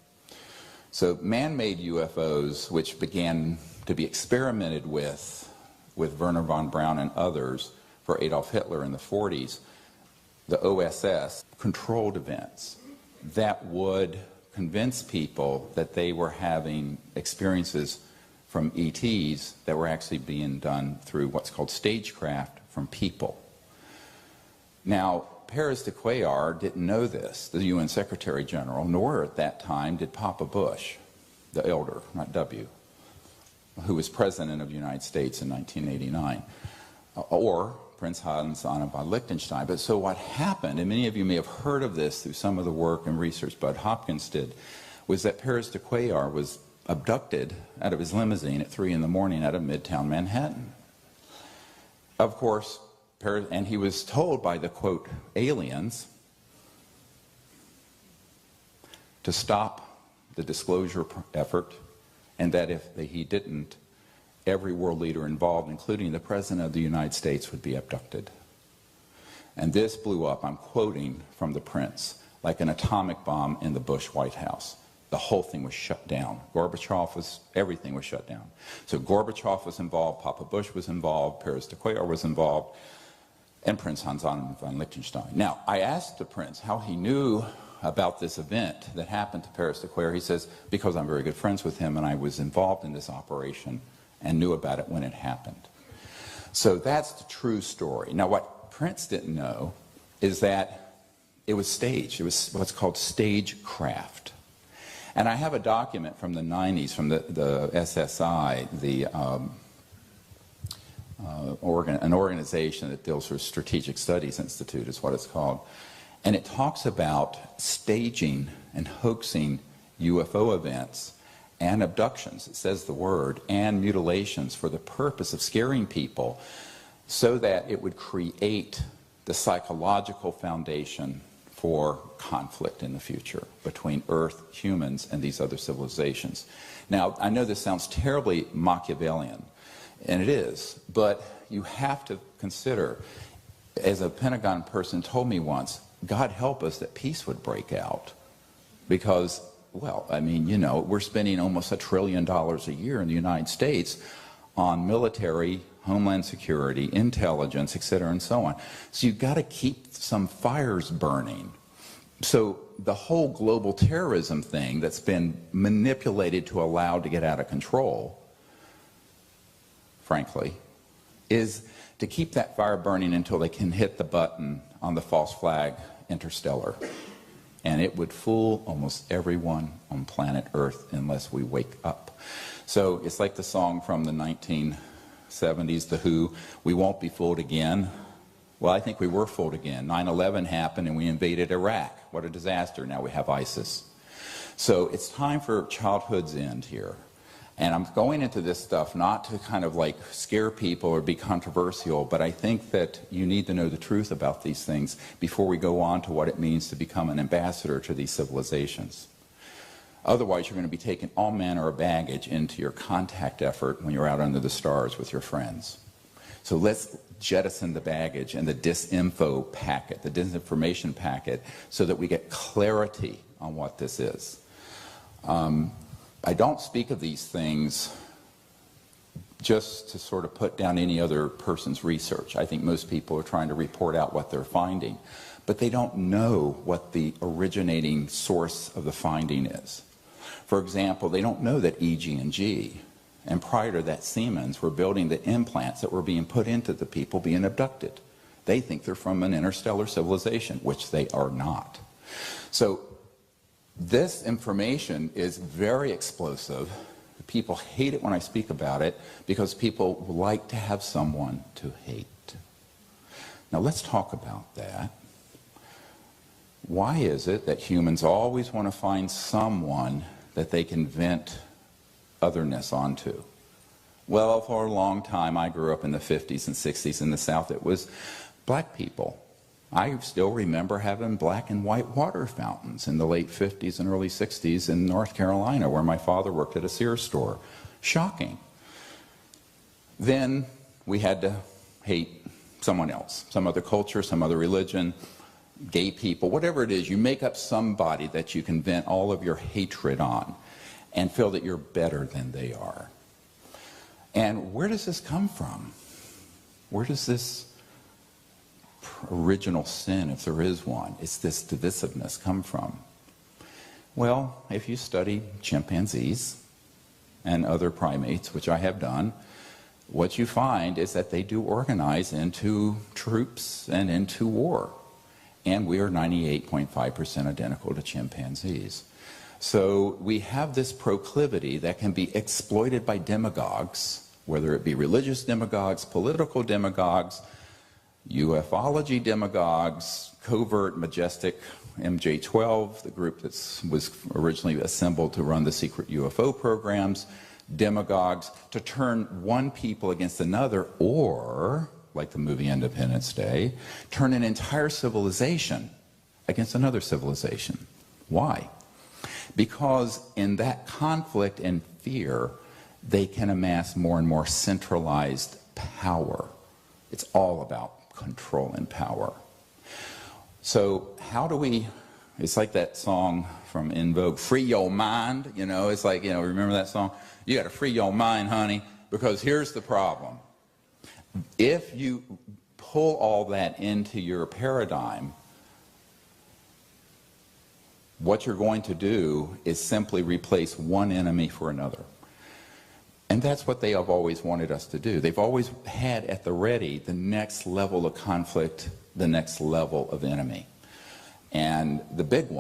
S2: So man-made UFOs, which began to be experimented with Werner von Braun and others for Adolf Hitler in the 40s, the OSS controlled events that would convince people that they were having experiences from ETs that were actually being done through what's called stagecraft from people. Now, Pérez de Cuellar didn't know this, the UN Secretary General, nor at that time did Papa Bush, the elder, not W, who was President of the United States in 1989, or Prince Hans Anna von Liechtenstein. But so what happened, and many of you may have heard of this through some of the work and research Bud Hopkins did, was that Pérez de Cuellar was abducted out of his limousine at 3 in the morning out of Midtown Manhattan. Of course, and he was told by the, quote, aliens to stop the disclosure effort, and that if he didn't, every world leader involved, including the President of the United States, would be abducted. And this blew up, I'm quoting from the Prince, like an atomic bomb in the Bush White House. The whole thing was shut down. Everything was shut down. So Gorbachev was involved, Papa Bush was involved, Pérez de Cuellar was involved, and Prince Hans Anna von Liechtenstein. Now, I asked the Prince how he knew about this event that happened to Pérez de Cuellar. He says, because I'm very good friends with him and I was involved in this operation and knew about it when it happened. So that's the true story. Now, what Prince didn't know is that it was staged. It was what's called stagecraft. And I have a document from the 90s from the SSI, an organization that deals with Strategic Studies Institute is what it's called. And it talks about staging and hoaxing UFO events and abductions, it says the word, and mutilations for the purpose of scaring people so that it would create the psychological foundation for conflict in the future between Earth, humans, and these other civilizations. Now, I know this sounds terribly Machiavellian, and it is, but you have to consider, as a Pentagon person told me once, God help us that peace would break out. Because, well, I mean, you know, we're spending almost $1 trillion a year in the United States on military, homeland security, intelligence, et cetera, and so on. So you've got to keep some fires burning. So the whole global terrorism thing that's been manipulated to allow to get out of control, frankly, is to keep that fire burning until they can hit the button on the false flag interstellar. And it would fool almost everyone on planet Earth unless we wake up. So it's like the song from the 1970s, The Who, we won't be fooled again. Well, I think we were fooled again. 9/11 happened and we invaded Iraq. What a disaster. Now we have ISIS. So it's time for childhood's end here. And I'm going into this stuff not to kind of like scare people or be controversial, but I think that you need to know the truth about these things before we go on to what it means to become an ambassador to these civilizations. Otherwise, you're going to be taking all manner of baggage into your contact effort when you're out under the stars with your friends. So let's jettison the baggage and the disinfo packet, the disinformation packet, so that we get clarity on what this is. I don't speak of these things just to sort of put down any other person's research. I think most people are trying to report out what they're finding, but they don't know what the originating source of the finding is. For example, they don't know that EG&G and prior to that Siemens were building the implants that were being put into the people being abducted. They think they're from an interstellar civilization, which they are not. So this information is very explosive. People hate it when I speak about it because people like to have someone to hate. Now let's talk about that. Why is it that humans always want to find someone that they can vent otherness onto? Well, for a long time, I grew up in the 50s and 60s in the South. It was black people. I still remember having black and white water fountains in the late 50s and early 60s in North Carolina, where my father worked at a Sears store. Shocking. Then we had to hate someone else, some other culture, some other religion, gay people, whatever it is. You make up somebody that you can vent all of your hatred on and feel that you're better than they are. And where does this come from? Where does this original sin, if there is one, it's this divisiveness, come from? Well, if you study chimpanzees and other primates, which I have done, what you find is that they do organize into troops and into war. And we are 98.5% identical to chimpanzees. So we have this proclivity that can be exploited by demagogues, whether it be religious demagogues, political demagogues, ufology demagogues, covert, majestic MJ-12, the group that was originally assembled to run the secret UFO programs, demagogues, to turn one people against another, or, like the movie Independence Day, turn an entire civilization against another civilization. Why? Because in that conflict and fear, they can amass more and more centralized power. It's all about control and power. So how do we, it's like that song from In Vogue, Free Your Mind, you know, it's like, you know, remember that song? You got to free your mind, honey, because here's the problem. If you pull all that into your paradigm, what you're going to do is simply replace one enemy for another. And that's what they have always wanted us to do. They've always had at the ready the next level of conflict, the next level of enemy. And the big one